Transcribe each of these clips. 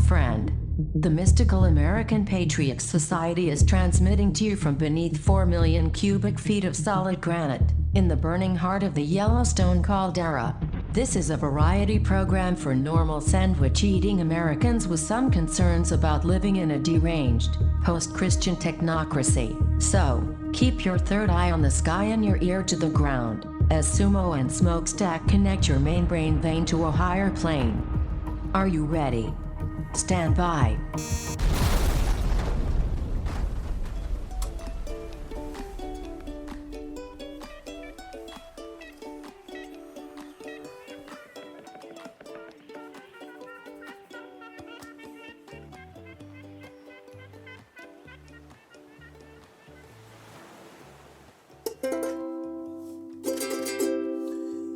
friend. The Mystical American Patriots Society is transmitting to you from beneath 4 million cubic feet of solid granite, in the burning heart of the Yellowstone caldera. This is a variety program for normal sandwich-eating Americans with some concerns about living in a deranged, post-Christian technocracy. So, keep your third eye on the sky and your ear to the ground, as Sumo and Smokestack connect your main brain vein to a higher plane. Are you ready? Stand by.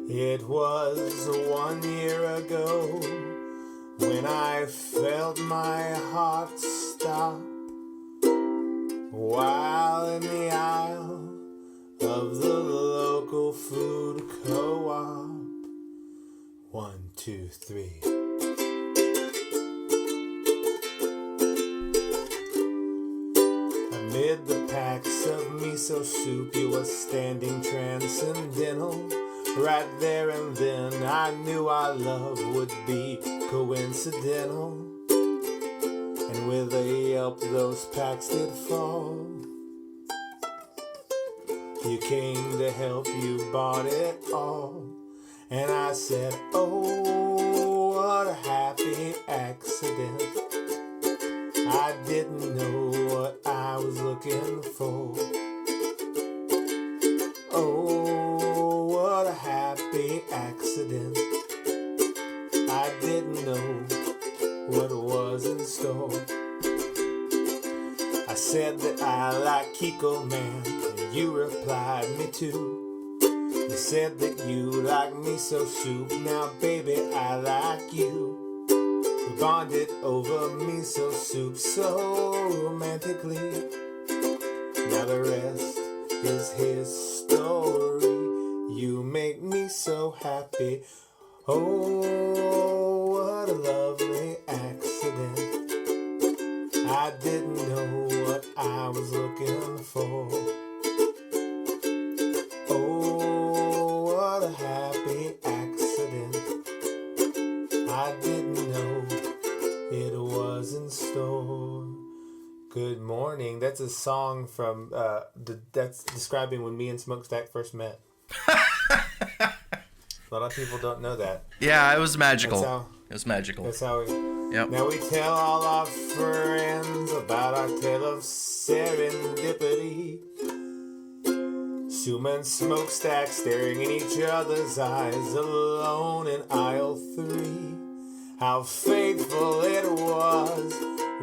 It was 1 year ago when I felt my heart stop while in the aisle of the local food co-op. 1, 2, 3. Amid the packs of miso soup, you were standing transcendental. Right there and then I knew our love would be coincidental. And with a yelp those packs did fall. You came to help, you bought it all. And I said, oh, what a happy accident. I didn't know what I was looking for. Oh, what a happy accident. I didn't know what was in store. I said that I like Kiko Man, and you replied me too. You said that you like miso soup, now baby I like you. We bonded over miso soup so romantically. Now the rest is history. You make me so happy. Oh, what a lovely accident. I didn't know what I was looking for. Oh, what a happy accident. I didn't know it was in store. Good morning. That's a song from that's describing when me and Smokestack first met. A lot of people don't know that. Yeah, it was magical. It was magical. That's how we... Yep. Now we tell all our friends about our tale of serendipity. Suma and Smokestack staring in each other's eyes, alone in aisle 3. How fateful it was.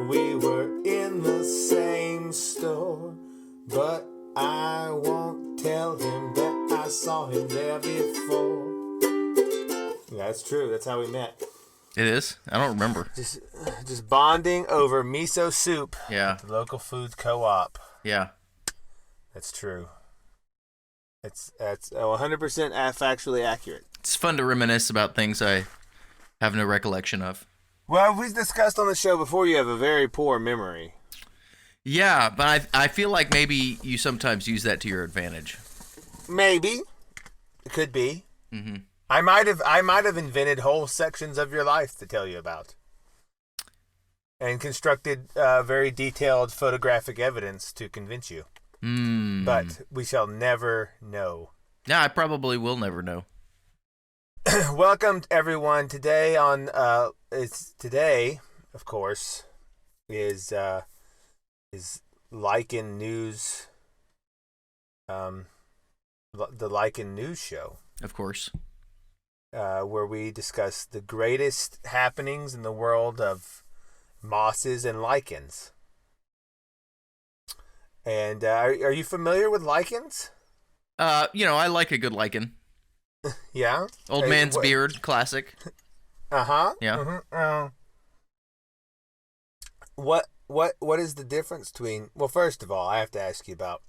We were in the same store, but I won't tell him that I saw him there before. That's true. That's how we met. It is? I don't remember. Just bonding over miso soup. Yeah. At the local food co-op. Yeah. That's true. That's 100% factually accurate. It's fun to reminisce about things I have no recollection of. Well, we've discussed on the show before you have a very poor memory. Yeah, but I feel like maybe you sometimes use that to your advantage. Maybe. It could be. Mm-hmm. I might have invented whole sections of your life to tell you about. And constructed very detailed photographic evidence to convince you. Mm. But we shall never know. Yeah, I probably will never know. Welcome everyone. Today of course, is Lichen News, the Lichen News Show. Of course. Where we discuss the greatest happenings in the world of mosses and lichens. And are you familiar with lichens? I like a good lichen. Yeah. Old man's beard, classic. Uh-huh. Yeah. Mm-hmm. What is the difference between? Well, first of all, I have to ask you about,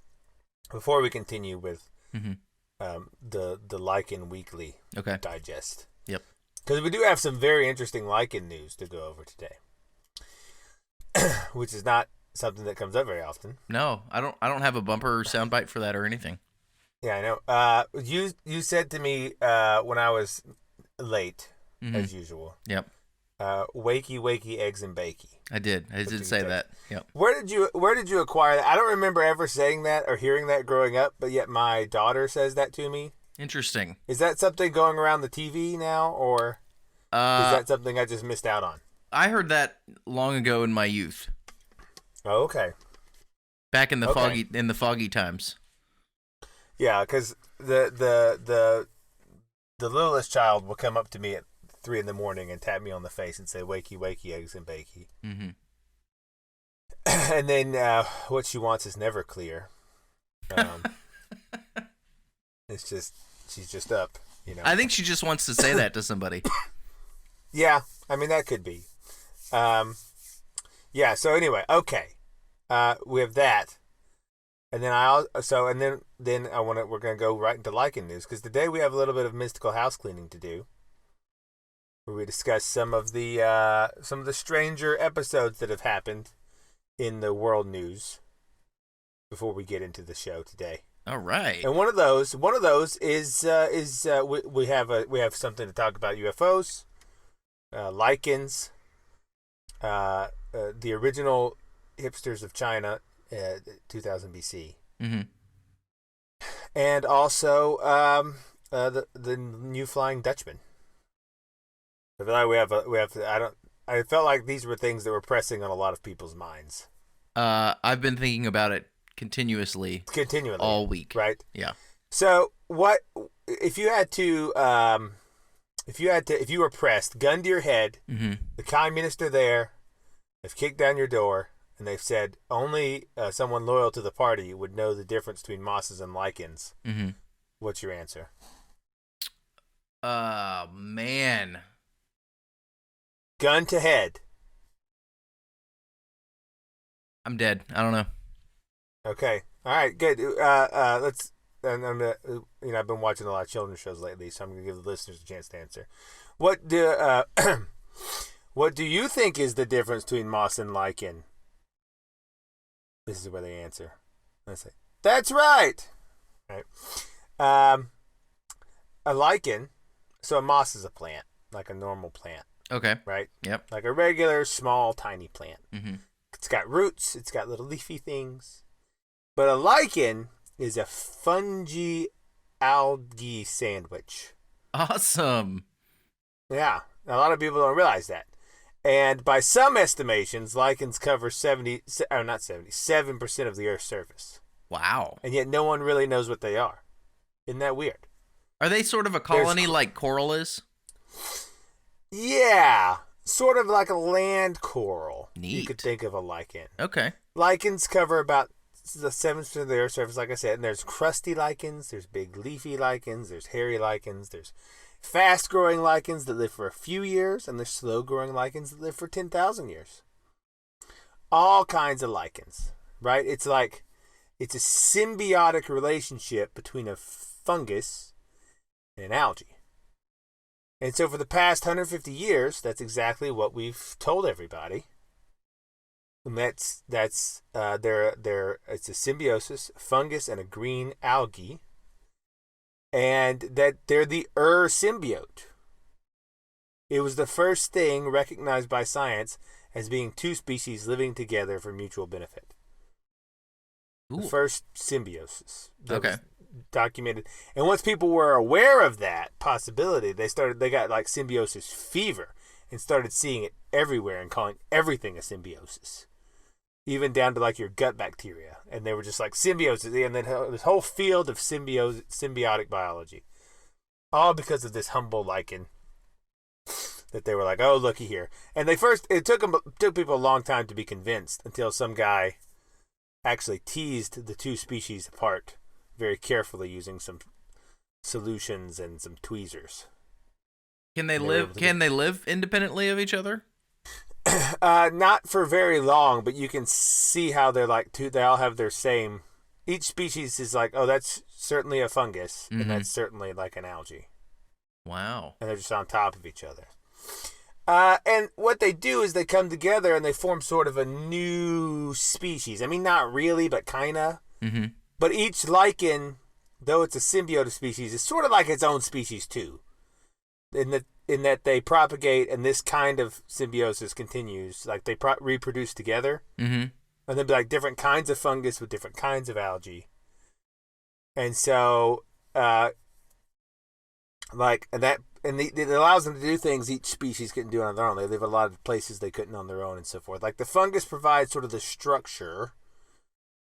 before we continue with the Lichen Weekly Digest. Yep. Because we do have some very interesting lichen news to go over today. which is not something that comes up very often. No, I don't have a bumper soundbite for that or anything. Yeah, I know. You said to me when I was late, as usual. Yep. Wakey, wakey, eggs and bakey. I did say that. Yep. Where did you acquire that? I don't remember ever saying that or hearing that growing up, but yet my daughter says that to me. Interesting. Is that something going around the TV now, or is that something I just missed out on? I heard that long ago in my youth. Oh, okay. Back in the foggy times. Yeah, because the littlest child will come up to me at 3 a.m. and tap me on the face and say, "Wakey, wakey, eggs and bakey." Mm-hmm. And then what she wants is never clear. It's just she's just up, you know. I think she just wants to say that to somebody. Yeah, I mean that could be. Yeah. So anyway, okay, we have that, and then we're gonna go right into Lycan news because today we have a little bit of mystical house cleaning to do, where we discuss some of the stranger episodes that have happened in the world news before we get into the show today. All right. And one of those is we have something to talk about: UFOs, Lycans, the original hipsters of China, 2000 BC, and also the new Flying Dutchman. I feel like I felt like these were things that were pressing on a lot of people's minds. I've been thinking about it continually all week. Right? Yeah. So what if you were pressed, gun to your head, the communists are there, they've kicked down your door, and they've said only someone loyal to the party would know the difference between mosses and lichens. What's your answer? Man. Gun to head. I'm dead. I don't know. Okay. All right. Good. Let's. And I'm gonna. I've been watching a lot of children's shows lately, so I'm gonna give the listeners a chance to answer. What do you think is the difference between moss and lichen? This is where they answer. I say, that's right. Right. A lichen. So a moss is a plant, like a normal plant. Okay. Right. Yep. Like a regular, small, tiny plant. Mm-hmm. It's got roots. It's got little leafy things. But a lichen is a fungi algae sandwich. Awesome. Yeah. A lot of people don't realize that. And by some estimations, lichens cover 7% of the Earth's surface. Wow. And yet no one really knows what they are. Isn't that weird? Are they sort of a colony like coral is? Yeah. Sort of like a land coral. Neat. You could think of a lichen. Okay. Lichens cover about the 7% of the Earth's surface, like I said. And there's crusty lichens, there's big leafy lichens, there's hairy lichens, there's fast-growing lichens that live for a few years, and there's slow-growing lichens that live for 10,000 years. All kinds of lichens, right? It's a symbiotic relationship between a fungus and an algae. And so for the past 150 years, that's exactly what we've told everybody. And it's a symbiosis, fungus and a green algae. And that they're the symbiote. It was the first thing recognized by science as being two species living together for mutual benefit. Ooh. The first symbiosis. Okay. Documented. And once people were aware of that possibility, they got like symbiosis fever and started seeing it everywhere and calling everything a symbiosis, even down to like your gut bacteria. And they were just like symbiosis, and then this whole field of symbiotic biology, all because of this humble lichen that they were like, oh, looky here. And it took people a long time to be convinced until some guy actually teased the two species apart very carefully using some solutions and some tweezers. Can they live independently of each other? Not for very long, but you can see how they're like two. They all have their same. Each species is like, oh, that's certainly a fungus, and that's certainly like an algae. Wow. And they're just on top of each other. And what they do is they come together and they form sort of a new species. I mean, not really, but kind of. Mm-hmm. But each lichen, though it's a symbiotic species, is sort of like its own species too. In that they propagate and this kind of symbiosis continues. Like they reproduce together. Mm-hmm. And then be like different kinds of fungus with different kinds of algae. And so, it allows them to do things each species couldn't do on their own. They live in a lot of places they couldn't on their own and so forth. Like the fungus provides sort of the structure,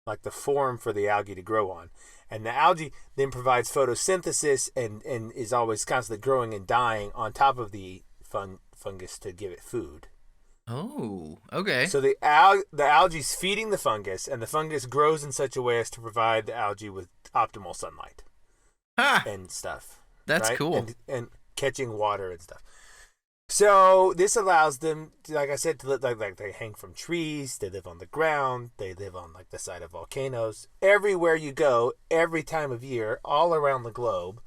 like the form for the algae to grow on. And the algae then provides photosynthesis and is always constantly growing and dying on top of the fungus to give it food. Oh, okay. So the algae's feeding the fungus, and the fungus grows in such a way as to provide the algae with optimal sunlight and stuff. That's right? cool. And catching water and stuff. So this allows them, like I said, to live, like they hang from trees. They live on the ground. They live on like the side of volcanoes. Everywhere you go, every time of year, all around the globe,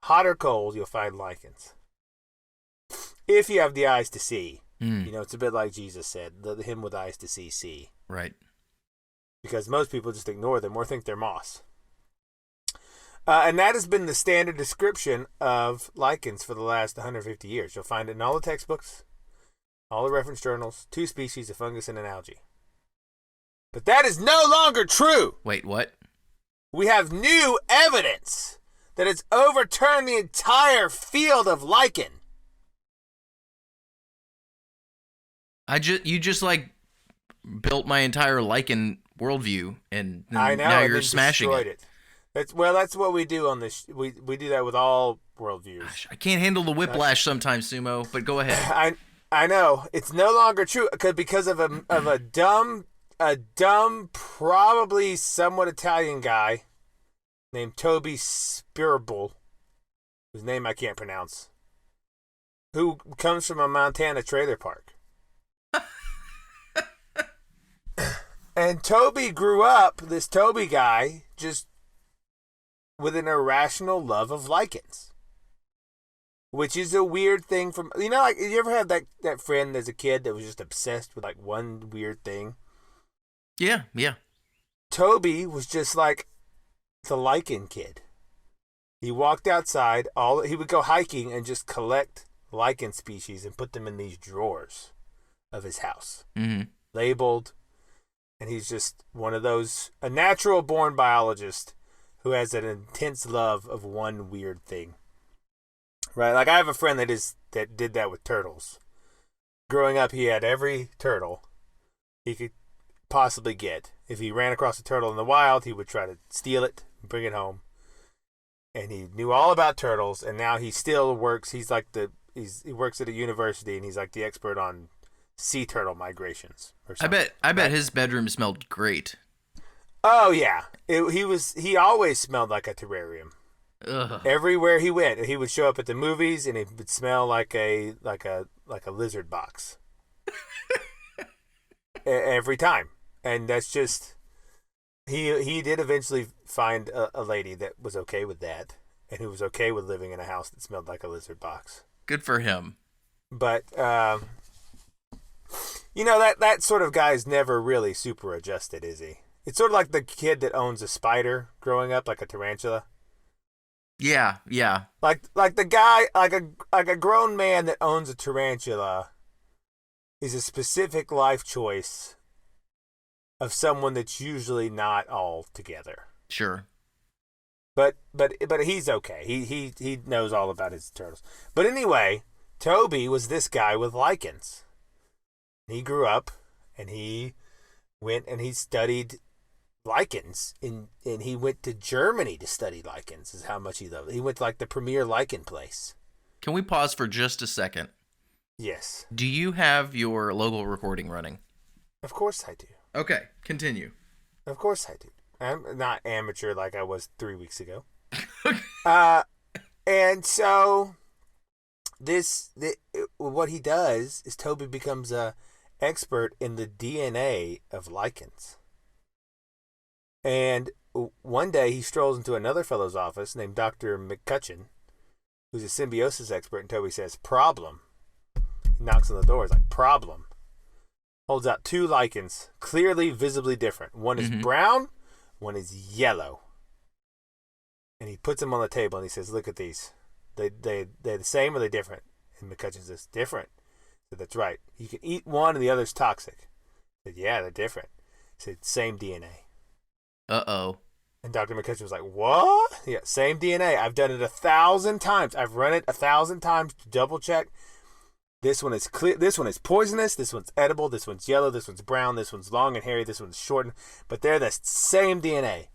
hot or cold, you'll find lichens. If you have the eyes to see. You know, it's a bit like Jesus said, the him with eyes to see. Right. Because most people just ignore them or think they're moss. And that has been the standard description of lichens for the last 150 years. You'll find it in all the textbooks, all the reference journals, 2 species, a fungus and an algae. But that is no longer true. Wait, what? We have new evidence that has overturned the entire field of lichen. You just like built my entire lichen worldview, and I know, now and you're then smashing destroyed it. That's what we do on this. We do that with all worldviews. Gosh, I can't handle the whiplash sometimes, Sumo. But go ahead. I know it's no longer true because of a dumb, probably somewhat Italian guy named Toby Spirble, whose name I can't pronounce, who comes from a Montana trailer park. And Toby grew up, this Toby guy, just with an irrational love of lichens. Which is a weird thing from, you know, like, you ever had that friend as a kid that was just obsessed with, like, one weird thing? Yeah. Toby was just like the lichen kid. He walked outside, he would go hiking and just collect lichen species and put them in these drawers of his house. Mm-hmm. Labeled. And he's just one of those, a natural-born biologist who has an intense love of one weird thing. Right? Like, I have a friend that did that with turtles. Growing up, he had every turtle he could possibly get. If he ran across a turtle in the wild, he would try to steal it and bring it home. And he knew all about turtles, and now he still works. He works at a university, and he's like the expert on sea turtle migrations or something. I bet his bedroom smelled great. Oh yeah, he always smelled like a terrarium. Ugh. Everywhere he went, he would show up at the movies and it would smell like a lizard box. Every time. And that's just he did eventually find a lady that was okay with that and who was okay with living in a house that smelled like a lizard box. Good for him. But you know, that sort of guy is never really super adjusted, is he? It's sort of like the kid that owns a spider growing up, like a tarantula. Yeah. Like the guy, like a grown man that owns a tarantula is a specific life choice of someone that's usually not all together. Sure. But he's okay. He knows all about his turtles. But anyway, Toby was this guy with lichens. He grew up and he went and he studied lichens and he went to Germany to study lichens is how much he loved it. He went to like the premier lichen place. Can we pause for just a second? Yes. Do you have your local recording running? Of course I do. Okay, continue. Of course I do. I'm not amateur like I was 3 weeks ago. And so what he does is Toby becomes a expert in the DNA of lichens. And one day he strolls into another fellow's office named Dr. McCutcheon, who's a symbiosis expert, and Toby says, problem. He knocks on the door. He's like, problem. Holds out 2 lichens, clearly, visibly different. One is brown, one is yellow. And he puts them on the table and he says, look at these. They're the same or they're different? And McCutcheon says, different. I said, that's right. You can eat one and the other's toxic. I said, yeah, they're different. He said, same DNA. Uh-oh. And Dr. McCutcheon was like, what? Yeah, same DNA. I've done it 1,000 times. I've run it 1,000 times to double check. This one is clear. This one is poisonous. This one's edible. This one's yellow. This one's brown. This one's long and hairy. This one's short. But they're the same DNA.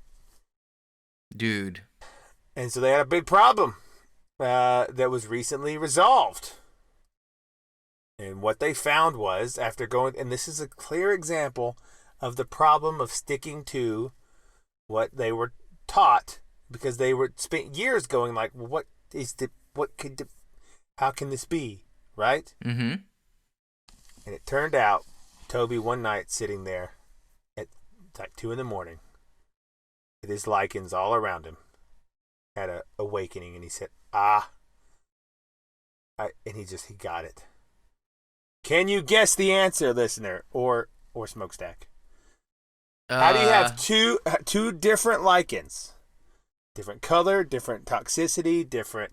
Dude. And so they had a big problem that was recently resolved. And what they found was, after going, and this is a clear example of the problem of sticking to what they were taught, because they were spent years going like, well, how can this be? Right? Mm-hmm. And it turned out, Toby one night sitting there at like 2 a.m. with his lichens all around him, had an awakening, and he said, and he got it. Can you guess the answer, listener, or smokestack? How do you have two different lichens? Different color, different toxicity, different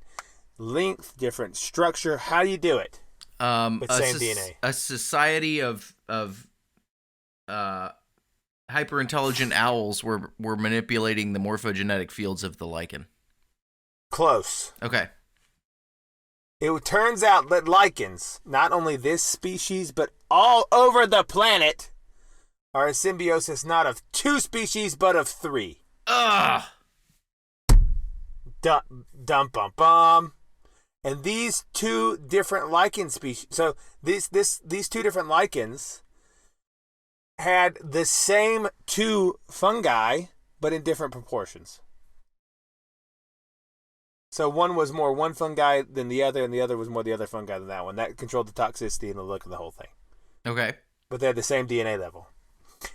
length, different structure. How do you do it? With same DNA. A society of hyper-intelligent owls were manipulating the morphogenetic fields of the lichen. Close. Okay. It turns out that lichens, not only this species, but all over the planet, are a symbiosis not of 2 species, but of 3. Ugh. Dum-bum-bum. And these 2 different lichen species, so these 2 different lichens had the same 2 fungi, but in different proportions. So one was more one fungi than the other, and the other was more the other fungi than that one. That controlled the toxicity and the look of the whole thing. Okay. But they had the same DNA level.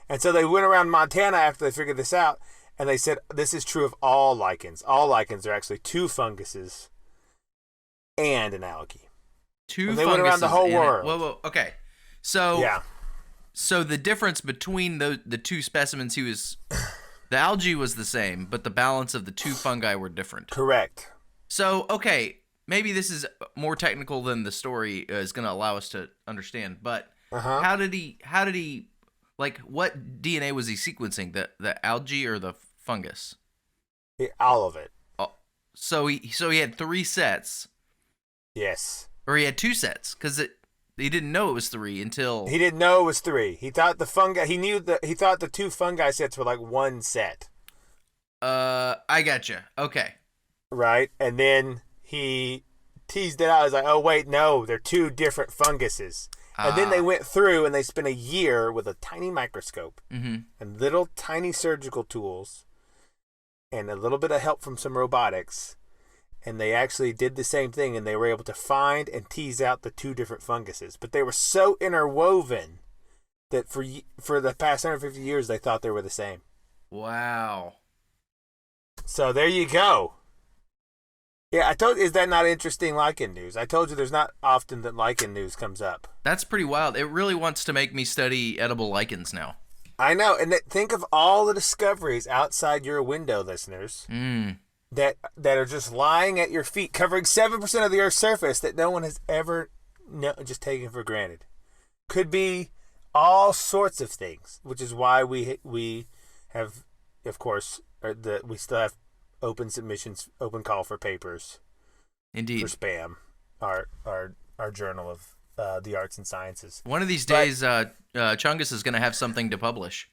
And so they went around Montana after they figured this out, and they said, this is true of all lichens. All lichens are actually 2 funguses and an algae. 2 and they went around the whole world. Whoa. Okay. So, yeah. So the difference between the 2 specimens, the algae was the same, but the balance of the 2 fungi were different. Correct. So, okay, maybe this is more technical than the story is going to allow us to understand, but how did he, like, what DNA was he sequencing? The algae or the fungus? All of it. Oh, so he had 3 sets. Yes. Or he had 2 sets, because he didn't know it was 3 until... He didn't know it was 3. He thought the fungi, he thought the 2 fungi sets were like 1 set. I gotcha. Okay. Right? And then he teased it out. I was like, oh, wait, no, they're 2 different funguses. And then they went through and they spent a year with a tiny microscope and little tiny surgical tools and a little bit of help from some robotics. And they actually did the same thing, and they were able to find and tease out the 2 different funguses. But they were so interwoven that for the past 150 years, they thought they were the same. Wow. So there you go. Yeah, I told you, is that not interesting lichen news? I told you there's not often that lichen news comes up. That's pretty wild. It really wants to make me study edible lichens now. I know, and think of all the discoveries outside your window, listeners, that are just lying at your feet, covering 7% of the Earth's surface that no one has ever just taken for granted. Could be all sorts of things, which is why we have, of course, we still have open submissions, open call for papers. Indeed. For SPAM, our journal of the arts and sciences. One of these days, Chungus is going to have something to publish.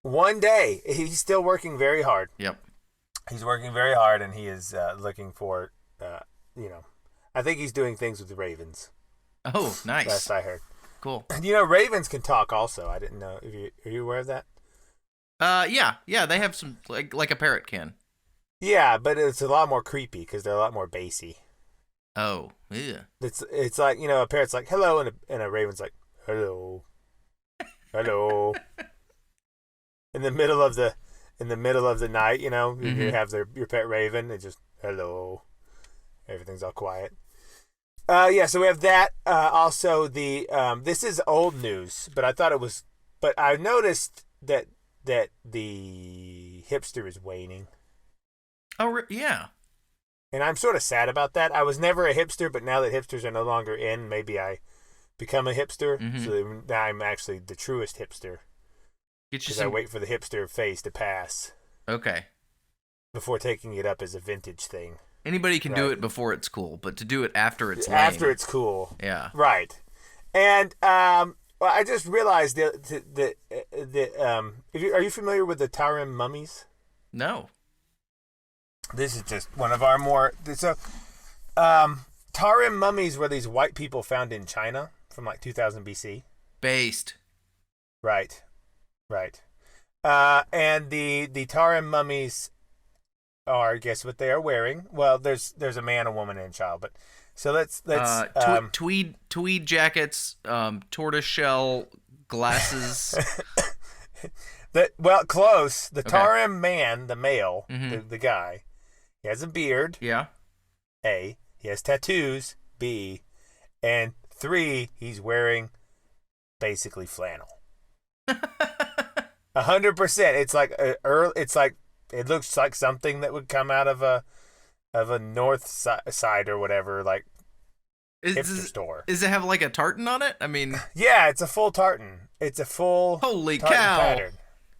One day. He's still working very hard. Yep. He's working very hard, and he is looking for, I think he's doing things with the ravens. Oh, nice. Last I heard. Cool. Ravens can talk also. I didn't know. Are you aware of that? Yeah, they have some, like a parrot can. Yeah, but it's a lot more creepy because they're a lot more bassy. Oh, yeah. It's like, a parrot's like, hello, and a raven's like, hello. Hello. In the middle of the night, you have your pet raven, and just, hello. Everything's all quiet. Yeah, so we have that. Also, this is old news, but I thought it was. But I noticed that the hipster is waning. Oh, yeah. And I'm sort of sad about that. I was never a hipster, but now that hipsters are no longer in, maybe I become a hipster. Mm-hmm. So now I'm actually the truest hipster. Because I wait for the hipster phase to pass. Okay. Before taking it up as a vintage thing. Anybody can do it before it's cool, but to do it after it's lame. After it's cool. Yeah. Right. And well, I just realized that are you familiar with the Tarim mummies? No. This is just one of our more Tarim mummies were these white people found in China from like 2000 BC. Based. Right. And the Tarim mummies are, guess what they are wearing? Well, there's a man, a woman, and a child, but so let's tweed jackets, tortoiseshell glasses. Close. The Tarim man, the male, the guy, he has a beard. Yeah. A. He has tattoos. B. And 3. He's wearing basically flannel. 100%. It's like it looks like something that would come out of a north side or whatever, like hipster store. Does it have like a tartan on it? I mean, yeah, it's a full tartan. It's a full holy tartan cow pattern.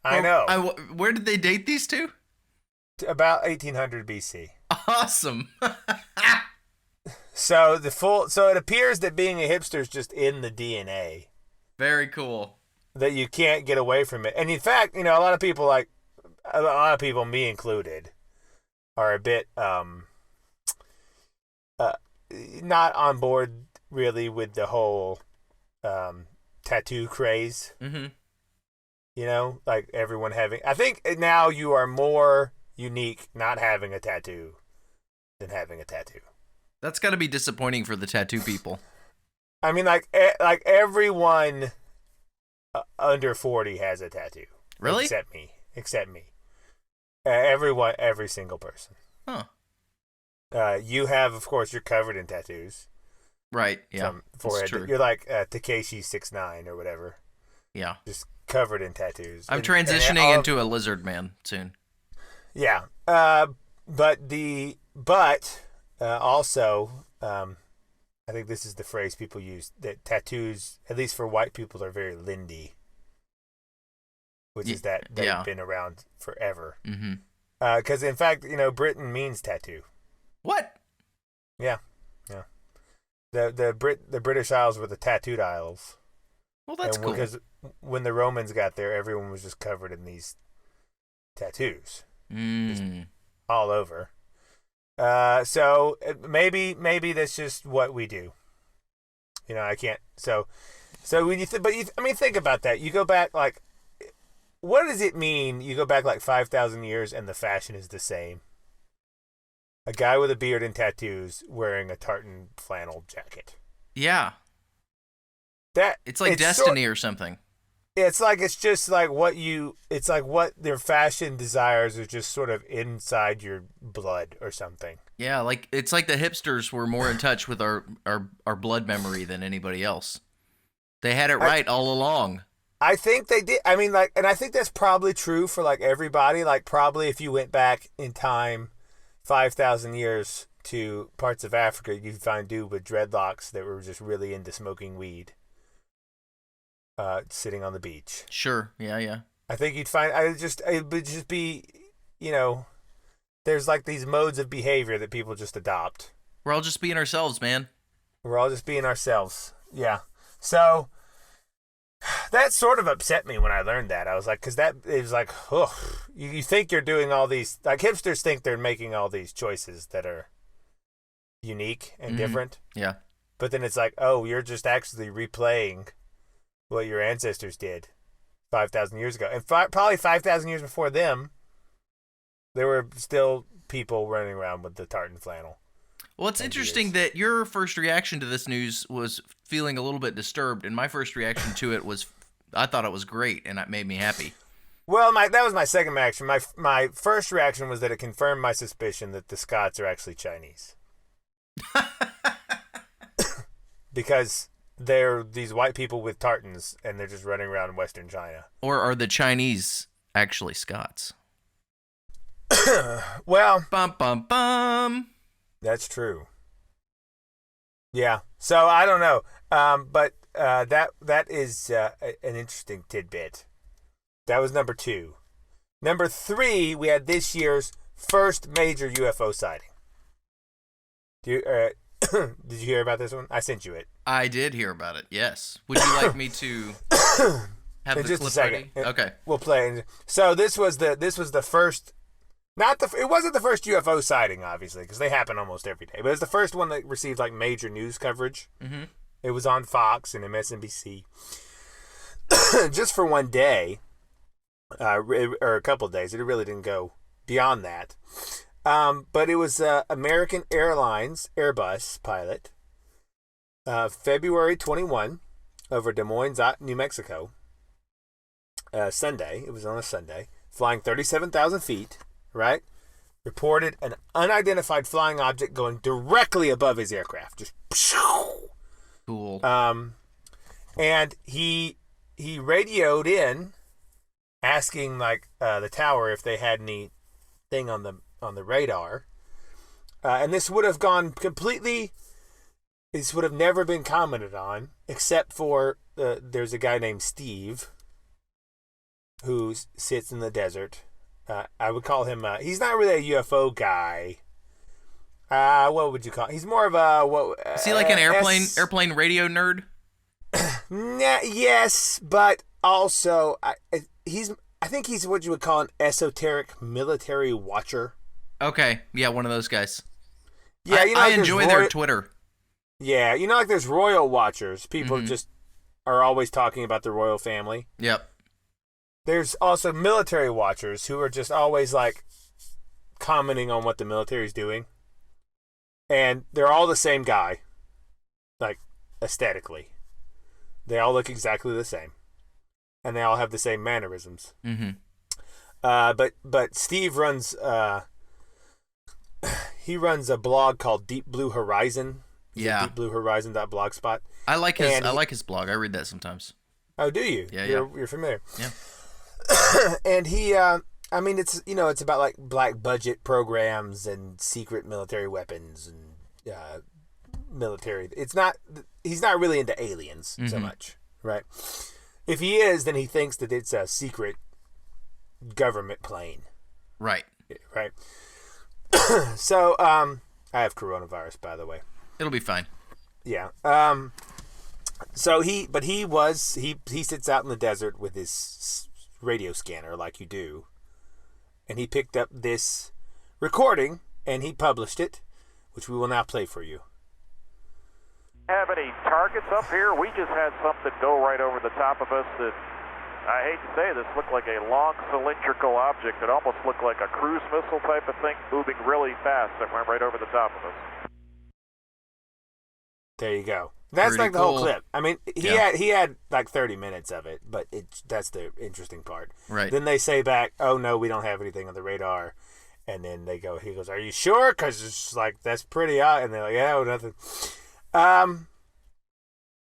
I know. Where did they date these two? About 1800 BC. Awesome. So it appears that being a hipster is just in the DNA. Very cool. That you can't get away from it. And in fact, a lot of people, me included, are a bit not on board really with the whole tattoo craze. Mm-hmm. Like everyone having. I think now you are more unique not having a tattoo than having a tattoo. That's got to be disappointing for the tattoo people. I mean, like everyone under 40 has a tattoo. Really? Except me. Everyone, every single person. Huh. You have, of course, you're covered in tattoos. Right. Yeah. Forehead. You're like Takeshi 69 or whatever. Yeah. Just covered in tattoos. I'm transitioning into a lizard man soon. Yeah. But also, I think this is the phrase people use, that tattoos, at least for white people, are very lindy. Which is that they've been around forever. Mm-hmm. Because, in fact, Britain means tattoo. What? Yeah. The British Isles were the tattooed isles. Well, that's cool. Because when the Romans got there, everyone was just covered in these tattoos. Just all over. So maybe that's just what we do. I can't. So when think about that. You go back, like, what does it mean? You go back like 5,000 years and the fashion is the same. A guy with a beard and tattoos wearing a tartan flannel jacket. Yeah. It's like destiny or something. It's like what their fashion desires are just sort of inside your blood or something. Yeah, it's like the hipsters were more in touch with our blood memory than anybody else. They had it right all along. I think they did. I mean, and I think that's probably true for everybody. Probably if you went back in time 5,000 years to parts of Africa, you'd find dude with dreadlocks that were just really into smoking weed. Sitting on the beach. Sure. Yeah. I think you'd find it would just be, there's these modes of behavior that people just adopt. We're all just being ourselves, man. We're all just being ourselves. Yeah. So that sort of upset me when I learned that. I was like, because that is like, oh, you think you're doing all these, hipsters think they're making all these choices that are unique and different. Yeah. But then it's like, oh, you're just actually replaying what your ancestors did 5,000 years ago. And probably 5,000 years before them, there were still people running around with the tartan flannel. Well, it's interesting that your first reaction to this news was feeling a little bit disturbed, and my first reaction to it was, I thought it was great, and it made me happy. Well, that was my second reaction. My first reaction was that it confirmed my suspicion that the Scots are actually Chinese. because they're these white people with tartans, and they're just running around in Western China. Or are the Chinese actually Scots? Well, Bum bum bum. that's true. Yeah. So I don't know. But that is an interesting tidbit. That was number 2. Number 3, we had this year's first major UFO sighting. Did you hear about this one? I sent you it. I did hear about it. Yes. Would you like me to have in the just clip a second? ready? Okay. We'll play. So this was the first. It wasn't the first UFO sighting, obviously, because they happen almost every day. But it was the first one that received like major news coverage. Mm-hmm. It was on Fox and MSNBC, just for one day, or a couple of days. It really didn't go beyond that. But it was American Airlines Airbus pilot, February 21, over Des Moines, New Mexico. Sunday. It was on a Sunday, flying 37,000 feet. Right? Reported an unidentified flying object going directly above his aircraft. Just cool. And he radioed in, asking like the tower if they had anything on the radar. And this would have gone completely. This would have never been commented on, except for there's a guy named Steve who sits in the desert. I would call him. He's not really a UFO guy. What would you call? He's more of a. Is he like an airplane radio nerd? Yes, but also I think he's what you would call an esoteric military watcher. Okay, yeah, one of those guys. Yeah, I enjoy their Twitter. Yeah, like there's royal watchers. People just are always talking about the royal family. Yep. There's also military watchers who are just always like commenting on what the military's doing. And they're all the same guy, like aesthetically. They all look exactly the same. And they all have the same mannerisms. Mm-hmm. But Steve runs he runs a blog called Deep Blue Horizon. Yeah. DeepBlueHorizon.blogspot. I like his blog. I read that sometimes. Oh, do you? Yeah, You're familiar. Yeah. And he, it's it's about like black budget programs and secret military weapons and military. He's not really into aliens so much, right? If he is, then he thinks that it's a secret government plane. Right. Right. So, I have coronavirus, by the way. It'll be fine. Yeah. So he sits out in the desert with his radio scanner like you do, and he picked up this recording and he published it, which we will now play for you. Have any targets up here? We just had something go right over the top of us that, I hate to say this, looked like a long cylindrical object. It almost looked like a cruise missile type of thing moving really fast that went right over the top of us. There you go. That's Pretty like the cool. whole clip. I mean, he had like 30 minutes of it, but that's the interesting part. Right. Then they say back, "Oh no, we don't have anything on the radar," and then he goes, "Are you sure?" Because it's like that's pretty odd, and they're like, "Yeah, nothing."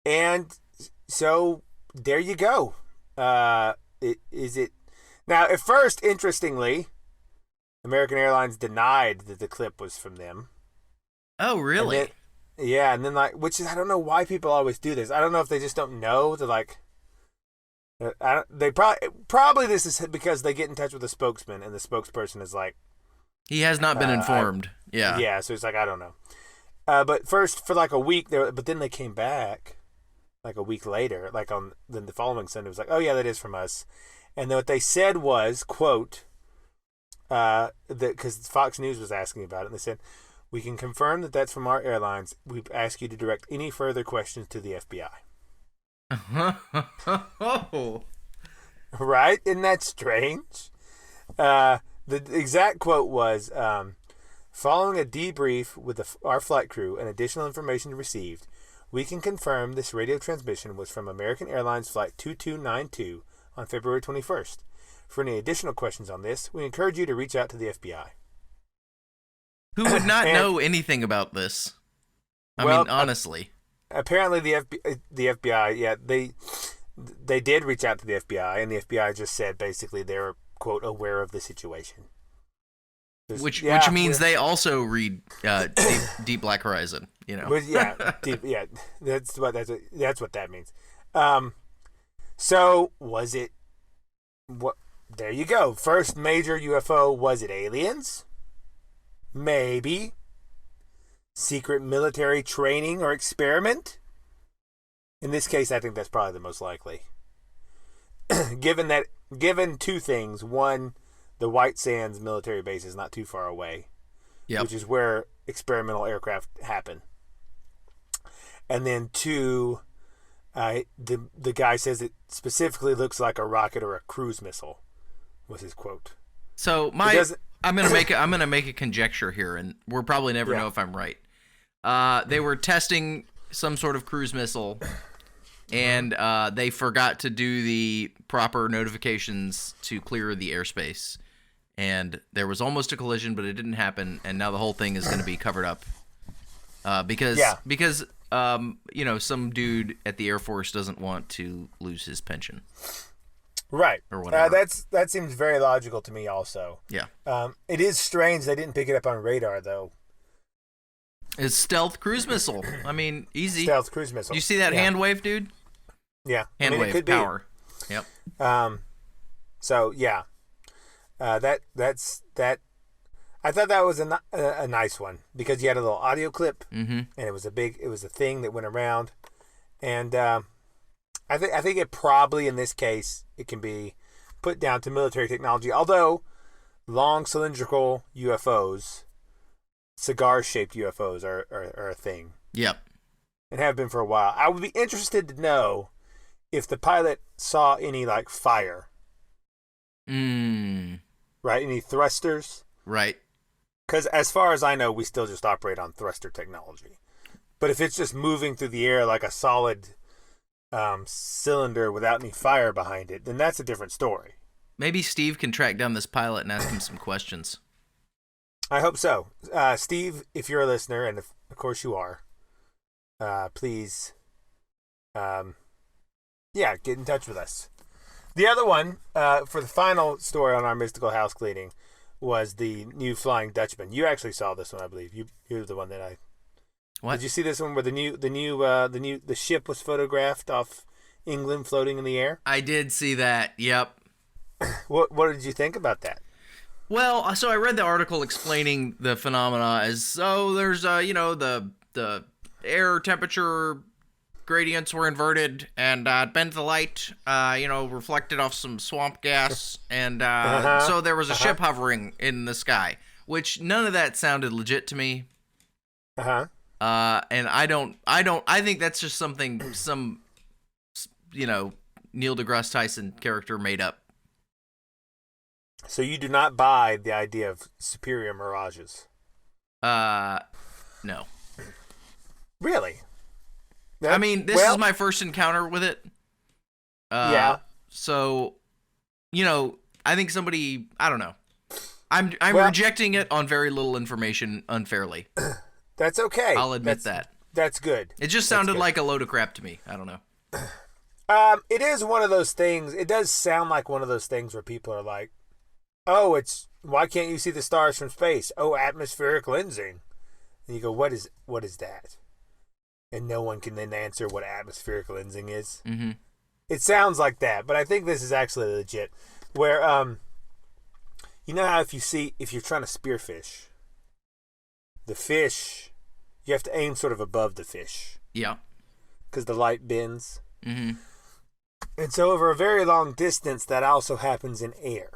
And so there you go. Is it now? At first, interestingly, American Airlines denied that the clip was from them. Oh, really? And then which is, I don't know why people always do this. I don't know if they just don't know. They're like, they probably this is because they get in touch with the spokesman, and the spokesperson is like, he has not been informed. Yeah. Yeah. So it's like, I don't know. But first for like a week there, but then they came back like a week later, like then the following Sunday was like, oh yeah, that is from us. And then what they said was, quote, because Fox News was asking about it, and they said, "We can confirm that that's from our airlines. We ask you to direct any further questions to the FBI." Oh. Right? Isn't that strange? The exact quote was, following a debrief with our flight crew and additional information received, we can confirm this radio transmission was from American Airlines Flight 2292 on February 21st. For any additional questions on this, we encourage you to reach out to the FBI. Who would not know anything about this? I mean, honestly. apparently the FBI, yeah, they did reach out to the FBI, and the FBI just said basically they're, quote, aware of the situation. Which means they also read Deep Black Horizon, you know. That's what that means. So was it? What? There you go. First major UFO. Was it aliens? Maybe. Secret military training or experiment? In this case, I think that's probably the most likely. Given two things. One, the White Sands military base is not too far away, which is where experimental aircraft happen. And then two, the guy says it specifically looks like a rocket or a cruise missile, was his quote. So I'm gonna make a conjecture here, and we'll probably never know if I'm right. They were testing some sort of cruise missile, and they forgot to do the proper notifications to clear the airspace. And there was almost a collision, but it didn't happen, and now the whole thing is going to be covered up because some dude at the Air Force doesn't want to lose his pension. Right. Or whatever. That seems very logical to me also. Yeah. It is strange they didn't pick it up on radar, though. It's stealth cruise missile. I mean, easy. Stealth cruise missile. You see that hand wave, dude? Yeah. Hand wave power. Yep. So, yeah. That's that. I thought that was a nice one because you had a little audio clip, and it was a thing that went around, and I think it probably in this case it can be put down to military technology. Although long cylindrical UFOs, cigar-shaped UFOs are a thing. Yep, and have been for a while. I would be interested to know if the pilot saw any like fire. Right, any thrusters? Right. Because as far as I know, we still just operate on thruster technology. But if it's just moving through the air like a solid cylinder without any fire behind it, then that's a different story. Maybe Steve can track down this pilot and ask him some questions. I hope so. Steve, if you're a listener, and of course you are, please, get in touch with us. The other one, for the final story on our mystical house cleaning, was the new Flying Dutchman. You actually saw this one, I believe. You're the one that I. What? Did you see this one where the ship was photographed off England floating in the air? I did see that. Yep. What did you think about that? Well, so I read the article explaining the phenomena as there's the air temperature gradients were inverted and bent the light, reflected off some swamp gas, and so there was a ship hovering in the sky, which none of that sounded legit to me. And I think that's just something some Neil deGrasse Tyson character made up. So you do not buy the idea of superior mirages? No. Really? I mean, this is my first encounter with it. So, I think somebody, I don't know. I'm rejecting it on very little information unfairly. That's okay. I'll admit that. That's good. It just sounded like a load of crap to me. I don't know. It is one of those things. It does sound like one of those things where people are like, "Oh, why can't you see the stars from space? Oh, atmospheric lensing." And you go, "What is that?" And no one can then answer what atmospheric lensing is. Mm-hmm. It sounds like that, but I think this is actually legit. Where, you know how if you're trying to spearfish, the fish, you have to aim sort of above the fish. Yeah. Because the light bends. Mm-hmm. And so over a very long distance, that also happens in air.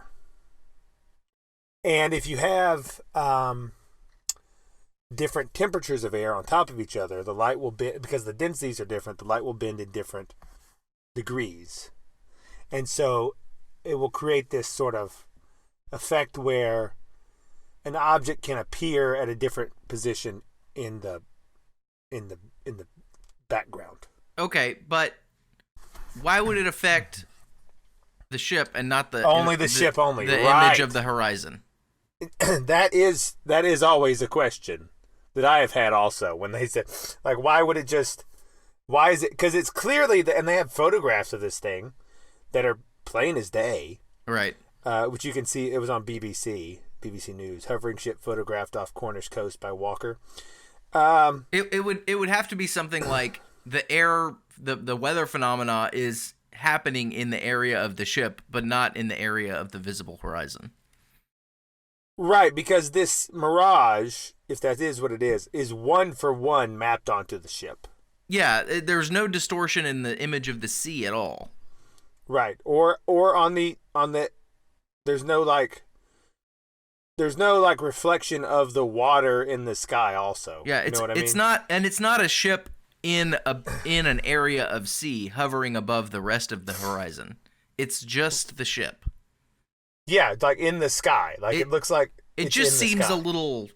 And if you have different temperatures of air on top of each other, the light will bend, because the densities are different, the light will bend in different degrees. And so it will create this sort of effect where an object can appear at a different position in the background. Okay, but why would it affect the ship and not the ship only the right. image of the horizon? That is always a question that I have had also when they said, like, why would it just Why is it? Because it's clearly, and they have photographs of this thing that are plain as day. Right. Which you can see, it was on BBC News. Hovering ship photographed off Cornish coast by Walker. It would have to be something like the weather phenomena is happening in the area of the ship, but not in the area of the visible horizon. Right, because this mirage, if that is what it is 1-for-1 mapped onto the ship. Yeah, there's no distortion in the image of the sea at all. Right, or on the there's no reflection of the water in the sky also. Yeah, you know what I mean? It's not a ship in an area of sea hovering above the rest of the horizon. It's just the ship. Yeah, it's like in the sky. Like it looks like it just seems a little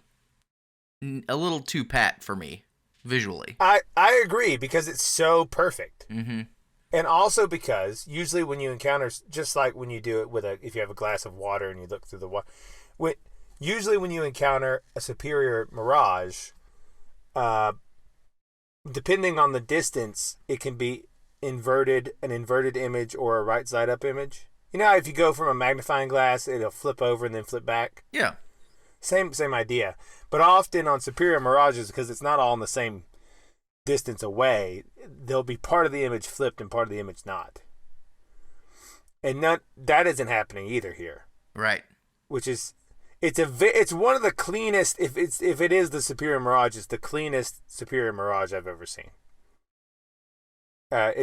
too pat for me visually. I agree because it's so perfect. Mm-hmm. And also because usually when you encounter, just like when you do it if you have a glass of water and you look through the water, usually when you encounter a superior mirage, depending on the distance, it can be an inverted image or a right side up image. You know how if you go from a magnifying glass, it'll flip over and then flip back? Yeah. Same idea. But often on superior mirages, because it's not all in the same distance away, there'll be part of the image flipped and part of the image not. And that isn't happening either here. Right. Which is it's one of the cleanest, if it is the superior mirage, it's the cleanest superior mirage I've ever seen. But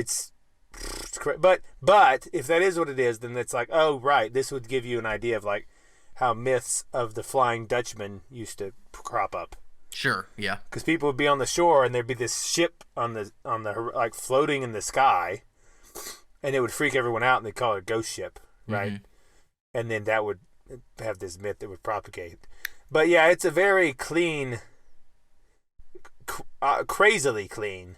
if that is what it is, then it's like, oh right, this would give you an idea of like how myths of the Flying Dutchman used to crop up. Sure, yeah. Because people would be on the shore and there'd be this ship on the like floating in the sky, and it would freak everyone out, and they'd call it a ghost ship, right? Mm-hmm. And then that would have this myth that would propagate. But yeah, it's a very clean, crazily clean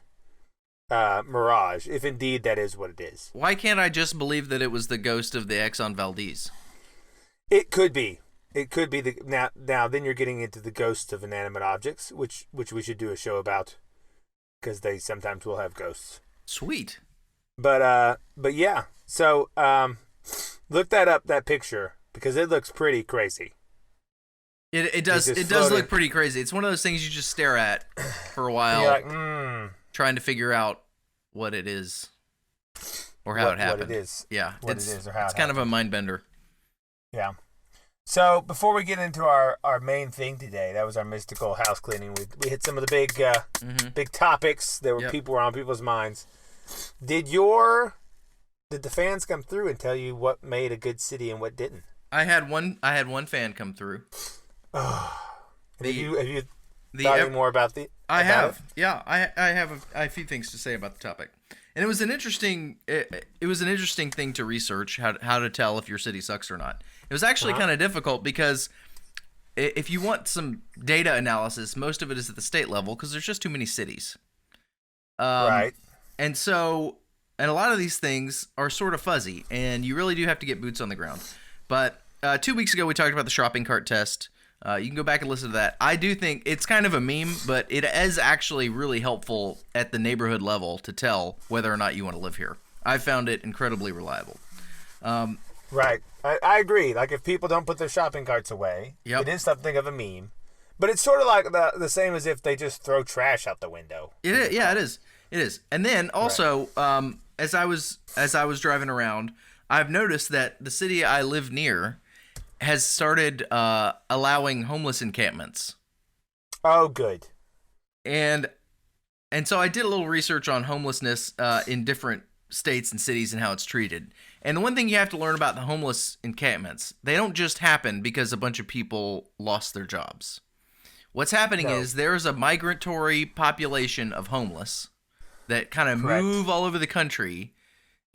mirage, if indeed that is what it is. Why can't I just believe that it was the ghost of the Exxon Valdez? It could be. It could be now. Then you're getting into the ghosts of inanimate objects, which we should do a show about, because they sometimes will have ghosts. Sweet. But yeah. So look that picture, because it looks pretty crazy. It does look pretty crazy. It's one of those things you just stare at for a while, trying to figure out what it is or how it happened. What it is. Yeah, what it is or how it's kind of a mind bender. Yeah. So before we get into our main thing today, that was our mystical house cleaning. We hit some of the big topics that people were on people's minds. Did the fans come through and tell you what made a good city and what didn't? I had one fan come through. Have you thought any more about the? I have. Yeah, I have a few things to say about the topic. And it was an interesting thing to research, how to tell if your city sucks or not. It was actually kind of difficult because if you want some data analysis, most of it is at the state level because there's just too many cities. Right. And a lot of these things are sort of fuzzy, and you really do have to get boots on the ground. But 2 weeks ago, we talked about the shopping cart test. You can go back and listen to that. I do think it's kind of a meme, but it is actually really helpful at the neighborhood level to tell whether or not you want to live here. I found it incredibly reliable. Right. I agree. Like, if people don't put their shopping carts away, it is something of a meme. But it's sort of like the same as if they just throw trash out the window. It is. Yeah, it is. It is. And then also, as I was driving around, I've noticed that the city I live near has started allowing homeless encampments. Oh, good. And so I did a little research on homelessness in different states and cities and how it's treated. And the one thing you have to learn about the homeless encampments, they don't just happen because a bunch of people lost their jobs. What's happening is there's a migratory population of homeless that kind of move all over the country,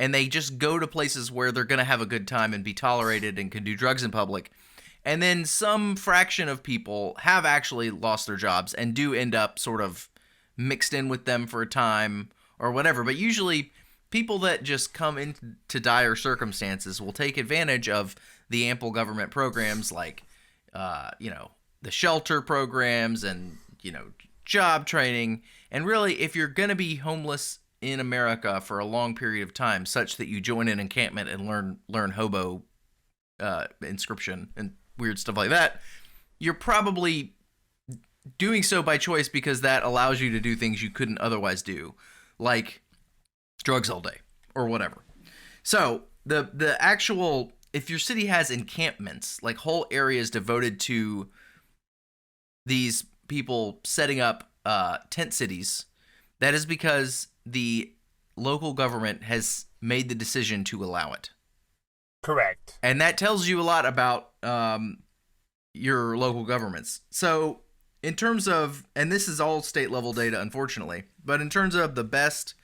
and they just go to places where they're going to have a good time and be tolerated and can do drugs in public. And then some fraction of people have actually lost their jobs and do end up sort of mixed in with them for a time or whatever. But usually people that just come into dire circumstances will take advantage of the ample government programs like, the shelter programs and, job training. And really, if you're going to be homeless in America for a long period of time, such that you join an encampment and learn hobo inscription and weird stuff like that, you're probably doing so by choice because that allows you to do things you couldn't otherwise do, like drugs all day or whatever. So the actual, if your city has encampments, like whole areas devoted to these people setting up tent cities, that is because the local government has made the decision to allow it. Correct. And that tells you a lot about your local governments. So in terms of, and this is all state level data, unfortunately, but in terms of the best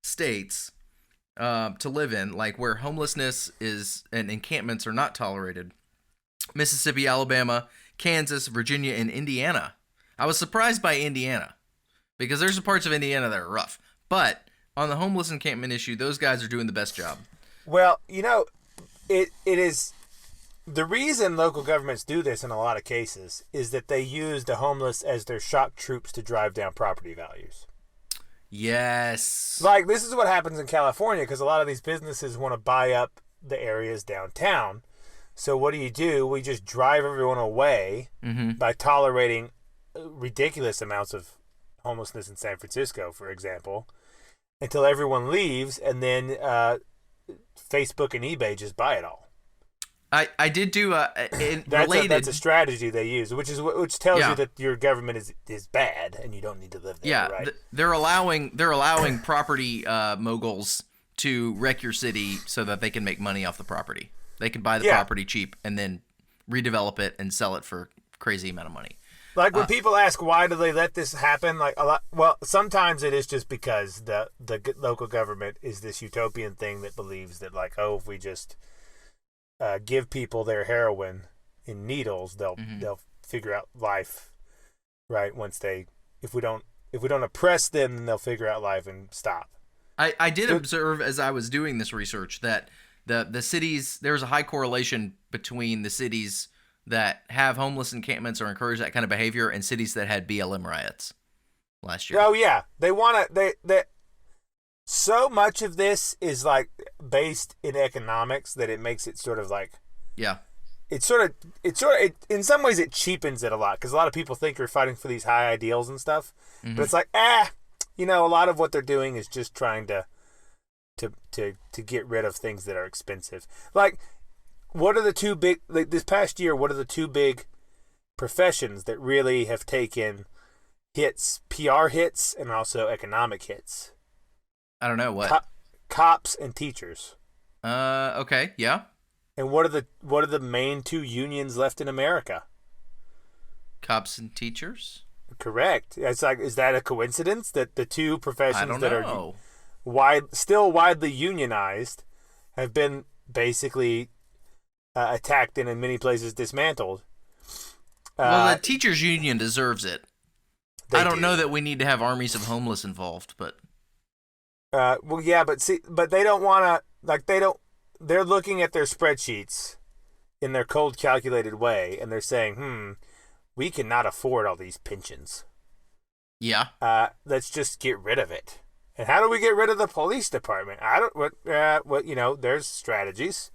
states to live in, like where homelessness is and encampments are not tolerated, Mississippi, Alabama, Kansas, Virginia, and Indiana. I was surprised by Indiana because there's some parts of Indiana that are rough. But on the homeless encampment issue, those guys are doing the best job. Well, you know, it is the reason local governments do this in a lot of cases is that they use the homeless as their shock troops to drive down property values. Yes. Like, this is what happens in California because a lot of these businesses want to buy up the areas downtown. So what do? We just drive everyone away by tolerating ridiculous amounts of homelessness in San Francisco, for example, until everyone leaves, and then Facebook and eBay just buy it all. I did do that's a strategy they use, which tells you that your government is bad and you don't need to live there. Yeah, right? They're allowing property moguls to wreck your city so that they can make money off the property. They can buy the property cheap and then redevelop it and sell it for crazy amount of money. Like when people ask why do they let this happen, like a lot. Well, sometimes it is just because the local government is this utopian thing that believes that, like, oh, if we just give people their heroin in needles, they'll figure out life, right? If we don't oppress them, then they'll figure out life and stop. I did observe as I was doing this research that the cities, there's a high correlation between the cities that have homeless encampments or encourage that kind of behavior and cities that had BLM riots last year. Oh yeah, they want to. They so much of this is like based in economics that it makes it sort of like It in some ways it cheapens it a lot because a lot of people think you're fighting for these high ideals and stuff, but it's like a lot of what they're doing is just trying to get rid of things that are expensive. Like, what are the two big, like this past year, what are the two big professions that really have taken hits, PR hits, and also economic hits? I don't know what. Cops and teachers. Okay, yeah. And what are the main two unions left in America? Cops and teachers? Correct. It's like, is that a coincidence that the two professions that are still widely unionized have been basically attacked and in many places dismantled? Well, the teachers union deserves it. I don't know that we need to have armies of homeless involved, but well, yeah, but they don't want to, like, they're looking at their spreadsheets in their cold calculated way and they're saying, we cannot afford all these pensions. Yeah. Let's just get rid of it. And how do we get rid of the police department? There's strategies.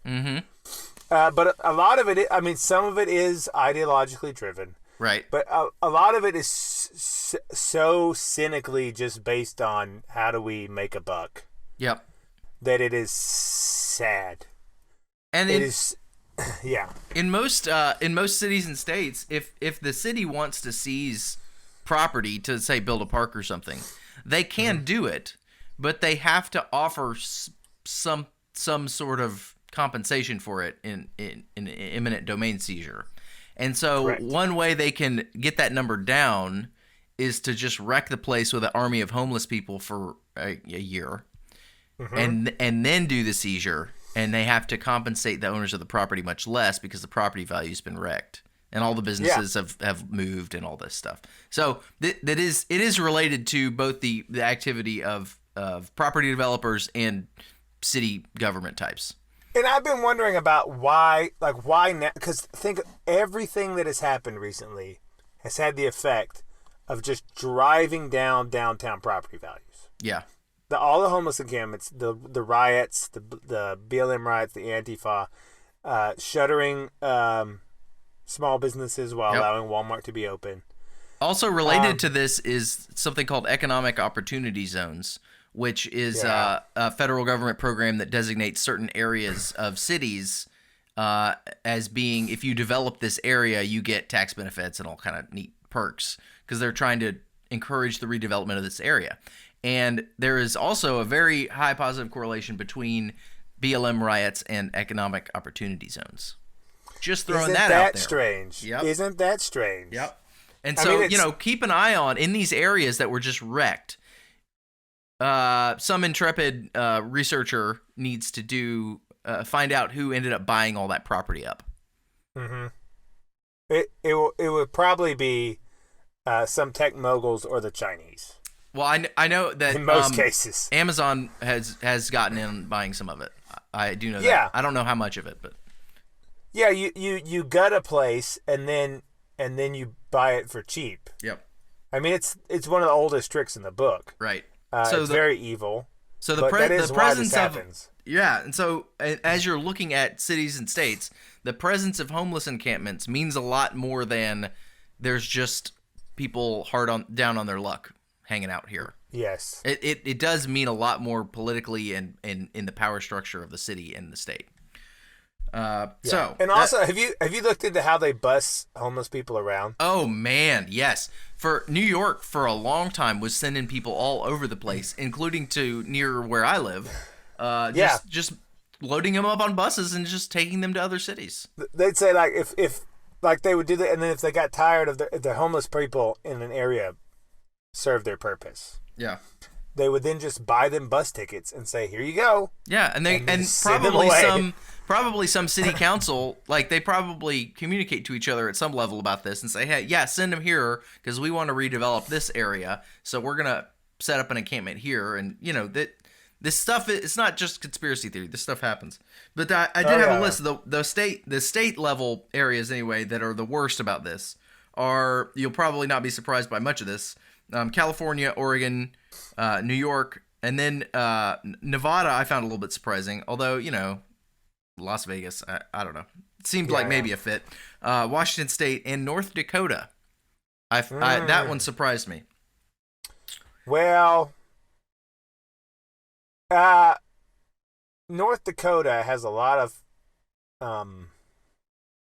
But a lot of it, I mean, some of it is ideologically driven. Right. But a lot of it is so cynically just based on how do we make a buck. Yep. That it is sad. And it is, yeah. In most cities and states, if the city wants to seize property to, say, build a park or something, they can do it, but they have to offer some sort of compensation for it in an eminent domain seizure. And so Correct. One way they can get that number down is to just wreck the place with an army of homeless people for a year, and then do the seizure, and they have to compensate the owners of the property much less because the property value's been wrecked and all the businesses have moved and all this stuff. So it is related to both the activity of property developers and city government types. And I've been wondering about why now, because think everything that has happened recently has had the effect of just driving down downtown property values. Yeah. all the homeless encampments, the riots, the BLM riots, the Antifa, shuttering small businesses while allowing Walmart to be open. Also related to this is something called economic opportunity zones, which is a federal government program that designates certain areas of cities as being, if you develop this area, you get tax benefits and all kind of neat perks, because they're trying to encourage the redevelopment of this area. And there is also a very high positive correlation between BLM riots and economic opportunity zones. Just throwing that out there. Isn't that strange? Yep. Isn't that strange? Yep. And so, keep an eye on, in these areas that were just wrecked, some intrepid researcher needs to find out who ended up buying all that property up. Mm-hmm. It would probably be some tech moguls or the Chinese. Well, I know that in most cases, Amazon has gotten in buying some of it. I do know that. Yeah. I don't know how much of it, but yeah, you gut a place and then you buy it for cheap. Yep. I mean, it's one of the oldest tricks in the book. Right. So it's very evil. So the presence of happens. Yeah, and so as you're looking at cities and states, the presence of homeless encampments means a lot more than there's just people down on their luck hanging out here. Yes. It does mean a lot more politically and in the power structure of the city and the state. So, and also, have you looked into how they bus homeless people around? Oh man, yes. For New York, for a long time, was sending people all over the place, including to near where I live. Just loading them up on buses and just taking them to other cities. They'd say like if like they would do that, and then if they got tired of the homeless people in an area served their purpose. Yeah. They would then just buy them bus tickets and say, "Here you go." Yeah, and probably some city council, like, they probably communicate to each other at some level about this and say, "Hey, yeah, send them here because we want to redevelop this area, so we're gonna set up an encampment here." And that this stuff, it's not just conspiracy theory. This stuff happens. But I did have a list of the state level areas anyway that are the worst about this. You'll probably not be surprised by much of this. California, Oregon, New York, and then Nevada I found a little bit surprising, although, Las Vegas, I don't know. It seemed like maybe a fit. Washington State and North Dakota. That one surprised me. Well, North Dakota has a lot of,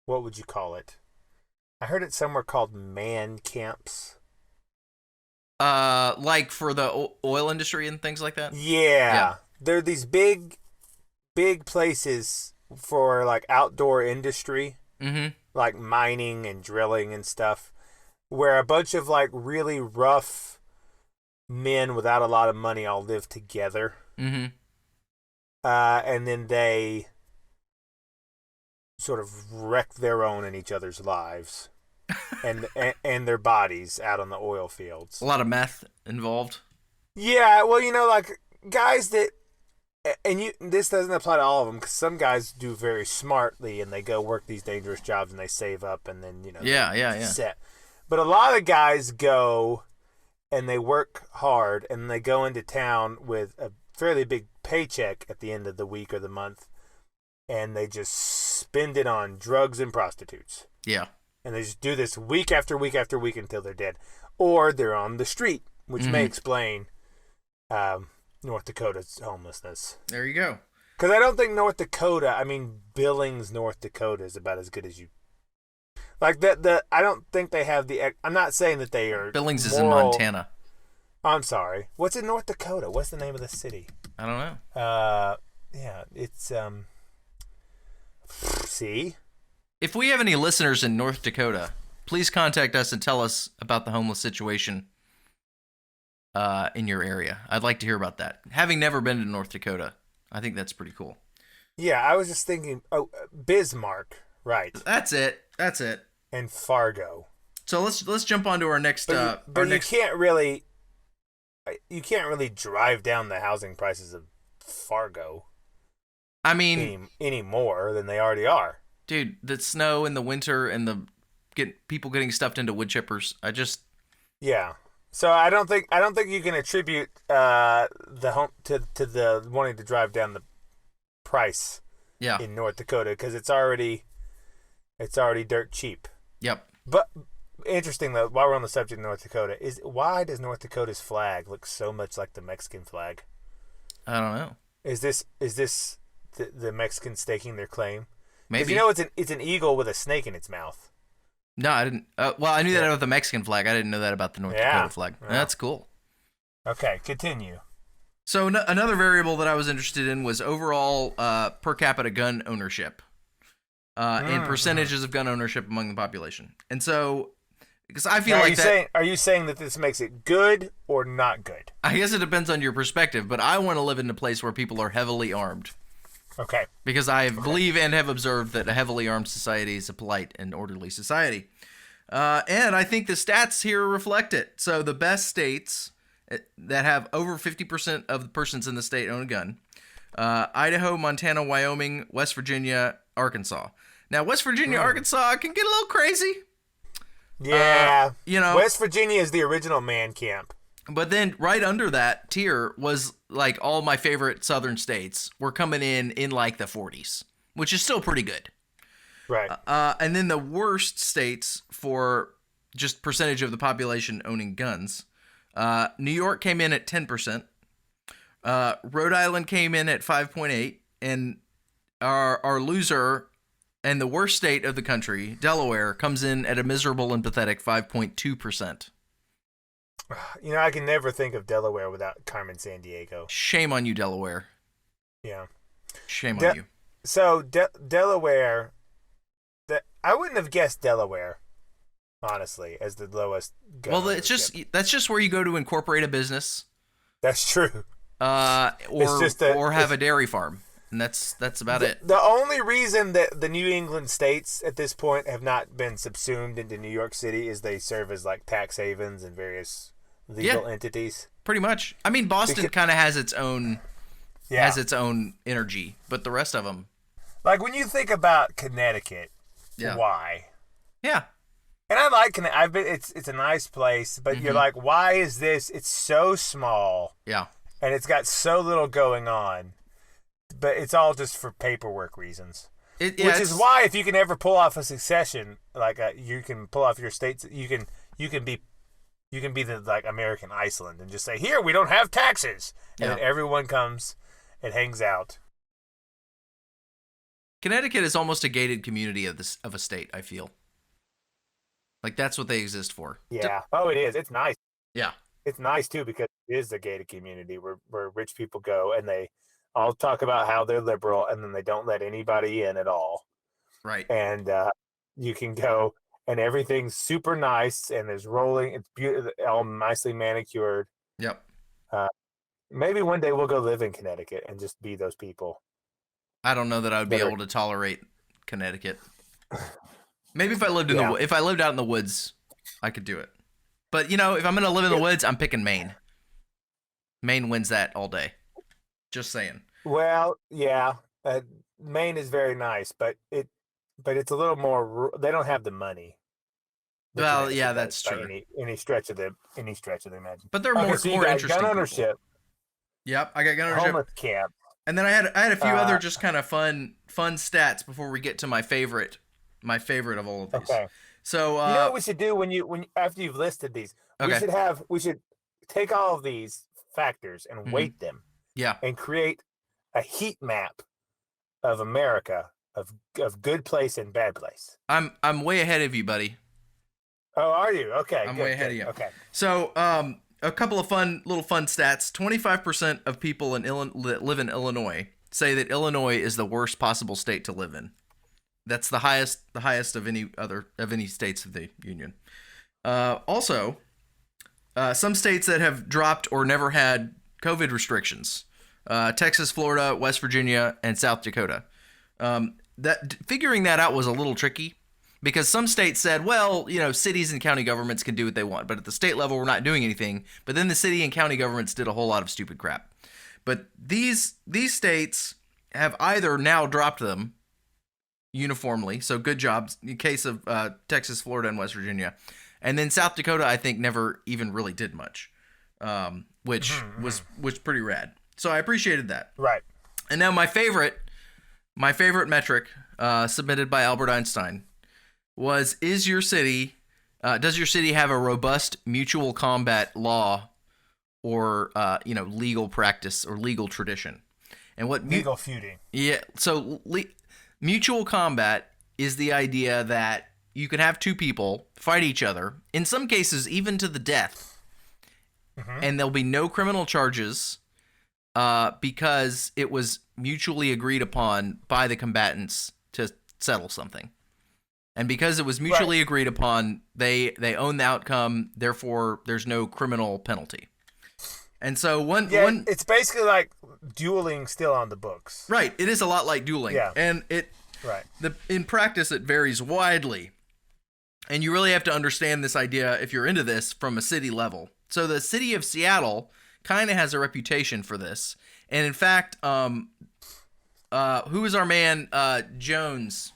what would you call it? I heard it somewhere called man camps. Like for the oil industry and things like that? Yeah. They're these big places for like outdoor industry, like mining and drilling and stuff, where a bunch of like really rough men without a lot of money all live together. And then they sort of wreck their own and each other's lives. and their bodies out on the oil fields. A lot of meth involved. Yeah, well, like guys that, and this doesn't apply to all of them, because some guys do very smartly and they go work these dangerous jobs and they save up and then set. But a lot of guys go and they work hard and they go into town with a fairly big paycheck at the end of the week or the month, and they just spend it on drugs and prostitutes. Yeah. And they just do this week after week after week until they're dead. Or they're on the street, which may explain North Dakota's homelessness. There you go. Because I don't think Billings, North Dakota is about as good as you. Like, I don't think they have I'm not saying that they are. Billings is in Montana. I'm sorry. What's in North Dakota? What's the name of the city? I don't know. Yeah, it's, see? If we have any listeners in North Dakota, please contact us and tell us about the homeless situation in your area. I'd like to hear about that. Having never been to North Dakota, I think that's pretty cool. Yeah, I was just thinking, Bismarck, right? That's it. And Fargo. So let's jump on to our next. But you can't really drive down the housing prices of Fargo. I mean, any more than they already are. Dude, the snow in the winter and people getting stuffed into wood chippers. Yeah. So I don't think you can attribute the home to the wanting to drive down the price Yeah. in North Dakota because it's already dirt cheap. Yep. But interesting though, while we're on the subject of North Dakota, is why does North Dakota's flag look so much like the Mexican flag? I don't know. Is this the Mexicans staking their claim? Maybe. Because you know it's an eagle with a snake in its mouth. No, I didn't. Well, I knew that about the Mexican flag. I didn't know that about the North Dakota flag. Yeah. That's cool. Okay, continue. So another variable that I was interested in was overall per capita gun ownership and percentages of gun ownership among the population. And so, because I feel are you saying that this makes it good or not good? I guess it depends on your perspective, but I want to live in a place where people are heavily armed. Okay. Because I believe and have observed that a heavily armed society is a polite and orderly society. And I think the stats here reflect it. So the best states that have over 50% of the persons in the state own a gun: Idaho, Montana, Wyoming, West Virginia, Arkansas. Now, West Virginia, Arkansas can get a little crazy. Yeah. West Virginia is the original man camp. But then right under that tier was like all my favorite southern states were coming in like the 40s, which is still pretty good. Right. And then the worst states for just percentage of the population owning guns: New York came in at 10%. Rhode Island came in at 5.8%, and our loser and the worst state of the country, Delaware, comes in at a miserable and pathetic 5.2%. I can never think of Delaware without Carmen Sandiego. Shame on you, Delaware. Yeah. Shame on you. So Delaware, I wouldn't have guessed Delaware, honestly, as the lowest gun Well, ownership. that's just where you go to incorporate a business. That's true. Or have a dairy farm. And that's about it. The only reason that the New England states at this point have not been subsumed into New York City is they serve as like tax havens and various legal entities. Pretty much. I mean, Boston kind of has its own energy, but the rest of them, like when you think about Connecticut, why? Yeah. And I like Connecticut. I've been. It's a nice place, but you're like, why is this? It's so small. Yeah. And it's got so little going on. But it's all just for paperwork reasons. Which is why if you can ever pull off a succession, like you can pull off your states, you can be the like American Iceland and just say, here, we don't have taxes. And then everyone comes and hangs out. Connecticut is almost a gated community of a state, I feel. Like that's what they exist for. Yeah. Oh, it is. It's nice. Yeah. It's nice too because it is a gated community where rich people go and they all talk about how they're liberal, and then they don't let anybody in at all. Right. And you can go, and everything's super nice, and there's rolling. It's beautiful, all nicely manicured. Yep. Maybe one day we'll go live in Connecticut and just be those people. I don't know that I would be able to tolerate Connecticut. Maybe if I lived if I lived out in the woods, I could do it. But if I'm gonna live in the woods, I'm picking Maine. Maine wins that all day. Just saying. Well, yeah, Maine is very nice, but it's a little more. They don't have the money. Well, yeah, that's true. Any stretch of the imagination. But they're more interesting. Gun ownership. People. Yep, I got gun ownership. Homeless camp. And then I had a few other just kind of fun stats before we get to my favorite of all of these. Okay. So you know what we should do when after you've listed these, we should take all of these factors and weight them. Yeah. And create a heat map of America of good place and bad place. I'm way ahead of you, buddy. Oh, are you? Okay. I'm way ahead of you. Okay. So, a couple of fun stats. 25% of people that live in Illinois say that Illinois is the worst possible state to live in. That's the highest of any states of the union. Also, some states that have dropped or never had COVID restrictions: Texas, Florida, West Virginia, and South Dakota. Figuring that out was a little tricky because some states said, well, cities and county governments can do what they want, but at the state level, we're not doing anything. But then the city and county governments did a whole lot of stupid crap. But these states have either now dropped them uniformly, so good jobs in case of Texas, Florida, and West Virginia, And then South Dakota, I think, never even really did much, which was pretty rad. So I appreciated that. Right. And now my favorite metric submitted by Albert Einstein was: does your city have a robust mutual combat law or legal practice or legal tradition? And what legal feuding? Yeah. So mutual combat is the idea that you can have two people fight each other, in some cases even to the death, and there'll be no criminal charges because it was mutually agreed upon by the combatants to settle something. And because it was mutually agreed upon, they own the outcome, therefore there's no criminal penalty. And so it's basically like dueling still on the books. Right. It is a lot like dueling. Yeah. And in practice it varies widely. And you really have to understand this idea if you're into this from a city level. So the city of Seattle kind of has a reputation for this. And in fact, who is our man Jones?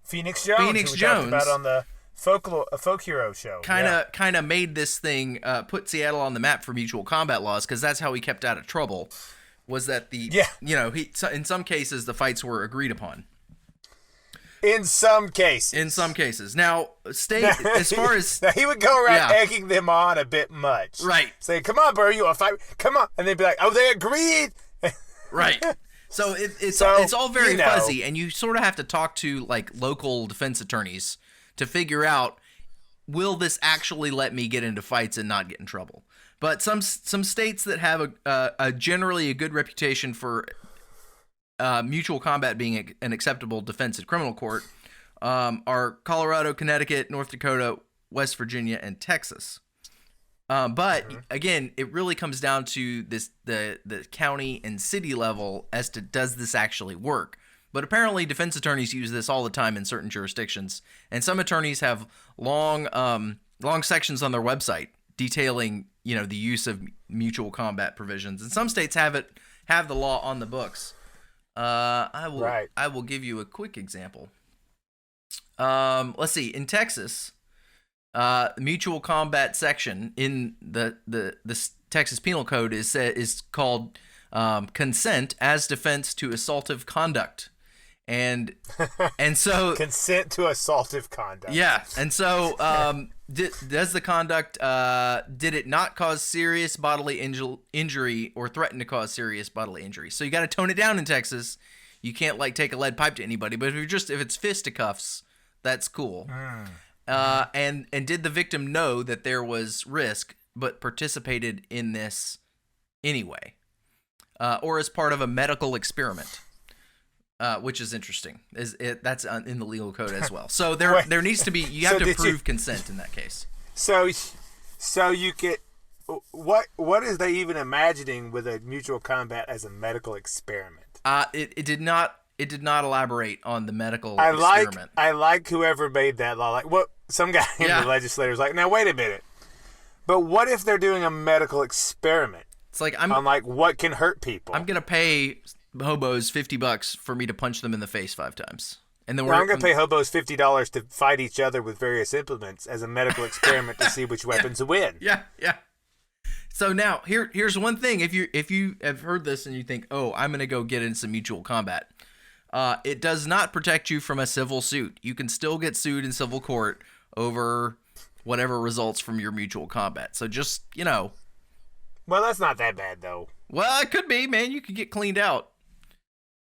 Phoenix Jones, who we talked about on the Folk Hero show. Kind of made this thing, put Seattle on the map for mutual combat laws, because that's how he kept out of trouble. Was that in some cases the fights were agreed upon. In some cases. Now, as far as now, he would go around egging them on a bit much. Right. Say, "Come on, bro, you want to fight? Come on," and they'd be like, "Oh, they agreed." Right. So it's all very fuzzy, and you sort of have to talk to like local defense attorneys to figure out, will this actually let me get into fights and not get in trouble? But some states that have a generally a good reputation for mutual combat being an acceptable defense in criminal court are Colorado, Connecticut, North Dakota, West Virginia, and Texas. But again, it really comes down to the county and city level as to, does this actually work? But apparently defense attorneys use this all the time in certain jurisdictions, and some attorneys have long sections on their website detailing, the use of mutual combat provisions. And some states have the law on the books. I will give you a quick example. Let's see. In Texas, the mutual combat section in the Texas Penal Code is called consent as defense to assaultive conduct. And so consent to assaultive conduct. Yeah. And so does the conduct did it not cause serious bodily injury or threaten to cause serious bodily injury? So you got to tone it down in Texas. You can't like take a lead pipe to anybody, but if it's fisticuffs, that's cool. And did the victim know that there was risk but participated in this anyway? Or as part of a medical experiment? Which is interesting. That's in the legal code as well. So there needs to be, you have to prove consent in that case. So you get, what is they even imagining with a mutual combat as a medical experiment? It did not elaborate on the medical experiment. I like whoever made that law. Like, what, some guy in the legislature was like, now wait a minute. But what if they're doing a medical experiment? It's like on like what can hurt people. I'm gonna pay hobos $50 for me to punch them in the face 5 times, and then I'm gonna pay hobos $50 to fight each other with various implements as a medical experiment to see which weapons win. Yeah. So now here's one thing: if you have heard this and you think, oh, I'm gonna go get in some mutual combat, it does not protect you from a civil suit. You can still get sued in civil court over whatever results from your mutual combat. So just Well, that's not that bad though. Well, it could be, man. You could get cleaned out.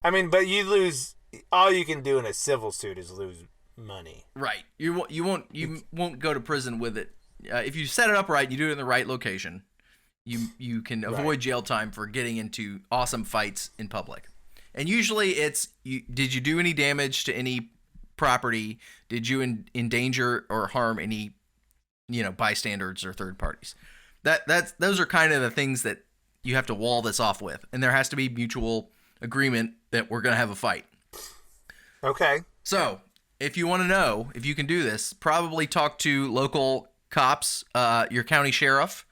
I mean, but you lose. All you can do in a civil suit is lose money. Right. You won't go to prison with it. If you set it up right, and you do it in the right location, you can avoid jail time for getting into awesome fights in public. And usually it's did you do any damage to any property? Did you endanger or harm any bystanders or third parties? Those are kind of the things that you have to wall this off with, and there has to be mutual agreement that we're going to have a fight. Okay. So, if you want to know if you can do this, probably talk to local cops, your county sheriff.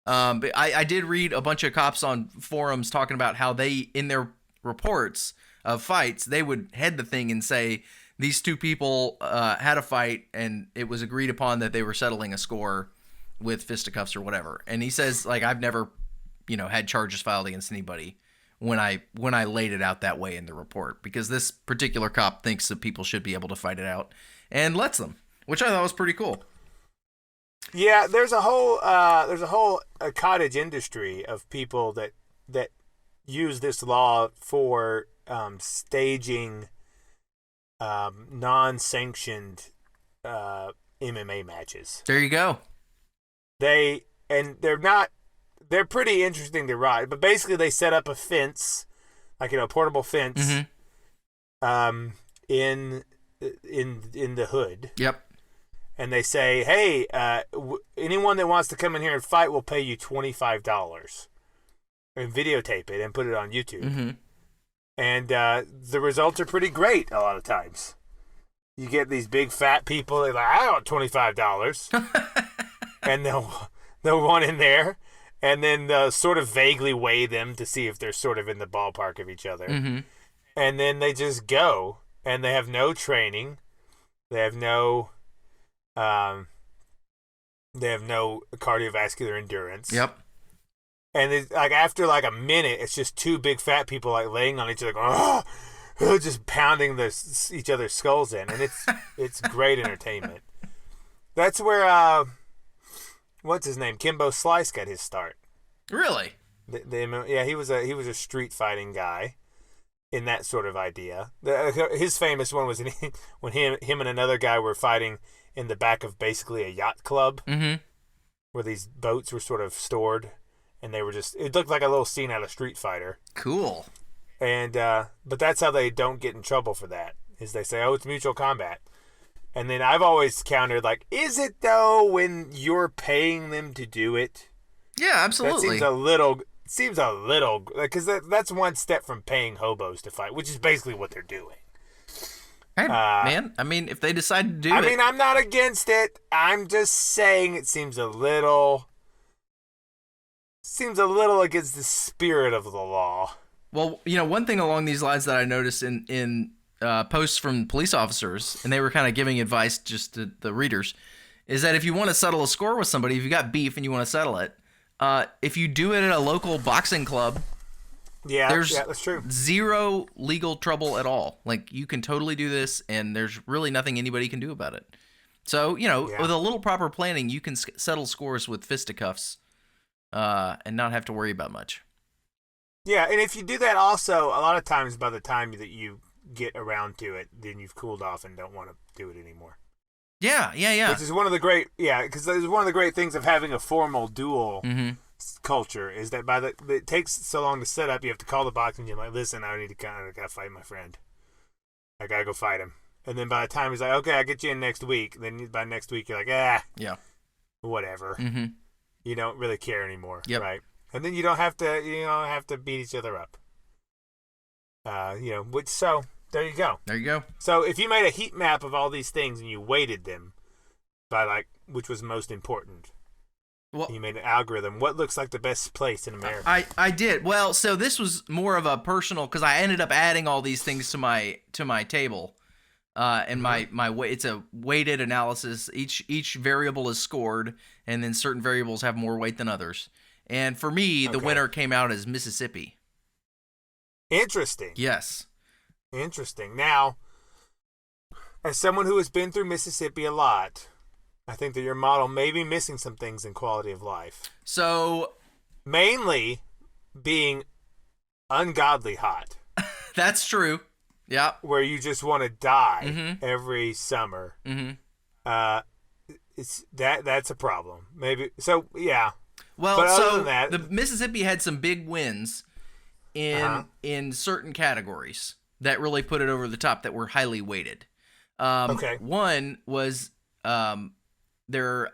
But I did read a bunch of cops on forums talking about how they, in their reports of fights, they would head the thing and say, these two people had a fight, and it was agreed upon that they were settling a score with fisticuffs or whatever. And he says, like, I've never, had charges filed against anybody when I laid it out that way in the report, because this particular cop thinks that people should be able to fight it out and lets them, which I thought was pretty cool. Yeah, there's a whole cottage industry of people that use this law for staging non-sanctioned MMA matches. There you go. They're pretty interesting to ride, but basically they set up a fence, like a portable fence, in the hood. Yep. And they say, hey, anyone that wants to come in here and fight will pay you $25 and videotape it and put it on YouTube. Mm-hmm. And the results are pretty great a lot of times. You get these big fat people, they're like, I want $25. And they'll run in there and then sort of vaguely weigh them to see if they're sort of in the ballpark of each other. Mm-hmm. And then they just go, and they have no training. They have no cardiovascular endurance. Yep. And it's like after like a minute, it's just two big fat people like laying on each other, going, just pounding each other's skulls in, and it's great entertainment. That's where what's his name, Kimbo Slice, got his start. Really? Yeah, he was a street fighting guy in that sort of idea. His famous one was when him and another guy were fighting in the back of basically a yacht club, where these boats were sort of stored. And they were it looked like a little scene out of Street Fighter. Cool. And, but that's how they don't get in trouble for that, is they say, oh, it's mutual combat. And then I've always countered, like, is it though when you're paying them to do it? Yeah, absolutely. That seems a little, because that's one step from paying hobos to fight, which is basically what they're doing. Hey, man, I mean, if they decide to do it. I mean, I'm not against it. I'm just saying it seems a little against the spirit of the law. Well, one thing along these lines that I noticed in posts from police officers, and they were kind of giving advice just to the readers, is that if you want to settle a score with somebody, if you got beef and you want to settle it, if you do it at a local boxing club, there's that's true. Zero legal trouble at all. Like, you can totally do this, and there's really nothing anybody can do about it. So, with a little proper planning, you can settle scores with fisticuffs. And not have to worry about much. Yeah, and if you do that also, a lot of times by the time that you get around to it, then you've cooled off and don't want to do it anymore. Yeah. Which is one of the great, because it's one of the great things of having a formal duel culture, is that it takes so long to set up, you have to call the boxing gym, like, listen, I gotta fight my friend. I gotta go fight him. And then by the time he's like, okay, I'll get you in next week, and then by next week you're like, whatever. Mm-hmm. You don't really care anymore, right? And then you don't have to beat each other up. So there you go. There you go. So if you made a heat map of all these things and you weighted them by which was most important, you made an algorithm. What looks like the best place in America? I did. Well, so this was more of a personal, because I ended up adding all these things to my table. And my it's a weighted analysis. Each variable is scored, and then certain variables have more weight than others. And for me, the winner came out as Mississippi. Interesting. Yes. Interesting. Now, as someone who has been through Mississippi a lot, I think that your model may be missing some things in quality of life. So, mainly being ungodly hot. That's true. Yeah, where you just want to die every summer. Mm-hmm. That's a problem. Maybe so. Yeah. Well, but other than that, the Mississippi had some big wins in certain categories that really put it over the top, that were highly weighted. One was their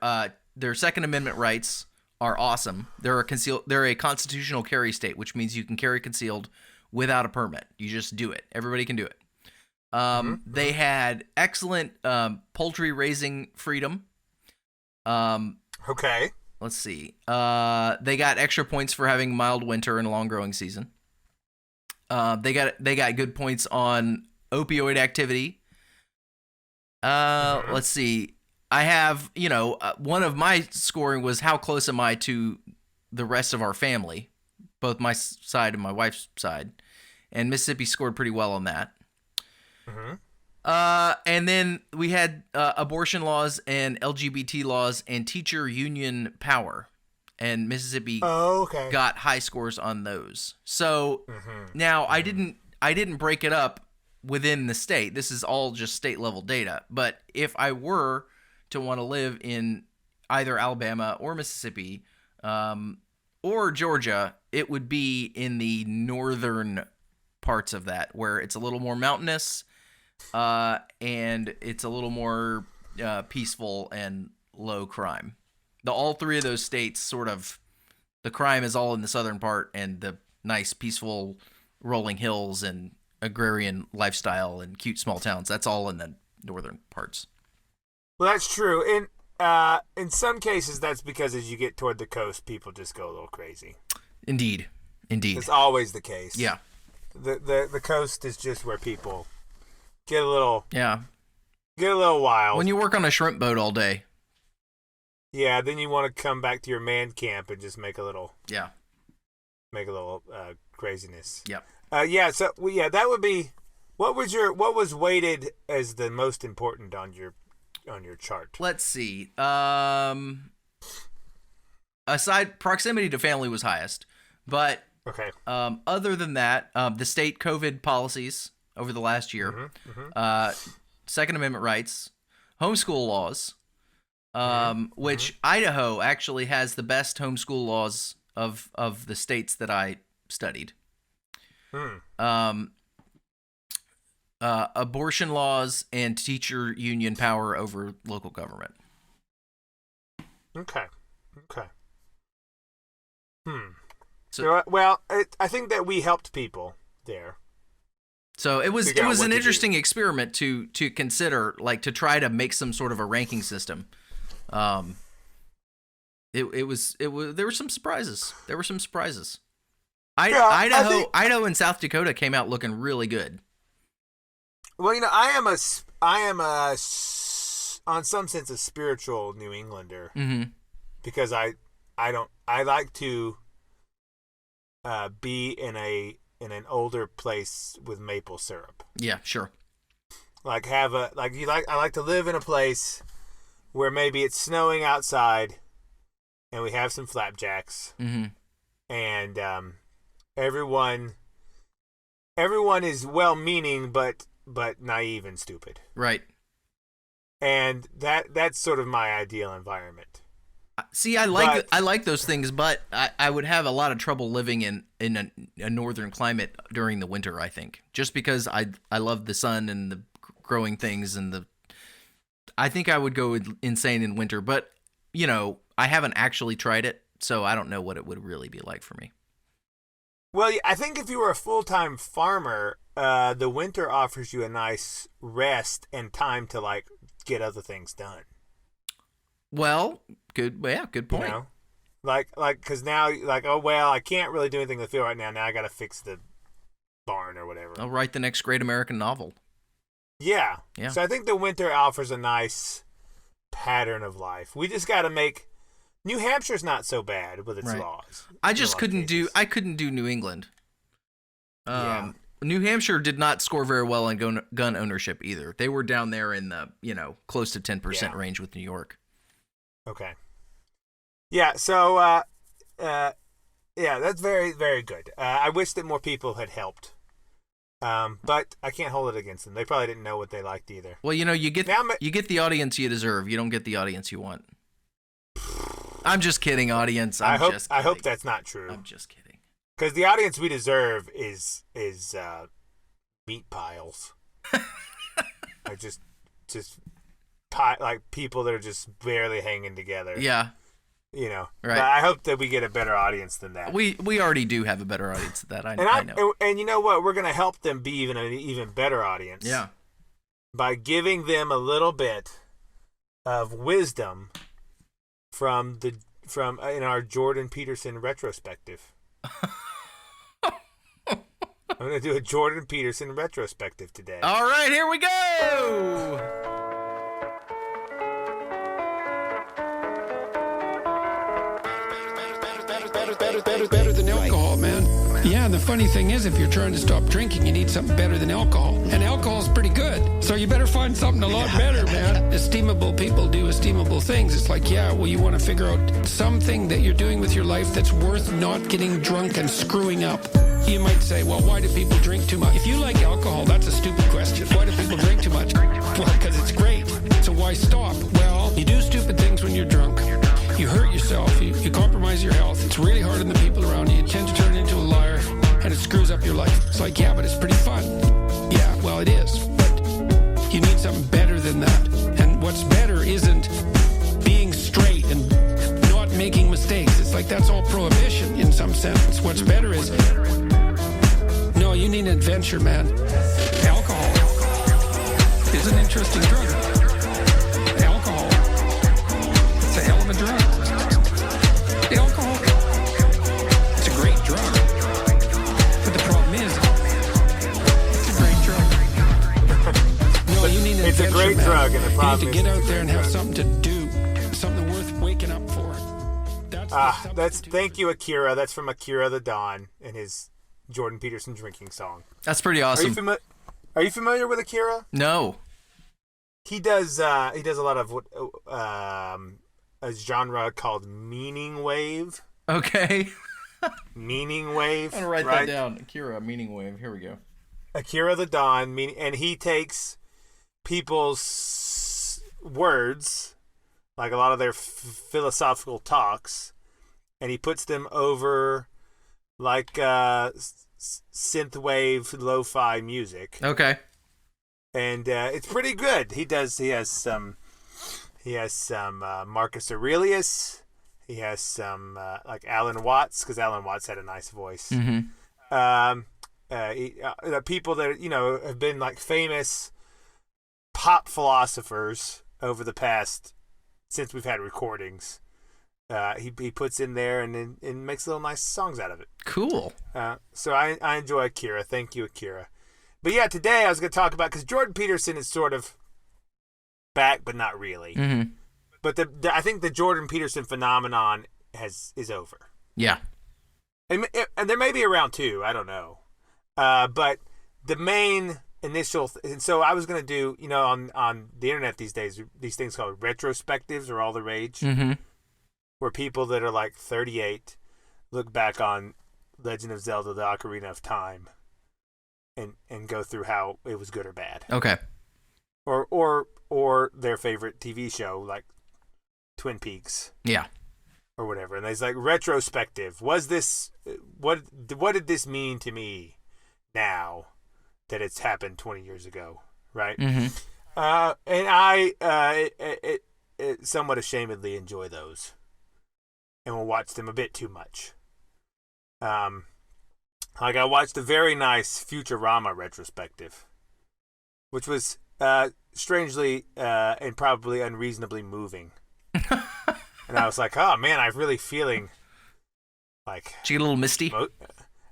Second Amendment rights are awesome. They're a constitutional carry state, which means you can carry concealed without a permit. You just do it. Everybody can do it. They had excellent poultry raising freedom. Let's see. They got extra points for having mild winter and a long growing season. They got good points on opioid activity. Let's see. I have, one of my scoring was how close am I to the rest of our family, both my side and my wife's side. And Mississippi scored pretty well on that. And then we had abortion laws and LGBT laws and teacher union power. And Mississippi got high scores on those. So now I didn't break it up within the state. This is all just state level data. But if I were to want to live in either Alabama or Mississippi or Georgia, it would be in the northern parts of that, where it's a little more mountainous and it's a little more peaceful and low crime. All three of those states, sort of, the crime is all in the southern part, and the nice, peaceful, rolling hills and agrarian lifestyle and cute small towns, that's all in the northern parts. Well, that's true. In some cases, that's because as you get toward the coast, people just go a little crazy. Indeed. It's always the case. Yeah. The coast is just where people get a little wild. When you work on a shrimp boat all day. Yeah, then you want to come back to your man camp and just make a little craziness. Yep. That would be what was weighted as the most important on your chart? Let's see. Aside, proximity to family was highest, but other than that, the state COVID policies over the last year, Second Amendment rights, homeschool laws, which Idaho actually has the best homeschool laws of the states that I studied. Abortion laws and teacher union power over local government. Okay. So, I think that we helped people there. So it was an interesting experiment to consider, like, to try to make some sort of a ranking system. There were some surprises. Idaho and South Dakota came out looking really good. Well, I am on some sense a spiritual New Englander, because I like to be in an older place with maple syrup. Yeah, sure. I like to live in a place where maybe it's snowing outside, and we have some flapjacks, and everyone is well-meaning, but naive and stupid. Right. And that's sort of my ideal environment. See, I like those things, but I would have a lot of trouble living in a northern climate during the winter, I think. Just because I love the sun and the growing things I think I would go insane in winter, but I haven't actually tried it, so I don't know what it would really be like for me. Well, I think if you were a full-time farmer, the winter offers you a nice rest and time to get other things done. Well, good point. Because now, I can't really do anything in the field right now. Now I got to fix the barn or whatever. I'll write the next great American novel. Yeah. So I think the winter offers a nice pattern of life. We just got to make New Hampshire's not so bad with its laws. I couldn't do New England. New Hampshire did not score very well on gun ownership either. They were down there in the, close to 10% range with New York. Okay. Yeah, so that's very, very good. I wish that more people had helped. But I can't hold it against them. They probably didn't know what they liked either. Well, you get the audience you deserve. You don't get the audience you want. I'm just kidding, audience. I hope that's not true. I'm just kidding. Because the audience we deserve is meat piles. just people that are just barely hanging together. Yeah. Right. But I hope that we get a better audience than that. We already do have a better audience than that. I know. And you know what? We're going to help them be an even better audience. Yeah. By giving them a little bit of wisdom from in our Jordan Peterson retrospective. I'm going to do a Jordan Peterson retrospective today. All right, here we go. better than alcohol, man. Yeah, the funny thing is, if you're trying to stop drinking, you need something better than alcohol. And alcohol's pretty good. So you better find something a lot better, man. Esteemable people do esteemable things. It's like, yeah, well, you want to figure out something that you're doing with your life that's worth not getting drunk and screwing up. You might say, well, why do people drink too much? If you like alcohol, that's a stupid question. Why do people drink too much? Well, because it's great. So why stop? Well, you do stupid things when you're drunk. You hurt yourself. You compromise your health. It's really hard on the people around you. You tend to turn into a liar, and it screws up your life. It's like, yeah, but it's pretty fun. Yeah, well, it is. But you need something better than that. And what's better isn't being straight and not making mistakes. It's like that's all prohibition in some sense. What's better is, no, you need an adventure, man. Alcohol is an interesting drug. Alcohol, it's a hell of a drug. Alcohol, it's a great drug. But the problem is, it's a great drug. No, you need an It's adventure, a great man. drug, and the problem you need to get out there and have something to do, something worth waking up for. Thank you, Akira. That's from Akira the Don and his Jordan Peterson drinking song. That's pretty awesome. Are you familiar with Akira? No. He does a lot of what a genre called meaning wave. Okay. Meaning wave. I'm gonna write right? that down. Akira, meaning wave. Here we go. Akira the Don, and he takes people's words, like a lot of their philosophical talks, and he puts them over like synthwave lo-fi music. Okay. And it's pretty good. He has some Marcus Aurelius. He has some like Alan Watts, because Alan Watts had a nice voice. Mm-hmm. People that have been like famous pop philosophers over the past, since we've had recordings. He puts in there and makes little nice songs out of it. Cool. So I enjoy Akira. Thank you, Akira. But yeah, today I was going to talk about, because Jordan Peterson is sort of back, but not really. Mm-hmm. But I think the Jordan Peterson phenomenon is over. Yeah. And there may be a round two. I don't know. But the main initial, and so I was going to do, on the internet these days, these things called retrospectives are all the rage. Mm-hmm. Where people that are like 38 look back on Legend of Zelda: The Ocarina of Time and go through how it was good or bad. Okay. Or their favorite TV show, like Twin Peaks. Yeah. Or whatever. And it's like retrospective. Was this what did this mean to me now that it's happened 20 years ago, right? Mm-hmm. And I somewhat ashamedly enjoy those. And will watch them a bit too much. Like I watched a very nice Futurama retrospective, which was strangely and probably unreasonably moving. And I was like, oh man, I'm really feeling like. Did you get a little misty?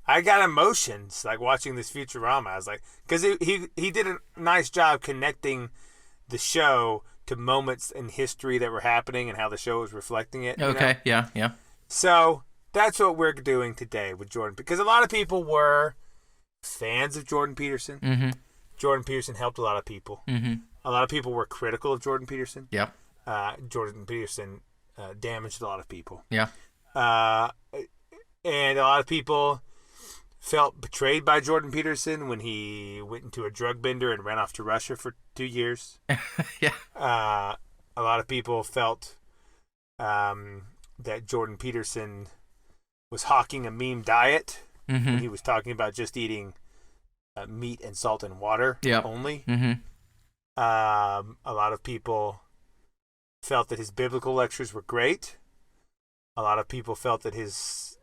I got emotions like watching this Futurama. I was like, because he did a nice job connecting the show to moments in history that were happening and how the show was reflecting it. Okay, yeah. So that's what we're doing today with Jordan, because a lot of people were fans of Jordan Peterson. Mm-hmm. Jordan Peterson helped a lot of people. Mm-hmm. A lot of people were critical of Jordan Peterson. Yeah. Jordan Peterson damaged a lot of people. Yeah. And a lot of people felt betrayed by Jordan Peterson when he went into a drug bender and ran off to Russia for 2 years. Yeah. A lot of people felt that Jordan Peterson was hawking a meme diet Mm-hmm. when he was talking about just eating meat and salt and water only. Mm-hmm. A lot of people felt that his biblical lectures were great. A lot of people felt that his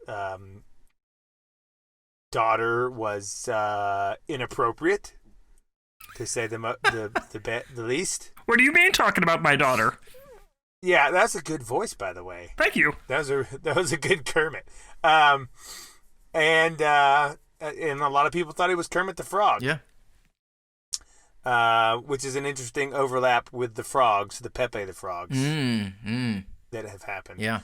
daughter was inappropriate, to say the least. What do you mean talking about my daughter? Yeah, that's a good voice, by the way. Thank you. That was a good Kermit. And a lot of people thought he was Kermit the Frog. Yeah. Which is an interesting overlap with the frogs, the Pepe the Frogs, Mm-hmm. that have happened. Yeah.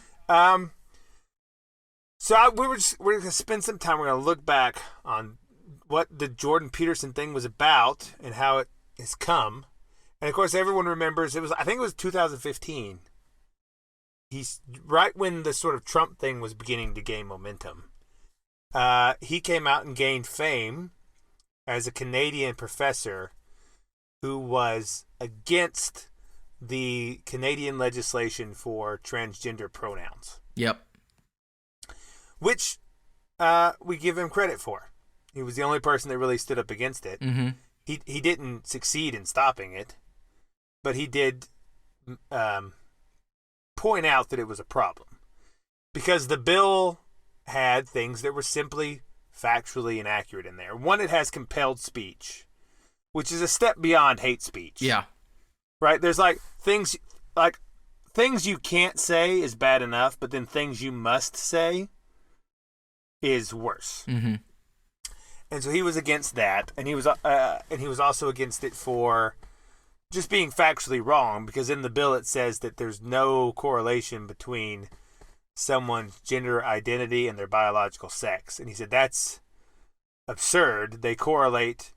So we're going to spend some time. We're going to look back on what the Jordan Peterson thing was about and how it has come. And of course, everyone remembers I think it was 2015. He's right when the sort of Trump thing was beginning to gain momentum. He came out and gained fame as a Canadian professor who was against the Canadian legislation for transgender pronouns. Yep. Which we give him credit for. He was the only person that really stood up against it. Mm-hmm. He didn't succeed in stopping it, but he did point out that it was a problem. Because the bill had things that were simply factually inaccurate in there. One, it has compelled speech, which is a step beyond hate speech. Yeah. Right? There's things you can't say is bad enough, but then things you must say is worse. Mm-hmm. And so he was against that, and he was also against it for just being factually wrong, because in the bill it says that there's no correlation between someone's gender identity and their biological sex. And he said that's absurd. They correlate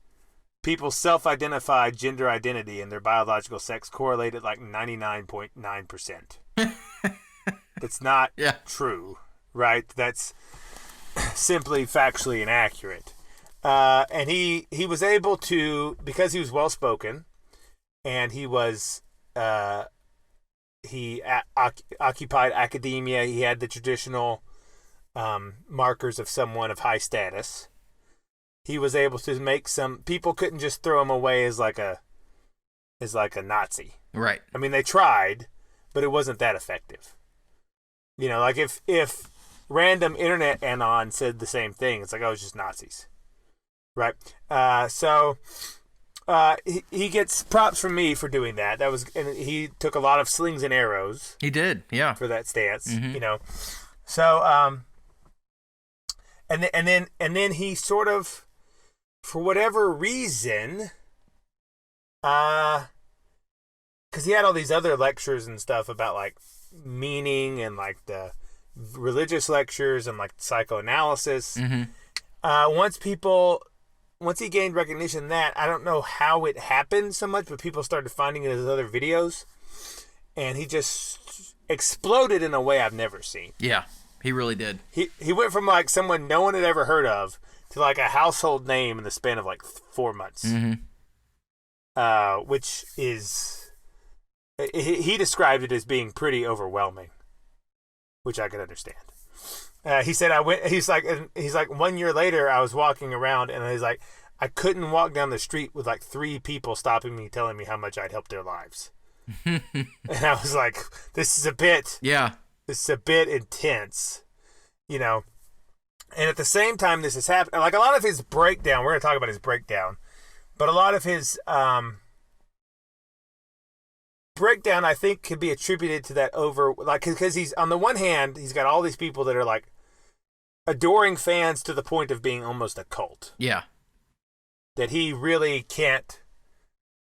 people's self-identified gender identity and their biological sex correlate at 99.9%. That's not true, right? That's simply factually inaccurate. And he was able to, because he was well-spoken, and he was occupied academia. He had the traditional markers of someone of high status. He was able to make some people couldn't just throw him away as like a Nazi. Right. I mean, they tried, but it wasn't that effective. You know, like if random internet anon said the same thing, it's like, oh, it's just Nazis. Right. So he gets props from me for doing that. And he took a lot of slings and arrows. He did, yeah, for that stance. Mm-hmm. You know, so and then he sort of, for whatever reason, because he had all these other lectures and stuff about meaning and the religious lectures and psychoanalysis. Mm-hmm. Once he gained recognition that, I don't know how it happened so much, but people started finding it in his other videos, and he just exploded in a way I've never seen. Yeah, he really did. He went from someone no one had ever heard of to a household name in the span of 4 months. Mm-hmm. Which is, he described it as being pretty overwhelming, which I could understand. He said, he's like 1 year later, I was walking around and he's like, I couldn't walk down the street with 3 people stopping me, telling me how much I'd helped their lives. And I was like, this is a bit intense, you know? And at the same time, this is happening. A lot of his breakdown, we're going to talk about his breakdown, but a lot of his, breakdown, I think, could be attributed to that because he's, on the one hand, he's got all these people that are adoring fans to the point of being almost a cult. Yeah. That he really can't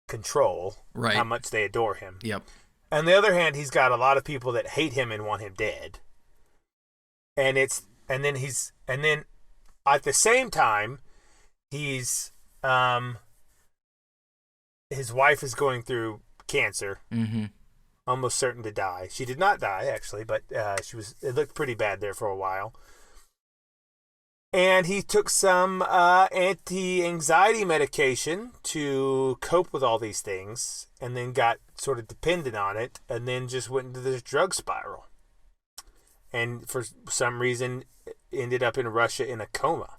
control right. how much they adore him. Yep. On the other hand, he's got a lot of people that hate him and want him dead. And then at the same time, he's, his wife is going through cancer, mm-hmm. almost certain to die. She did not die, actually, but it looked pretty bad there for a while. And he took some anti-anxiety medication to cope with all these things, and then got sort of dependent on it, and then just went into this drug spiral. And for some reason, ended up in Russia in a coma.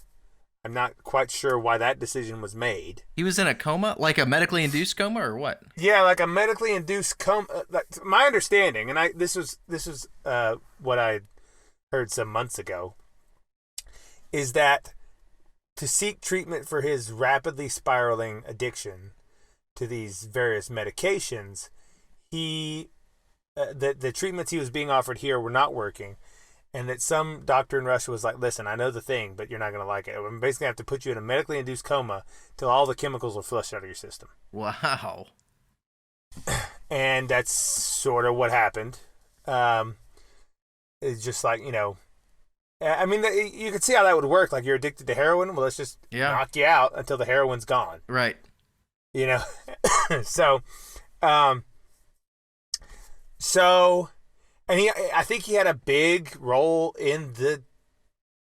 I'm not quite sure why that decision was made. He was in a coma? Like a medically induced coma or what? Yeah, like a medically induced coma. My understanding, and this was what I heard some months ago, is that to seek treatment for his rapidly spiraling addiction to these various medications, the treatments he was being offered here were not working. And that some doctor in Russia was like, listen, I know the thing, but you're not going to like it. I'm basically going to have to put you in a medically induced coma till all the chemicals are flushed out of your system. Wow. And that's sort of what happened. It's just I mean, you could see how that would work. Like, you're addicted to heroin. Well, let's just knock you out until the heroin's gone. Right. You know? So, and I think he had a big role in the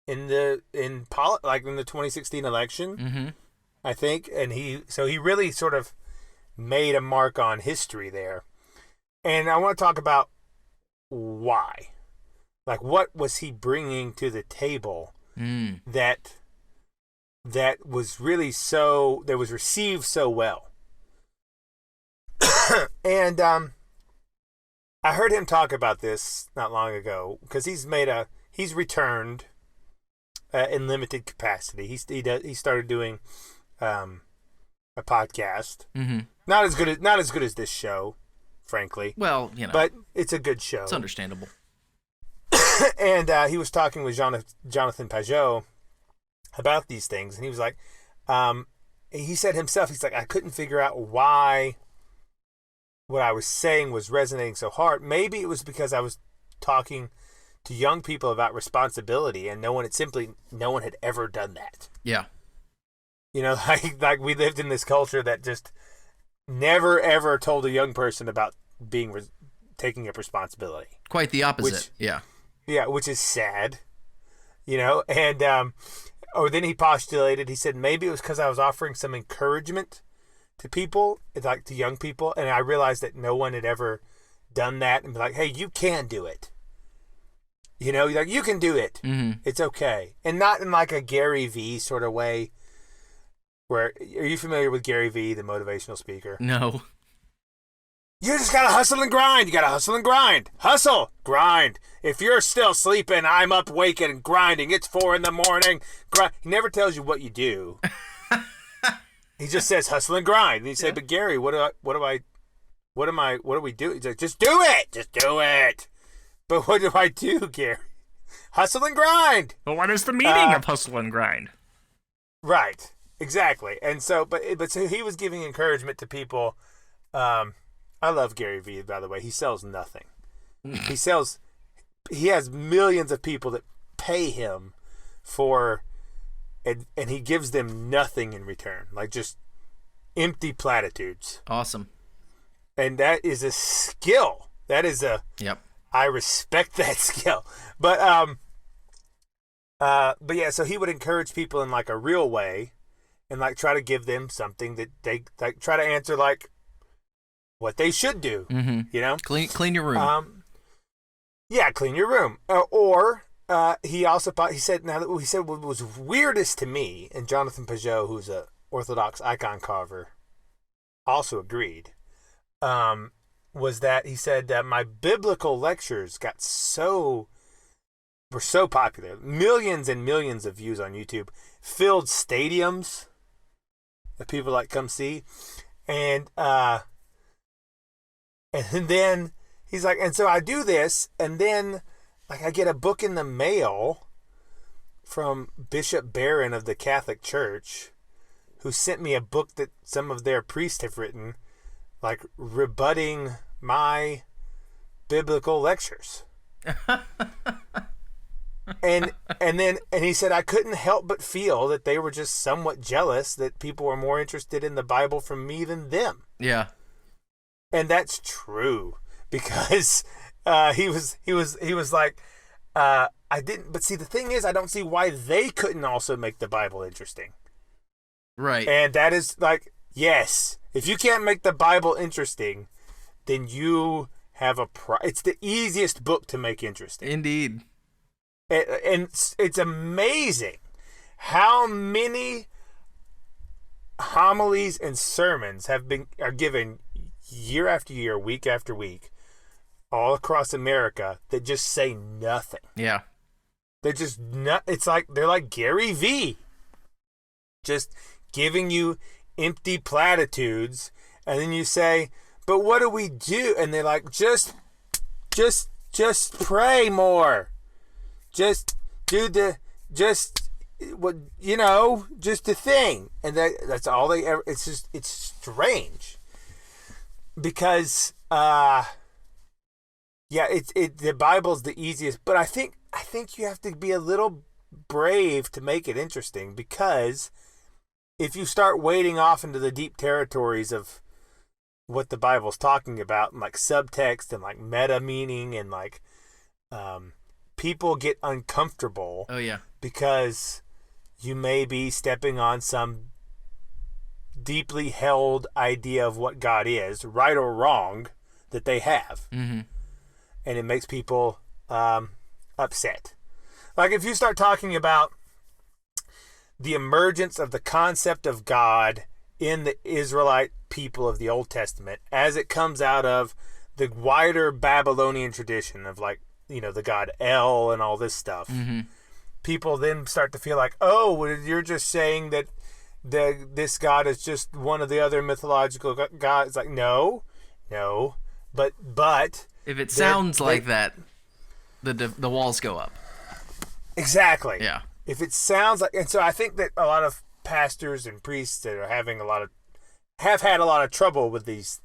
2016 election. Mm-hmm. I think, and he really sort of made a mark on history there. And I want to talk about why. Like, what was he bringing to the table that was really that was received so well? And I heard him talk about this not long ago, because he's returned in limited capacity. He started doing a podcast. Mm-hmm. Not as good as this show, frankly. Well, but it's a good show. It's understandable. And he was talking with Jonathan Pajot about these things, and he was like, he said himself, he's like, I couldn't figure out why what I was saying was resonating so hard. Maybe it was because I was talking to young people about responsibility, and no one had ever done that. Yeah. You know, like we lived in this culture that just never ever told a young person about taking up responsibility. Quite the opposite. Yeah, which is sad, you know. And then he postulated, he said maybe it was because I was offering some encouragement to people, like to young people, and I realized that no one had ever done that and be like, hey, you can do it. You know, like, you can do it. Mm-hmm. It's okay. And not in like a Gary Vee sort of way. Are you familiar with Gary Vee, the motivational speaker? No. You just gotta hustle and grind. You gotta hustle and grind. Hustle, grind. If you're still sleeping, I'm up waking and grinding. It's 4 a.m. Grind. He never tells you what you do. He just says hustle and grind. And you say, but Gary, what do we do? He's like, just do it. Just do it. But what do I do, Gary? Hustle and grind. Well, what is the meaning of hustle and grind? Right. Exactly. And so, but so he was giving encouragement to people. I love Gary Vee, by the way. He sells nothing. He has millions of people that pay him and he gives them nothing in return. Like, just empty platitudes. Awesome. And that is a skill. Yep. I respect that skill. But yeah, so he would encourage people in like a real way, and like try to give them something that they like, try to answer like what they should do. Mm-hmm. You know, clean your room. Yeah, clean your room. He said what was weirdest to me, and Jonathan Pajot, who's a Orthodox icon carver, also agreed. Was that he said that my biblical lectures were so popular, millions and millions of views on YouTube, filled stadiums that people like come see, and then he's like, and so I do this, and then like I get a book in the mail from Bishop Barron of the Catholic Church, who sent me a book that some of their priests have written, like rebutting my biblical lectures. and he said I couldn't help but feel that they were just somewhat jealous that people were more interested in the Bible from me than them. Yeah. And that's true, because he was like, I didn't, but see, the thing is, I don't see why they couldn't also make the Bible interesting. Right. And that is like, yes, if you can't make the Bible interesting, then you have it's the easiest book to make interesting. Indeed. And it's amazing how many homilies and sermons are given year after year, week after week, all across America, that just say nothing. Yeah. They're just not. It's like they're like Gary Vee, just giving you empty platitudes, and then you say, "But what do we do?" And they're like, "Just pray more. Just do just the thing." And that's all they ever. It's strange, because the Bible's the easiest, but I think think you have to be a little brave to make it interesting, because if you start wading off into the deep territories of what the Bible's talking about, and like subtext and like meta meaning, and like people get uncomfortable. Oh yeah. Because you may be stepping on some deeply held idea of what God is, right or wrong, that they have. Mm-hmm. And it makes people upset. Like if you start talking about the emergence of the concept of God in the Israelite people of the Old Testament as it comes out of the wider Babylonian tradition of, like, you know, the god El and all this stuff, people then start to feel like, oh, well, you're just saying that this god is just one of the other mythological gods. It's like, no, but if it sounds like that, the walls go up. Exactly. Yeah. If it sounds like, and so I think that a lot of pastors and priests that are have had a lot of trouble with these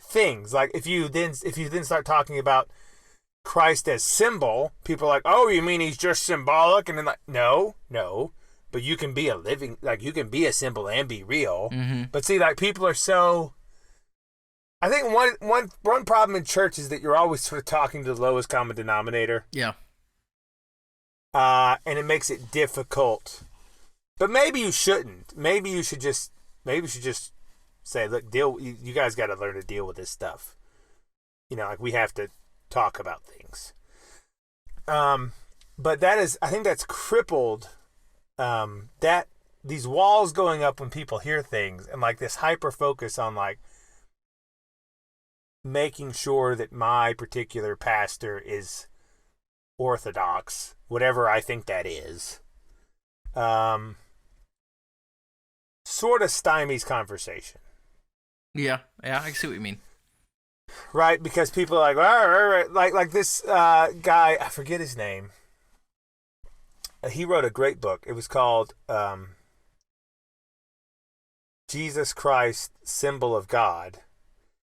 things. Like if you then start talking about Christ as symbol, people are like, oh, you mean he's just symbolic? And then like, no, but you can be a living, like you can be a symbol and be real. Mm-hmm. But see, like people are so, I think one problem in church is that you're always sort of talking to the lowest common denominator. Yeah. And it makes it difficult. But maybe you shouldn't. Maybe you should just say, look, you guys got to learn to deal with this stuff. You know, like we have to talk about things. But I think that's crippled, that these walls going up when people hear things, and like this hyper focus on like making sure that my particular pastor is orthodox, whatever I think that is, sort of stymies conversation. Yeah, I see what you mean. Right, because people are like, all right. Like this guy, I forget his name. He wrote a great book. It was called Jesus Christ, Symbol of God.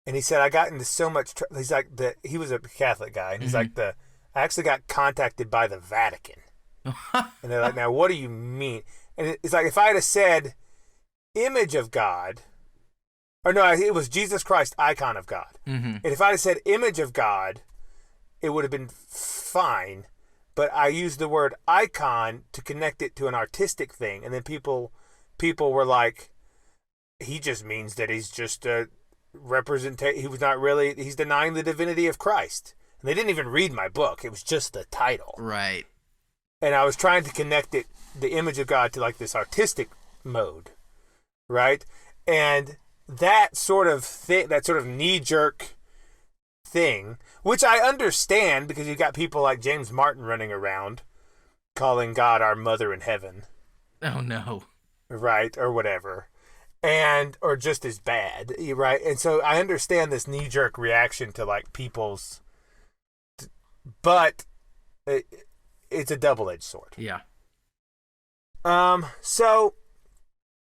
And he said, I got into so much trouble. He's like, he was a Catholic guy, and he's like, I actually got contacted by the Vatican. And they're like, now, what do you mean? And it's like, if I had said image of God, or no, it was Jesus Christ, icon of God. Mm-hmm. And if I had said image of God, it would have been fine. But I used the word icon to connect it to an artistic thing. And then people were like, he just means that he's just a representation. He's denying the divinity of Christ. And they didn't even read my book. It was just the title. Right. And I was trying to connect the image of God, to like this artistic mode. Right? And that sort of thing, that sort of knee-jerk thing, which I understand because you've got people like James Martin running around calling God our mother in heaven. Oh, no. Right? Or whatever. Or just as bad. Right? And so I understand this knee-jerk reaction to like people's, but it's a double-edged sword. Yeah. So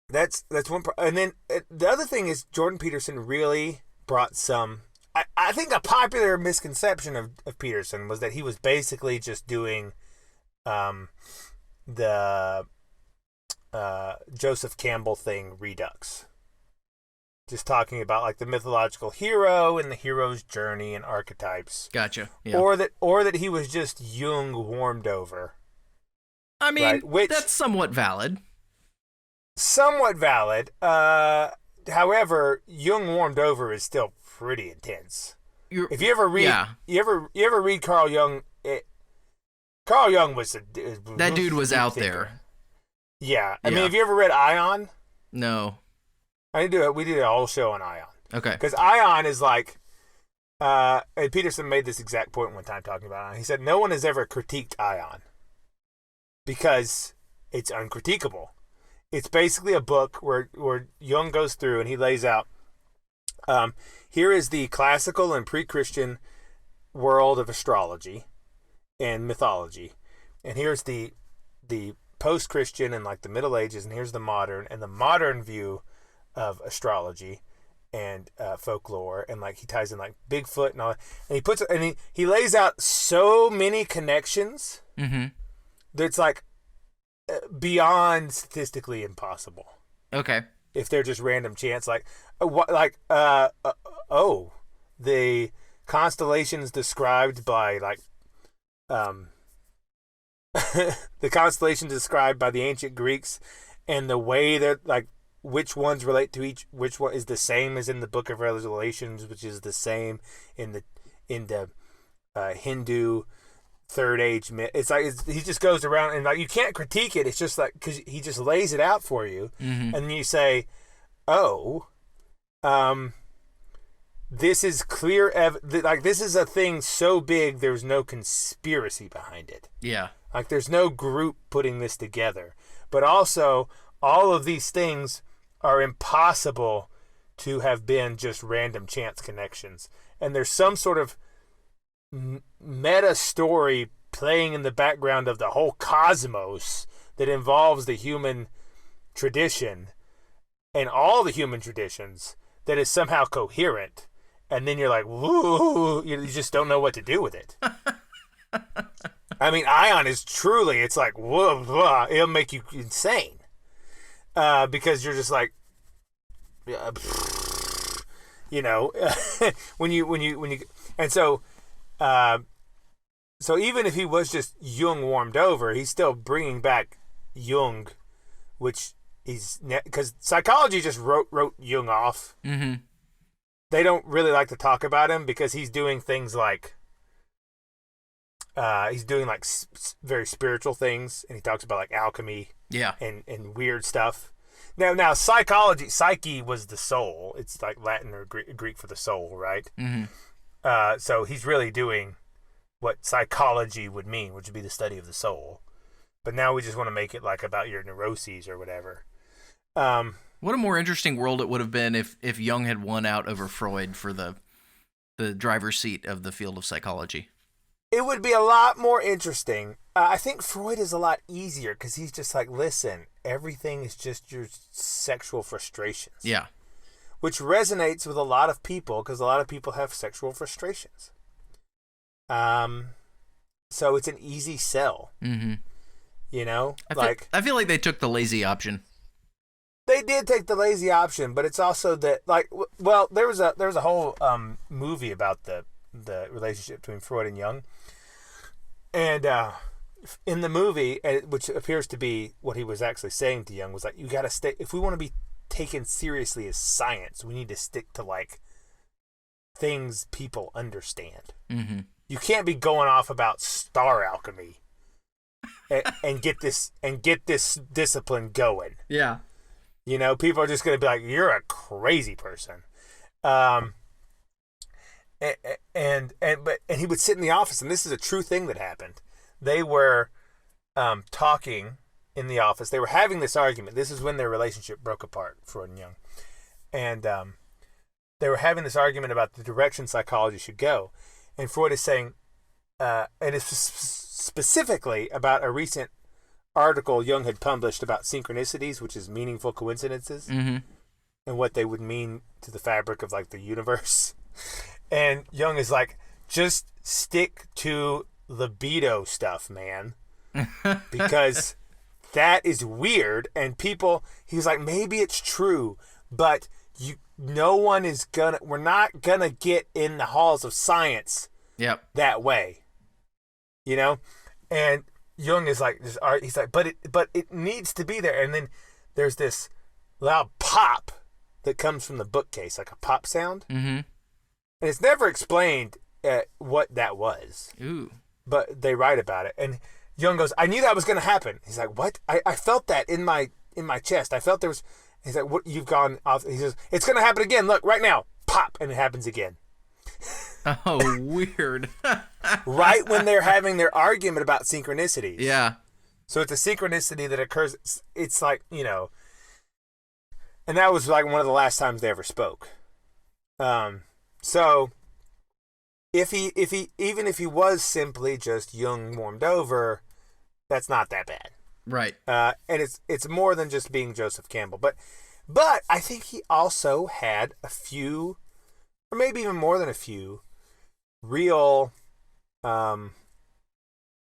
that's one and then the other thing is Jordan Peterson really brought some, I think a popular misconception of Peterson was that he was basically just doing the Joseph Campbell thing redux, just talking about like the mythological hero and the hero's journey and archetypes. Gotcha. Yeah. Or that he was just Jung warmed over. I mean, right? that's somewhat valid. Somewhat valid. However, Jung warmed over is still pretty intense. If you ever read, you ever read Carl Jung? Carl Jung was that dude was out there. Yeah, I mean, have you ever read Ion? No. I did do it. We did a whole show on Ion. Okay. Because Ion is like, and Peterson made this exact point one time talking about Ion. He said no one has ever critiqued Ion because it's uncritiquable. It's basically a book where Jung goes through and he lays out, here is the classical and pre-Christian world of astrology and mythology, and here's the post-Christian and like the Middle Ages, and here's the modern view of astrology, and folklore, and like he ties in like Bigfoot and all that. And he puts and he lays out so many connections that it's like beyond statistically impossible. Okay. If they're just random chance, the constellations described by the constellations described by the ancient Greeks, and the way that like which ones relate to which one is the same as in the Book of Revelations, which is the same in the Hindu Third Age myth. It's like he just goes around and like you can't critique it. It's just like because he just lays it out for you, and then you say, this is clear like this is a thing so big there's no conspiracy behind it. Yeah. Like there's no group putting this together. But also all of these things are impossible to have been just random chance connections. And there's some sort of meta story playing in the background of the whole cosmos that involves the human tradition and all the human traditions that is somehow coherent. And then you're like, woo, you just don't know what to do with it. I mean, Ion is truly, it's like, whoa, whoa, it'll make you insane. Because you're just like, when you, and so even if he was just Jung warmed over, he's still bringing back Jung, which because psychology just wrote Jung off. Mm-hmm. They don't really like to talk about him because he's doing things like, very spiritual things, and he talks about like alchemy, and weird stuff. Now psyche was the soul. It's like Latin or Greek for the soul, right? Mm-hmm. So he's really doing what psychology would mean, which would be the study of the soul. But now we just want to make it like about your neuroses or whatever. What a more interesting world it would have been if Jung had won out over Freud for the driver's seat of the field of psychology. It would be a lot more interesting. I think Freud is a lot easier because he's just like, listen, everything is just your sexual frustrations. Yeah. Which resonates with a lot of people because a lot of people have sexual frustrations. So it's an easy sell. Mm-hmm. You know? I feel like they took the lazy option. They did take the lazy option, but it's also that, like, well, there was a whole movie about the relationship between Freud and Jung. And in the movie, which appears to be what he was actually saying to Jung, was like, you got to stay, if we want to be taken seriously as science, we need to stick to like things people understand. Mm-hmm. You can't be going off about star alchemy and get this discipline going. Yeah. You know, people are just going to be like, you're a crazy person. But he would sit in the office, and this is a true thing that happened. They were talking in the office. They were having this argument. This is when their relationship broke apart, Freud and Jung. And they were having this argument about the direction psychology should go. And Freud is saying, and it's specifically about a recent article Jung had published about synchronicities, which is meaningful coincidences, mm-hmm. and what they would mean to the fabric of like the universe. And Jung is like, just stick to libido stuff, man, because that is weird. And he was like, maybe it's true, but we're not gonna get in the halls of science that way, you know? And Jung is like, he's like, but it needs to be there. And then there's this loud pop that comes from the bookcase, like a pop sound. Mm-hmm. And it's never explained what that was. Ooh. But they write about it. And Jung goes, I knew that was going to happen. He's like, what? I felt that in my chest. I felt there was, he's like, what? You've gone off. He says, it's going to happen again. Look, right now. Pop. And it happens again. Oh, weird. Right when they're having their argument about synchronicities. Yeah. So it's a synchronicity that occurs. It's like, you know, and that was like one of the last times they ever spoke. So even if he was simply just Jung warmed over, that's not that bad. Right. And it's more than just being Joseph Campbell. But I think he also had a few, or maybe even more than a few, real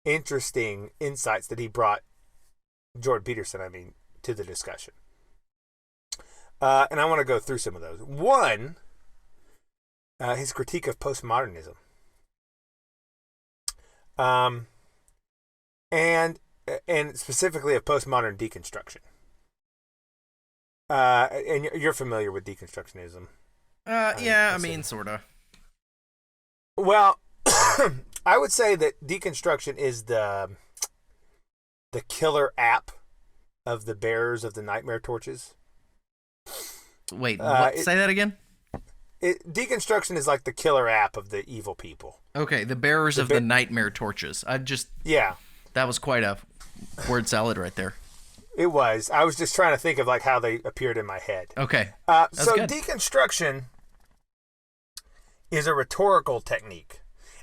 interesting insights that he brought, Jordan Peterson, to the discussion. And I want to go through some of those. One, his critique of postmodernism. And specifically of postmodern deconstruction. And you're familiar with deconstructionism. Yeah, sort of. Well, I would say that deconstruction is the killer app of the bearers of the nightmare torches. Wait, what? Say that again? Deconstruction is like the killer app of the evil people. Okay, the bearers of the nightmare torches. Yeah. That was quite a word salad right there. It was. I was just trying to think of like how they appeared in my head. Okay. So good. Deconstruction is a rhetorical technique.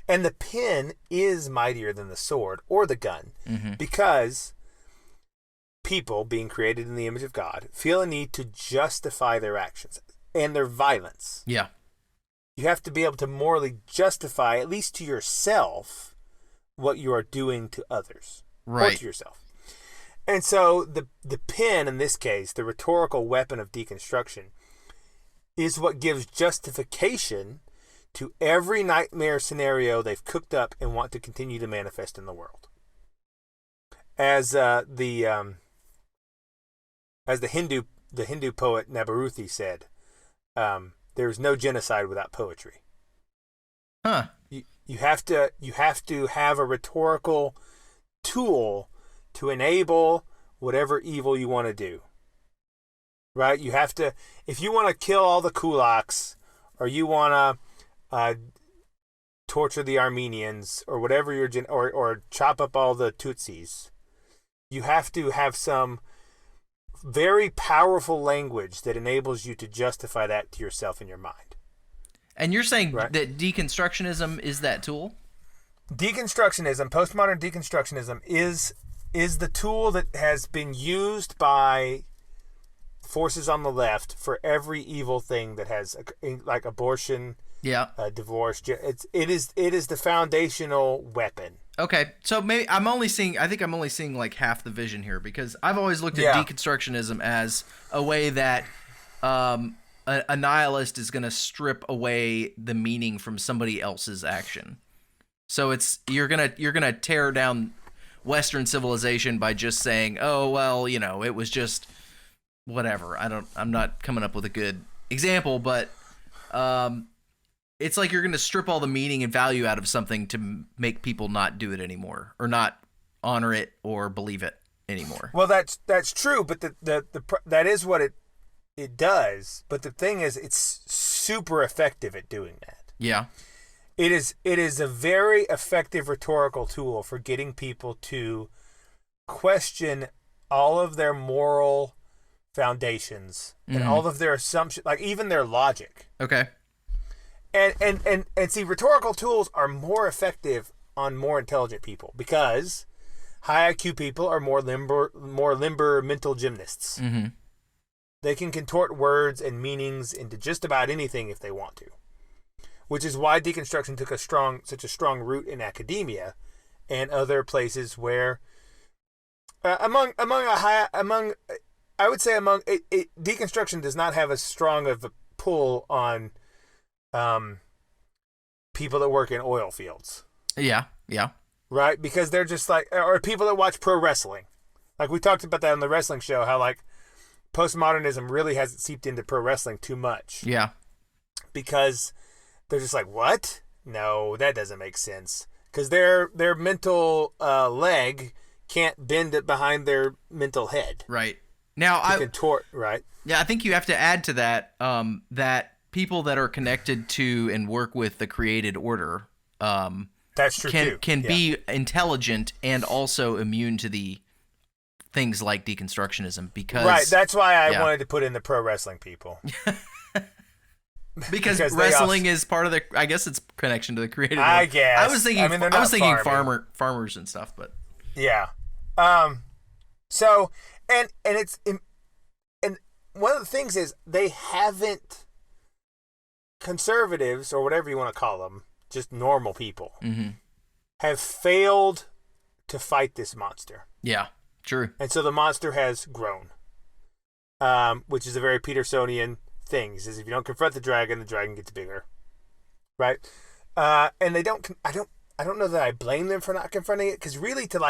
And the pen is mightier than the sword or the gun because people, being created in the image of God, feel a need to justify their actions and their violence. Yeah. You have to be able to morally justify, at least to yourself, what you are doing to others. Right. Or to yourself. And so the pen, in this case, the rhetorical weapon of deconstruction, is what gives justification to every nightmare scenario they've cooked up and want to continue to manifest in the world. As the Hindu poet Nabaruthi said, there is no genocide without poetry. Huh. You have to have a rhetorical tool to enable whatever evil you want to do. Right? You have to, if you want to kill all the kulaks, or you want to torture the Armenians, or whatever or chop up all the Tutsis, you have to have some very powerful language that enables you to justify that to yourself in your mind. And you're saying right? that deconstructionism is that tool? Deconstructionism, postmodern deconstructionism, is the tool that has been used by forces on the left for every evil thing that has, like abortion, divorce. It is the foundational weapon. Okay, so maybe I think I'm only seeing like half the vision here, because I've always looked at deconstructionism as a way that a nihilist is going to strip away the meaning from somebody else's action. So you're gonna tear down Western civilization by just saying, oh well, it was just whatever. I'm not coming up with a good example, but it's like you're going to strip all the meaning and value out of something to make people not do it anymore, or not honor it or believe it anymore. Well, that's true, but that is what it does. But the thing is, it's super effective at doing that. Yeah. It is a very effective rhetorical tool for getting people to question all of their moral foundations and all of their assumptions, like even their logic. Okay. And see, rhetorical tools are more effective on more intelligent people, because high IQ people are more limber mental gymnasts. Mm-hmm. They can contort words and meanings into just about anything if they want to. Which is why deconstruction took such a strong root in academia and other places where, deconstruction does not have as strong of a pull on people that work in oil fields. Yeah. Right? Because they're just like, or people that watch pro wrestling. Like we talked about that on the wrestling show, how like postmodernism really hasn't seeped into pro wrestling too much. Yeah. Because they're just like, what? No, that doesn't make sense. Because their mental leg can't bend it behind their mental head. Right. Now, contort, right? Yeah, I think you have to add to that that people that are connected to and work with the created order that's true can be intelligent and also immune to the things like deconstructionism, because right. That's why I wanted to put in the pro wrestling people. because wrestling is part of the, I guess it's connection to the created order. I guess. I was thinking farmers and stuff, but yeah. So and it's and one of the things is they haven't, conservatives or whatever you want to call them, just normal people, have failed to fight this monster. Yeah, true. And so the monster has grown, which is a very Petersonian thing. He says if you don't confront the dragon gets bigger, right? And they don't. I don't know that I blame them for not confronting it, because really to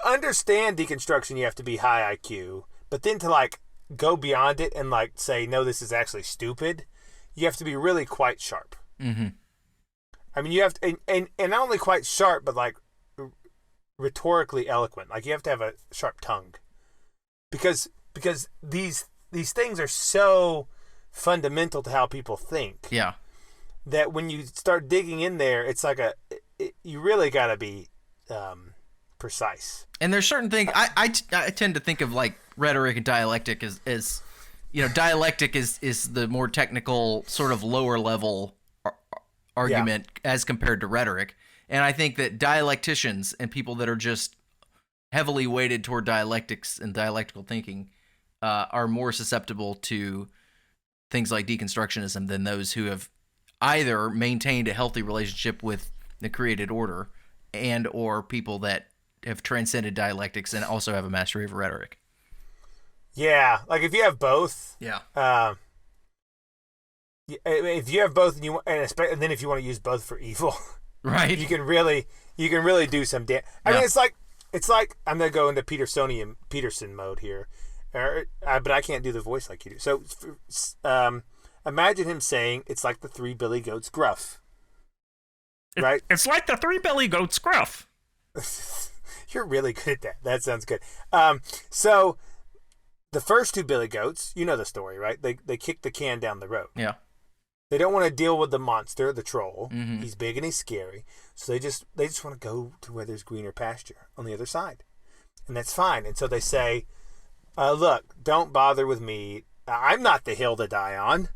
understand deconstruction, you have to be high IQ, but then to go beyond it and say, no, this is actually stupid, you have to be really quite sharp. Mm-hmm. I mean, you have to, and not only quite sharp, but rhetorically eloquent. You have to have a sharp tongue, because these things are so fundamental to how people think. Yeah. That when you start digging in there, it's you really got to be precise. And there's certain things I tend to think of rhetoric and dialectic as dialectic is the more technical sort of lower level argument as compared to rhetoric. And I think that dialecticians and people that are just heavily weighted toward dialectics and dialectical thinking are more susceptible to things like deconstructionism than those who have either maintained a healthy relationship with the created order and or people that have transcended dialectics and also have a mastery of rhetoric. Yeah, if you have both. Yeah. If you have both, and then if you want to use both for evil, right? You can really do some damage. I mean, it's like I'm gonna go into Peterson mode here, but I can't do the voice like you do. So, imagine him saying it's like the three billy goats gruff. Right? It's like the three billy goats gruff. You're really good at that. That sounds good. So the first two billy goats, you know the story, right? They kick the can down the road. Yeah. They don't want to deal with the monster, the troll. Mm-hmm. He's big and he's scary. So they just want to go to where there's greener pasture on the other side. And that's fine. And so they say, look, don't bother with me. I'm not the hill to die on.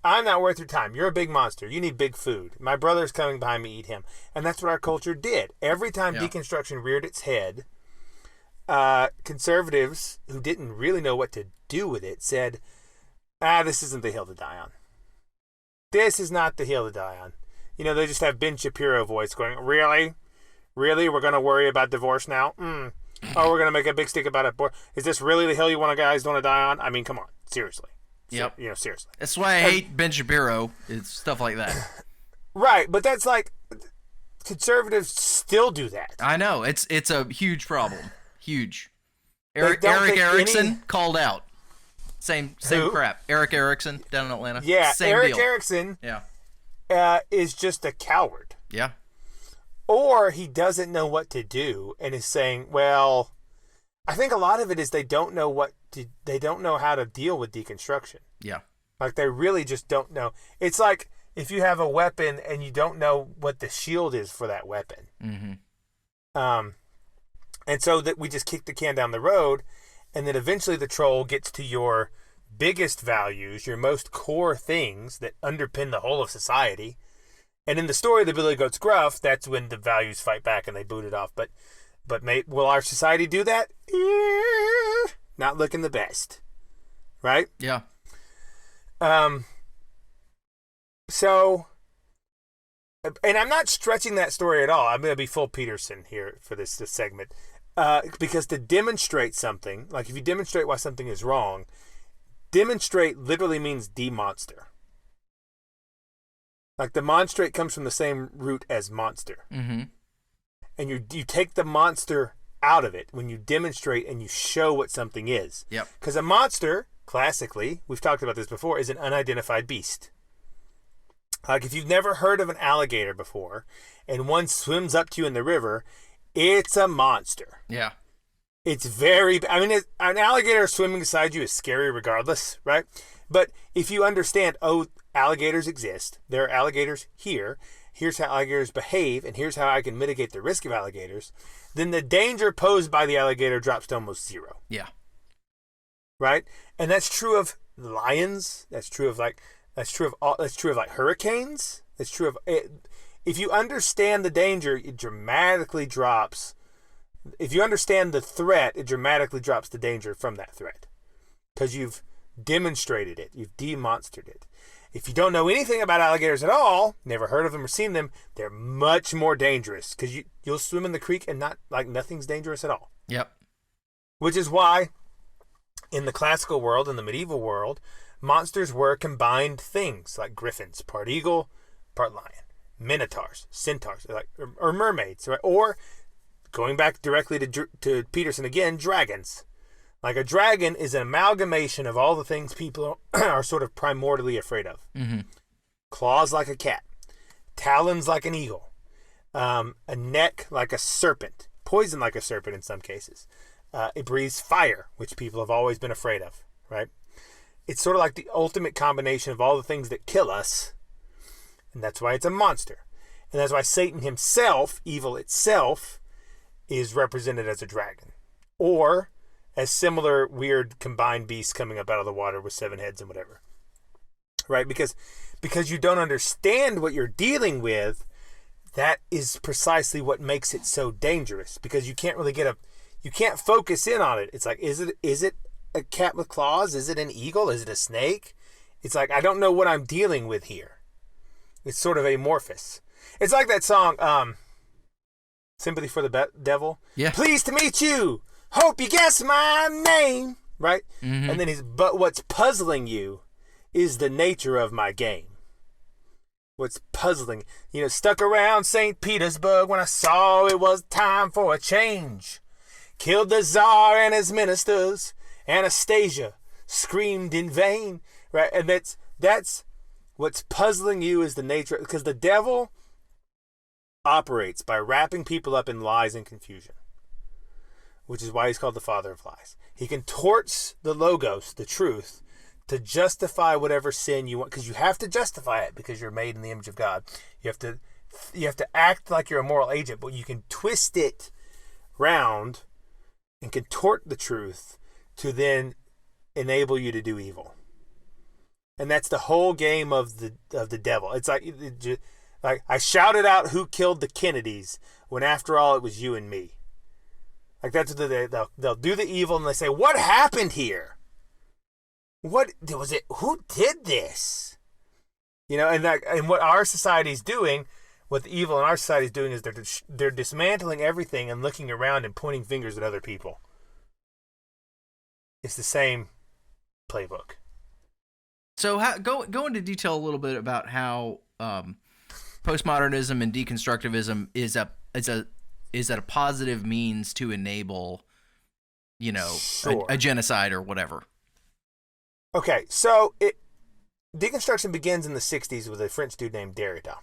I'm not worth your time. You're a big monster. You need big food. My brother's coming behind me, eat him. And that's what our culture did. Every time deconstruction reared its head, conservatives who didn't really know what to do with it said, this isn't the hill to die on. This is not the hill to die on. They just have Ben Shapiro voice going, really? Really? We're going to worry about divorce now? Oh, we're going to make a big stick about it. Is this really the hill you guys want to die on? I mean, come on. Seriously. Yep. Seriously. That's why I hate Ben Shapiro. It's stuff like that. Right, but that's conservatives still do that. I know. It's a huge problem. Huge. Eric Erickson called out. Same crap. Eric Erickson down in Atlanta. Yeah, same Eric deal. Erickson is just a coward. Yeah. Or he doesn't know what to do and is saying, well, I think a lot of it is they don't know how to deal with deconstruction. Yeah. They really just don't know. It's like if you have a weapon and you don't know what the shield is for that weapon. Mm-hmm. And so that we just kick the can down the road, and then eventually the troll gets to your biggest values, your most core things that underpin the whole of society. And in the story of the Billy Goat's Gruff, that's when the values fight back and they boot it off. But will our society do that? Not looking the best. Right? Yeah. So, and I'm not stretching that story at all. I'm going to be full Peterson here for this segment. Because to demonstrate something, if you demonstrate why something is wrong, demonstrate literally means demonster. Demonstrate comes from the same root as monster. Mm-hmm. And you take the monster out of it when you demonstrate and you show what something is. Yep. Because a monster, classically, we've talked about this before, is an unidentified beast. If you've never heard of an alligator before and one swims up to you in the river, it's a monster. Yeah. It's an alligator swimming beside you is scary regardless, right? But if you understand, alligators exist, there are alligators here, here's how alligators behave, and here's how I can mitigate the risk of alligators, then the danger posed by the alligator drops to almost zero. Yeah. Right? And that's true of lions. That's true of hurricanes. That's true of if you understand the danger, it dramatically drops If you understand the threat, it dramatically drops the danger from that threat. Because you've demonstrated it. You've demonstered it. If you don't know anything about alligators at all, never heard of them or seen them, they're much more dangerous. Because you'll swim in the creek and nothing's dangerous at all. Yep. Which is why, in the classical world, in the medieval world, monsters were combined things, like griffins, part eagle, part lion, minotaurs, centaurs, or mermaids, right? Or, going back directly to Peterson again, dragons. Like a dragon is an amalgamation of all the things people are sort of primordially afraid of. Mm-hmm. Claws like a cat, talons like an eagle, a neck like a serpent, poison like a serpent in some cases. It breathes fire, which people have always been afraid of, right? It's sort of like the ultimate combination of all the things that kill us, and that's why it's a monster. And that's why Satan himself, evil itself, is represented as a dragon. Or as similar weird combined beasts coming up out of the water with 7 heads and whatever. Right? Because you don't understand what you're dealing with, that is precisely what makes it so dangerous. Because you can't really you can't focus in on it. It's like, is it a cat with claws? Is it an eagle? Is it a snake? It's like, I don't know what I'm dealing with here. It's sort of amorphous. It's like that song, Sympathy for the Devil. Yeah. Pleased to meet you. Hope you guess my name. Right? Mm-hmm. And then but what's puzzling you is the nature of my game. What's puzzling, stuck around St. Petersburg when I saw it was time for a change. Killed the Tsar and his ministers. Anastasia screamed in vain. Right? And that's what's puzzling you is the nature, because the devil operates by wrapping people up in lies and confusion, which is why he's called the father of lies. He contorts the logos, the truth, to justify whatever sin you want, because you have to justify it because you're made in the image of God. You have to act like you're a moral agent, but you can twist it round and contort the truth to then enable you to do evil. And that's the whole game of the devil. It's like I shouted out who killed the Kennedys when after all it was you and me. Like that's what they'll do the evil and they say, what happened here? What was it? Who did this? And what our society's doing, what the evil in our society is doing is they're dismantling everything and looking around and pointing fingers at other people. It's the same playbook. So go into detail a little bit about how postmodernism and deconstructivism is a positive means to enable, Sure. a genocide or whatever. Okay, so deconstruction begins in the 60s with a French dude named Derrida,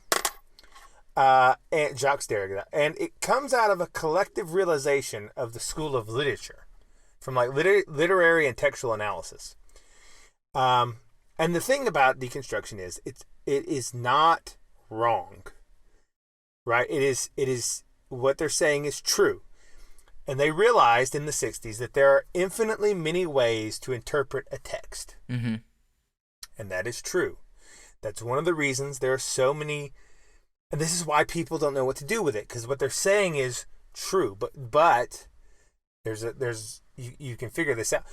and Jacques Derrida, and it comes out of a collective realization of the school of literature, from like literary and textual analysis. And the thing about deconstruction is it is not wrong, right? It is what they're saying is true. And they realized in the 60s that there are infinitely many ways to interpret a text. Mm-hmm. And that is true. That's one of the reasons there are so many, and this is why people don't know what to do with it, because what they're saying is true. But you can figure this out.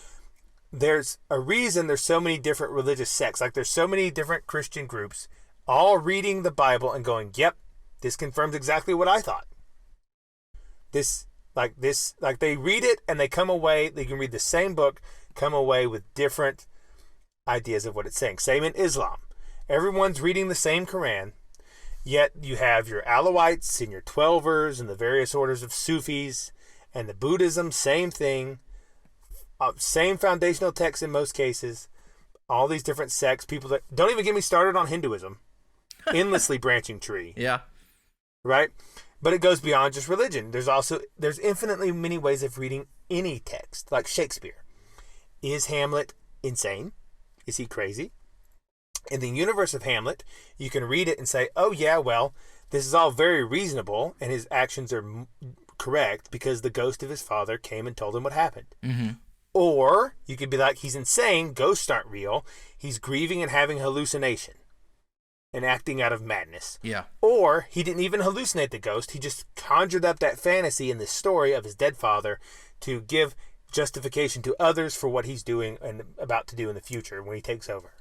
There's a reason there's so many different religious sects. Like there's so many different Christian groups all reading the Bible and going, yep, this confirms exactly what I thought. Like they read it and they come away, they can read the same book, come away with different ideas of what it's saying. Same in Islam. Everyone's reading the same Quran, yet you have your Alawites and your Twelvers and the various orders of Sufis, and the Buddhism, same thing. Same foundational text in most cases. All these different sects, people that don't even get me started on Hinduism. Endlessly branching tree. Yeah. Right? But it goes beyond just religion. There's infinitely many ways of reading any text, like Shakespeare. Is Hamlet insane? Is he crazy? In the universe of Hamlet, you can read it and say, oh yeah, well, this is all very reasonable and his actions are correct because the ghost of his father came and told him what happened. Mm-hmm. Or you could be like, he's insane, ghosts aren't real, he's grieving and having hallucination. and acting out of madness. Yeah. Or he didn't even hallucinate the ghost. He just conjured up that fantasy in the story of his dead father to give justification to others for what he's doing and about to do in the future when he takes over.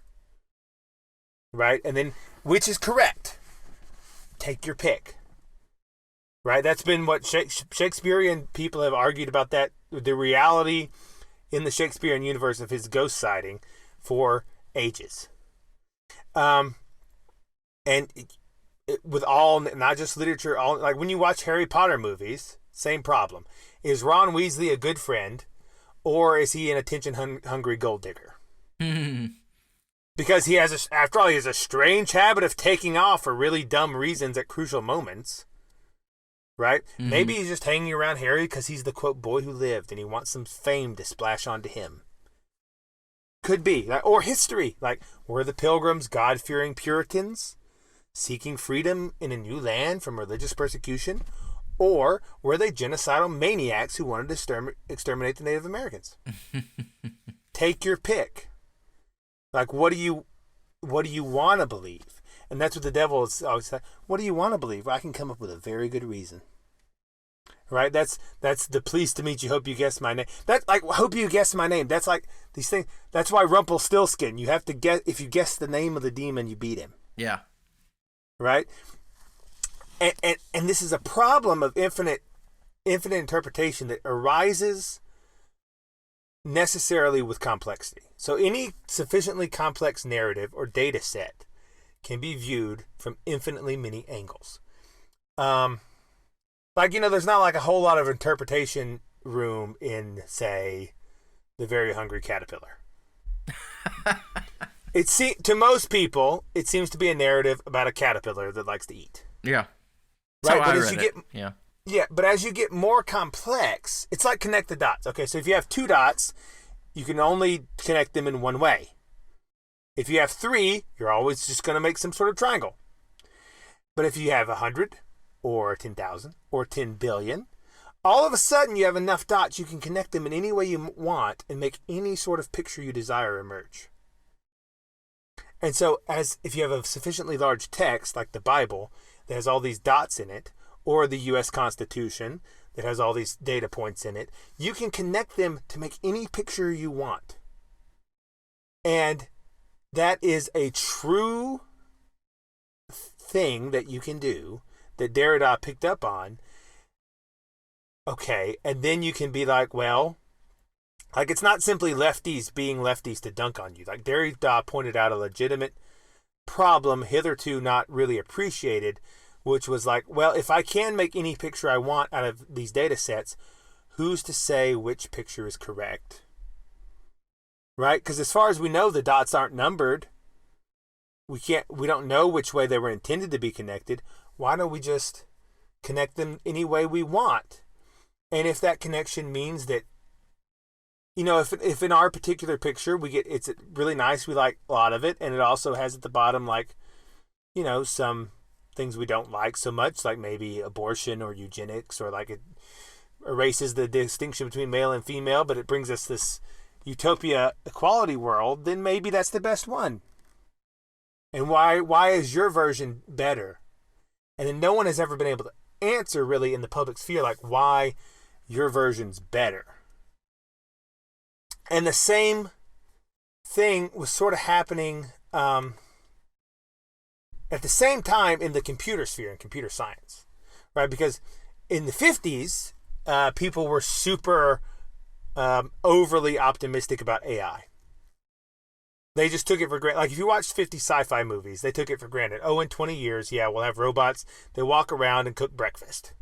Right? And then, which is correct? Take your pick. Right? That's been what Shakespearean people have argued about, that the reality in the Shakespearean universe of his ghost sighting for ages. And with all, not just literature, all, like when you watch Harry Potter movies, same problem. Is Ron Weasley a good friend, or is he an attention-hungry gold digger? Because he has, after all, he has a strange habit of taking off for really dumb reasons at crucial moments. Right? Mm-hmm. Maybe he's just hanging around Harry because he's the, quote, boy who lived, and he wants some fame to splash onto him. Could be. Or history. Like, were the Pilgrims God-fearing Puritans seeking freedom in a new land from religious persecution? Or were they genocidal maniacs who wanted to exterminate the Native Americans? Take your pick. Like, what do you want to believe? And that's what the devil is always saying. What do you want to believe? Well, I can come up with a very good reason. Right? That's the pleased to meet you, hope you guess my name. That's like, hope you guess my name. That's like these things. That's why Rumpelstiltskin, you have to guess, if you guess the name of the demon, you beat him. Yeah. Right? And this is a problem of infinite interpretation that arises necessarily with complexity. So any sufficiently complex narrative or data set can be viewed from infinitely many angles. Like, there's not like a whole lot of interpretation room in, say, The Very Hungry Caterpillar. To most people, it seems to be a narrative about a caterpillar that likes to eat. Yeah. Right? But as you get, yeah, but as you get more complex, it's like connect the dots. Okay, so if you have 2 dots, you can only connect them in one way. If you have 3, you're always just going to make some sort of triangle. But if you have 100 or 10,000 or 10 billion, all of a sudden you have enough dots you can connect them in any way you want and make any sort of picture you desire emerge. And so if you have a sufficiently large text like the Bible that has all these dots in it, or the U.S. Constitution that has all these data points in it, you can connect them to make any picture you want. And that is a true thing that you can do that Derrida picked up on. Okay, and then you can be like, well, like it's not simply lefties being lefties to dunk on you. Like Derrida pointed out a legitimate problem hitherto not really appreciated, which was like, well, if I can make any picture I want out of these data sets, who's to say which picture is correct? Right? Because as far as we know, the dots aren't numbered. We don't know which way they were intended to be connected. Why don't we just connect them any way we want? And if that connection means that, if in our particular picture it's really nice, we like a lot of it, and it also has at the bottom like, some things we don't like so much, like maybe abortion or eugenics, or like it erases the distinction between male and female, but it brings us this utopia equality world, then maybe that's the best one. And why is your version better? And then no one has ever been able to answer really in the public sphere, like why your version's better. And the same thing was sort of happening at the same time in the computer sphere and computer science, right? Because in the 50s, people were super overly optimistic about AI. They just took it for granted. Like if you watched 50 sci-fi movies, they took it for granted. Oh, in 20 years, yeah, we'll have robots. They walk around and cook breakfast.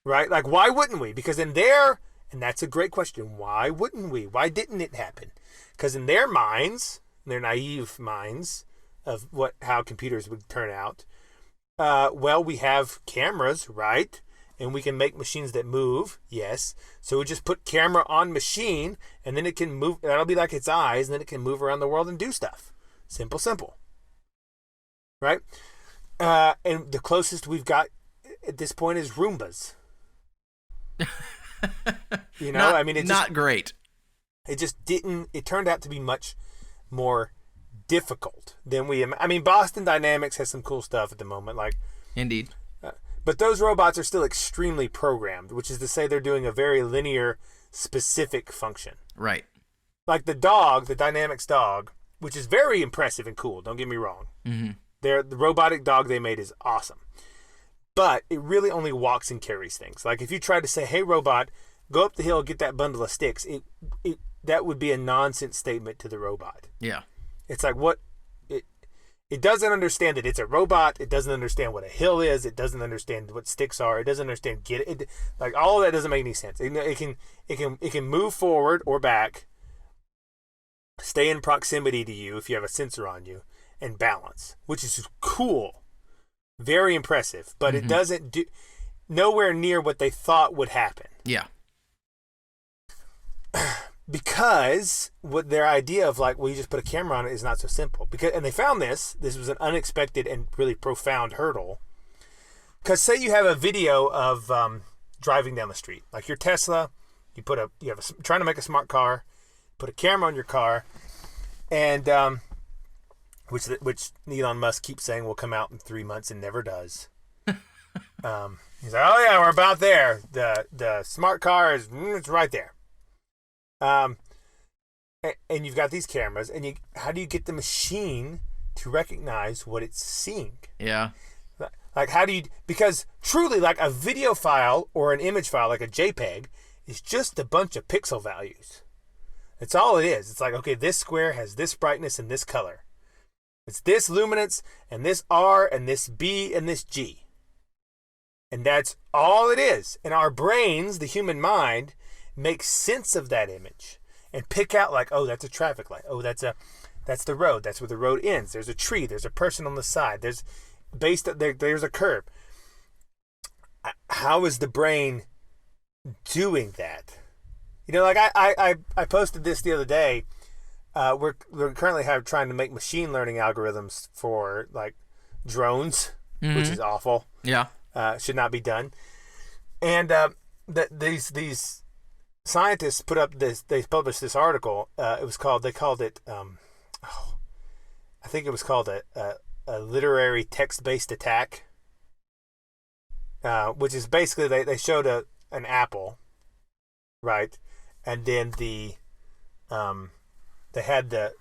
Right? Like, why wouldn't we? Because and that's a great question. Why wouldn't we? Why didn't it happen? Because in their minds, their naive minds of how computers would turn out, well, we have cameras, right? And we can make machines that move, yes. So we just put camera on machine, and then it can move. That'll be like its eyes, and then it can move around the world and do stuff. Simple. Right? And the closest we've got at this point is Roombas. It's not great. It just didn't. It turned out to be much more difficult than I mean, Boston Dynamics has some cool stuff at the moment, like. Indeed. But those robots are still extremely programmed, which is to say they're doing a very linear, specific function. Right. Like the dog, the Dynamics dog, which is very impressive and cool. Don't get me wrong. Mm-hmm. The robotic dog they made is awesome. But it really only walks and carries things. Like if you tried to say, hey, robot, go up the hill, get that bundle of sticks, that would be a nonsense statement to the robot. Yeah. It's like it doesn't understand that it's a robot. It doesn't understand what a hill is. It doesn't understand what sticks are. It doesn't understand like all of that doesn't make any sense. It can move forward or back, stay in proximity to you if you have a sensor on you, and balance, which is cool, very impressive. But it doesn't do nowhere near what they thought would happen. Yeah. Because what their idea of like, well, you just put a camera on it is not so simple. And they found this was an unexpected and really profound hurdle. Because say you have a video of driving down the street, like your Tesla, trying to make a smart car, put a camera on your car, and which Elon Musk keeps saying will come out in 3 months and never does. He's like, oh yeah, we're about there. The smart car it's right there. And you've got these cameras, and how do you get the machine to recognize what it's seeing? Yeah. Like, because truly, like a video file or an image file, like a JPEG, is just a bunch of pixel values. That's all it is. It's like, okay, this square has this brightness and this color. It's this luminance and this R and this B and this G. And that's all it is. And our brains, the human mind, make sense of that image and pick out like, oh, that's a traffic light. Oh, that's the road. That's where the road ends. There's a tree. There's a person on the side. There's a curb. How is the brain doing that? You know, like I posted this the other day. We're currently trying to make machine learning algorithms for like drones, which is awful. Yeah. Should not be done. And these scientists they published this article. They called it I think it was called a literary text-based attack, which is basically they showed an apple, right, and then they had the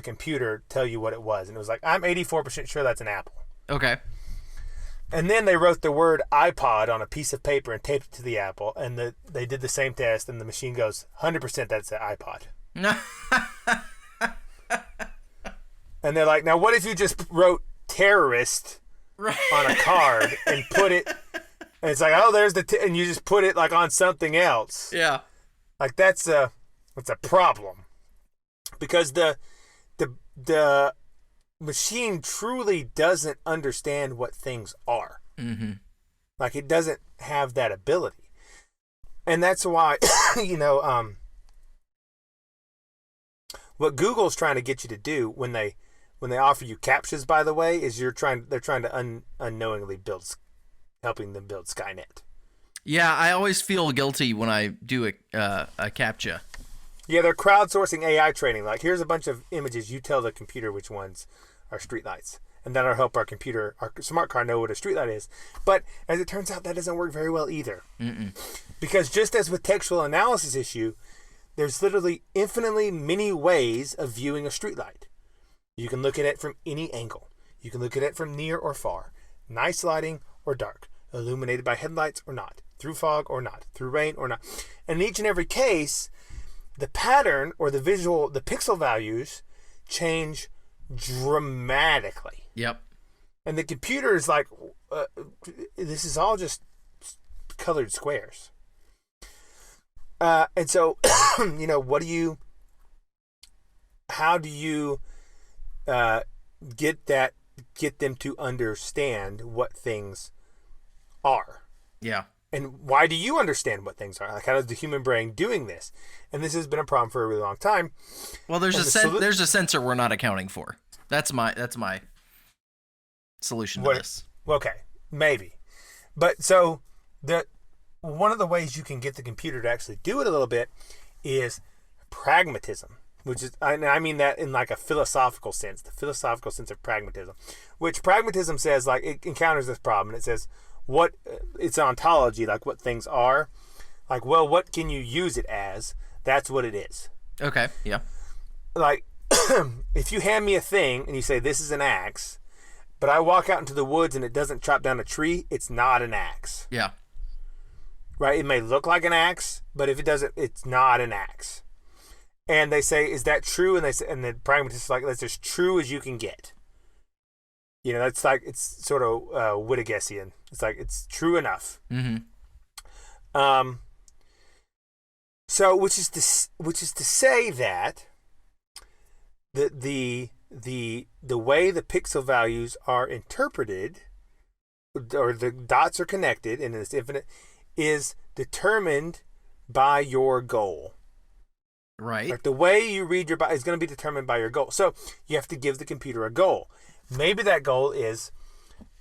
computer tell you what it was, and it was like, I'm 84% sure that's an apple. Okay. And then they wrote the word iPod on a piece of paper and taped it to the apple, and they did the same test, and the machine goes, 100% that's an iPod. And they're like, now what if you just wrote terrorist on a card and put it, and it's like, oh, there's and you just put it like on something else. Yeah. Like that's a problem, because the machine truly doesn't understand what things are. Mm-hmm. Like it doesn't have that ability. And that's why, what Google's trying to get you to do when they offer you CAPTCHAs, by the way, is they're trying to unknowingly helping them build Skynet. Yeah, I always feel guilty when I do a CAPTCHA. Yeah, they're crowdsourcing AI training. Like, here's a bunch of images. You tell the computer which ones are streetlights, and that'll help our smart car, know what a streetlight is. But as it turns out, that doesn't work very well either. Mm-mm. Because just as with textual analysis issue, there's literally infinitely many ways of viewing a streetlight. You can look at it from any angle. You can look at it from near or far, nice lighting or dark, illuminated by headlights or not, through fog or not, through rain or not. And in each and every case, the pattern or the pixel values change dramatically. Yep. And the computer is like, this is all just colored squares. And so, how do you get them to understand what things are? Yeah. And why do you understand what things are? Like, how is the human brain doing this? And this has been a problem for a really long time. Well, there's a sensor we're not accounting for. That's my solution to this. Okay, maybe. But so one of the ways you can get the computer to actually do it a little bit is pragmatism. which is, I mean that in like a philosophical sense, the philosophical sense of pragmatism, which pragmatism says, like, it encounters this problem. And it says it's ontology, like what things are. Like, well, what can you use it as? That's what it is. Okay, yeah. Like, if you hand me a thing and you say, this is an axe, but I walk out into the woods and it doesn't chop down a tree, it's not an axe. Yeah. Right? It may look like an axe, but if it doesn't, it's not an axe. And they say, is that true? And they say, and the pragmatist is like, that's as true as you can get. You know, that's like, it's sort of Wittgensteinian. It's like, it's true enough. Mm-hmm. So, which is to say that the way the pixel values are interpreted, or the dots are connected in this infinite, is determined by your goal. Right. Like the way you read your is going to be determined by your goal. So you have to give the computer a goal. Maybe that goal is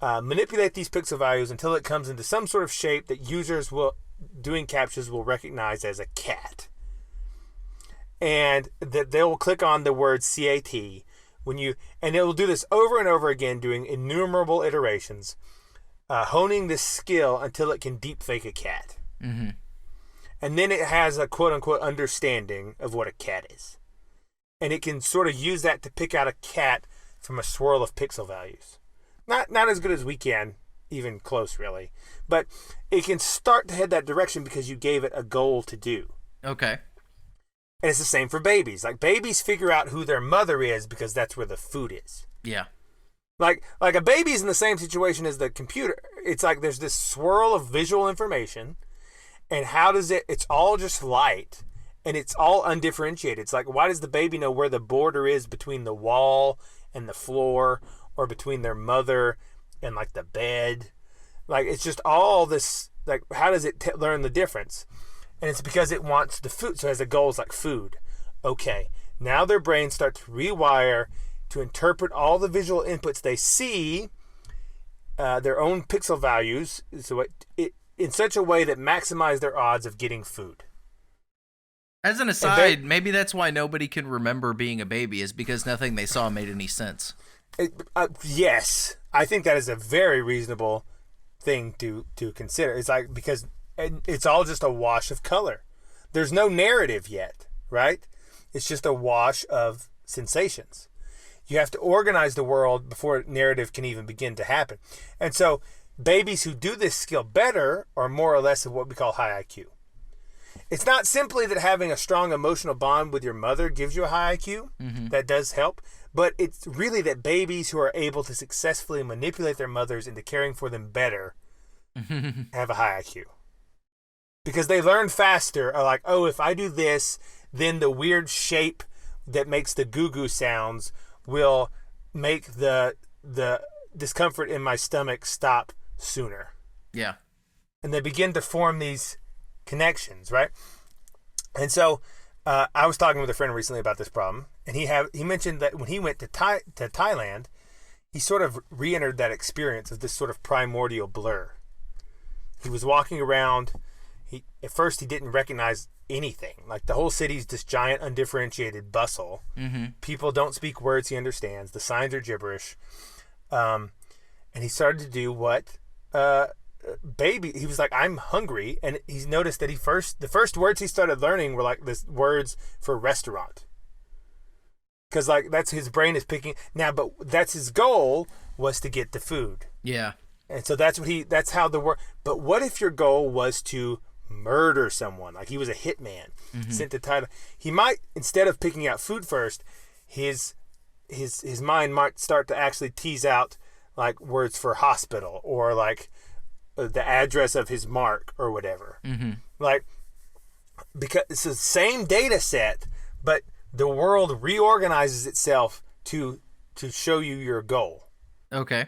manipulate these pixel values until it comes into some sort of shape that users doing captchas will recognize as a cat. And that they will click on the word CAT and it will do this over and over again, doing innumerable iterations, honing this skill until it can deepfake a cat. Mm-hmm. And then it has a quote-unquote understanding of what a cat is. And it can sort of use that to pick out a cat from a swirl of pixel values. Not as good as we can, even close really. But it can start to head that direction because you gave it a goal to do. Okay. And it's the same for babies. Like, babies figure out who their mother is because that's where the food is. Yeah. Like a baby's in the same situation as the computer. It's like there's this swirl of visual information. And how does it's all just light, and it's all undifferentiated. It's like, why does the baby know where the border is between the wall and the floor, or between their mother and like the bed? Like, it's just all this, like, how does it learn the difference? And it's because it wants the food. So it has the goals like food. Okay, now their brains start to rewire to interpret all the visual inputs they see, their own pixel values, so it in such a way that maximize their odds of getting food. As an aside, maybe that's why nobody can remember being a baby, is because nothing they saw made any sense. Yes, I think that is a very reasonable thing to consider. It's like, because it's all just a wash of color. There's no narrative yet, right? It's just a wash of sensations. You have to organize the world before narrative can even begin to happen. And so babies who do this skill better are more or less of what we call high IQ. It's not simply that having a strong emotional bond with your mother gives you a high IQ. Mm-hmm. That does help. But it's really that babies who are able to successfully manipulate their mothers into caring for them better have a high IQ. Because they learn faster, are like, oh, if I do this, then the weird shape that makes the goo-goo sounds will make the discomfort in my stomach stop sooner. Yeah. And they begin to form these connections, right? And so I was talking with a friend recently about this problem, and he mentioned that when he went to Thailand, he sort of re-entered that experience of this sort of primordial blur. He was walking around. At first he didn't recognize anything. Like, the whole city's this giant undifferentiated bustle. Mm-hmm. People don't speak words he understands. The signs are gibberish. And he started to do what he was like, I'm hungry. And he's noticed that the first words he started learning were like this words for restaurant. Because, like, that's his brain is picking now, but that's his goal, was to get the food. Yeah. And so that's how the word. But what if your goal was to murder someone? Like, he was a hitman sent to Thailand. He might, instead of picking out food first, his mind might start to actually tease out like words for hospital, or like the address of his mark or whatever. Mm-hmm. Like, because it's the same data set, but the world reorganizes itself to show you your goal. Okay.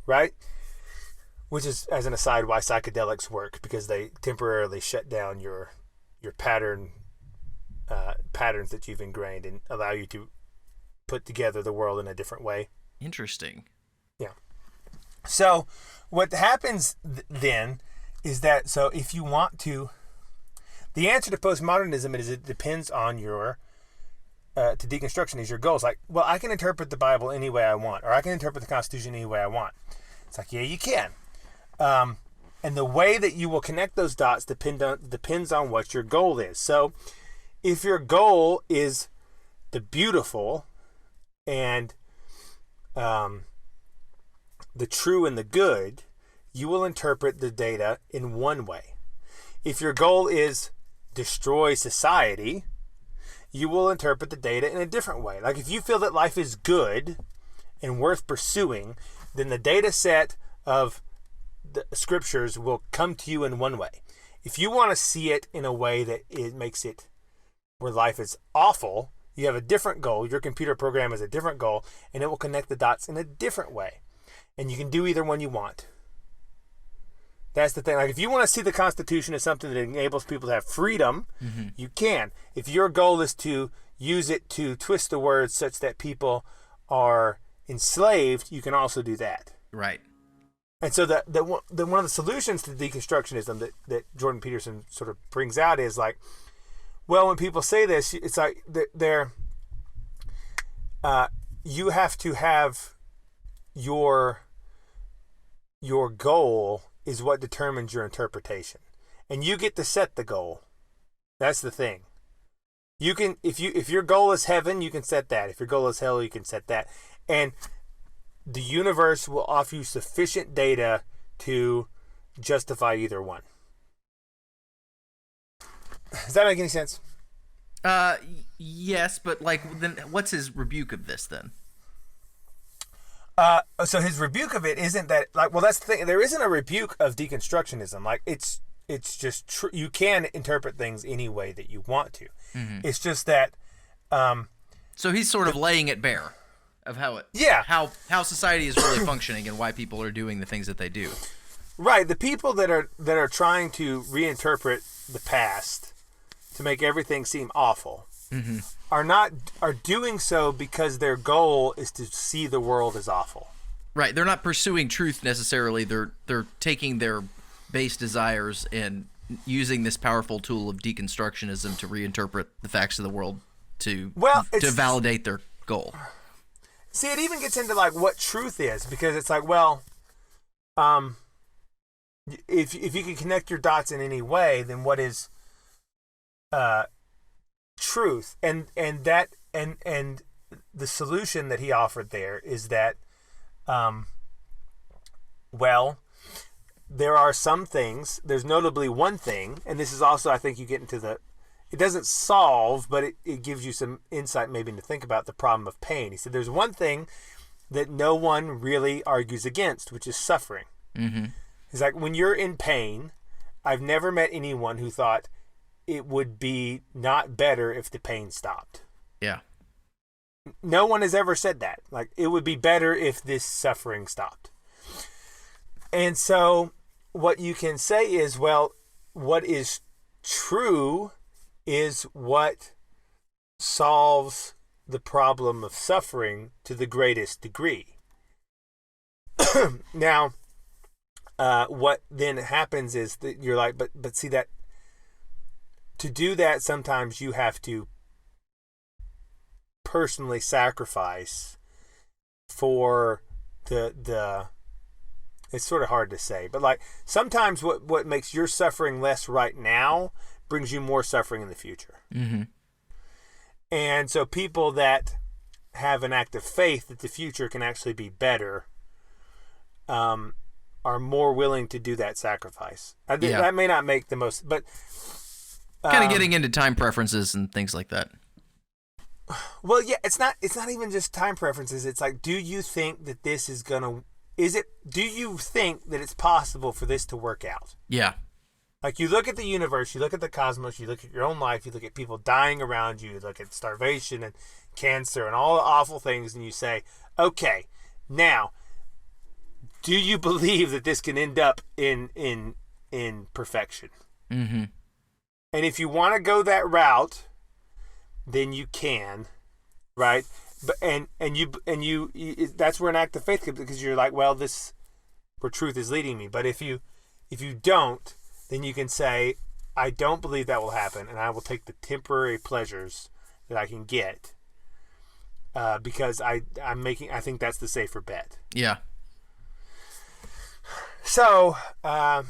Right? Which is, as an aside, why psychedelics work, because they temporarily shut down your patterns that you've ingrained and allow you to put together the world in a different way. Interesting. Yeah. So what happens then is that, so if you want to, the answer to postmodernism is it depends on your to deconstruction is your goals. Like, well, I can interpret the Bible any way I want, or I can interpret the Constitution any way I want. It's like, yeah, you can. And the way that you will connect those dots depends on what your goal is. So if your goal is the beautiful and the true and the good, you will interpret the data in one way. If your goal is destroy society, you will interpret the data in a different way. Like if you feel that life is good and worth pursuing, then the data set of the scriptures will come to you in one way. If you want to see it in a way that it makes it where life is awful, you have a different goal. Your computer program has a different goal, and it will connect the dots in a different way. And you can do either one you want. That's the thing. Like if you want to see the Constitution as something that enables people to have freedom, you can. If your goal is to use it to twist the words such that people are enslaved, you can also do that. Right. And so one of the solutions to deconstructionism that Jordan Peterson sort of brings out is like, well, when people say this, it's like you have to have your goal is what determines your interpretation, and you get to set the goal. That's the thing. You can, if your goal is heaven, you can set that. If your goal is hell, you can set that. And the universe will offer you sufficient data to justify either one. Does that make any sense? Yes, but like, then what's his rebuke of this then? So his rebuke of it isn't that, like, well, that's the thing. There isn't a rebuke of deconstructionism. Like, it's just true. You can interpret things any way that you want to. It's just that. So he's sort of laying it bare of how it, how society is really functioning and why people are doing the things that they do. Right. The people that are trying to reinterpret the past to make everything seem awful are doing so because their goal is to see the world as awful. Right. They're not pursuing truth necessarily. They're taking their base desires and using this powerful tool of deconstructionism to reinterpret the facts of the world to validate their goal. See, it even gets into like what truth is, because it's like, well, if you can connect your dots in any way, then what is truth? And the solution that he offered there is that, well, there are some things. There's notably one thing, and this is also, I think, you get into it doesn't solve, but it gives you some insight maybe to think about the problem of pain. He said there's one thing that no one really argues against, which is suffering. He's like, when you're in pain, I've never met anyone who thought it would be not better if the pain stopped. Yeah. No one has ever said that. Like, it would be better if this suffering stopped. And so what you can say is, well, what is true is what solves the problem of suffering to the greatest degree. Now, what then happens is that you're like, but see that to do that, sometimes you have to personally sacrifice for the it's sort of hard to say, but like sometimes what makes your suffering less right now brings you more suffering in the future. And so people that have an active faith that the future can actually be better are more willing to do that sacrifice. That may not make the most, but kind of getting into time preferences and things like that. Well, yeah, it's not even just time preferences. It's like, do you think that this is do you think that it's possible for this to work out? Yeah. Like, you look at the universe, you look at the cosmos, you look at your own life, you look at people dying around you, you look at starvation and cancer and all the awful things, and you say, okay, now, do you believe that this can end up in perfection? Mm-hmm. And if you want to go that route, then you can, right? But and you that's where an act of faith comes, because you're like, well, this where truth is leading me. But if you don't, then you can say, I don't believe that will happen, and I will take the temporary pleasures that I can get because I think that's the safer bet. Yeah. So I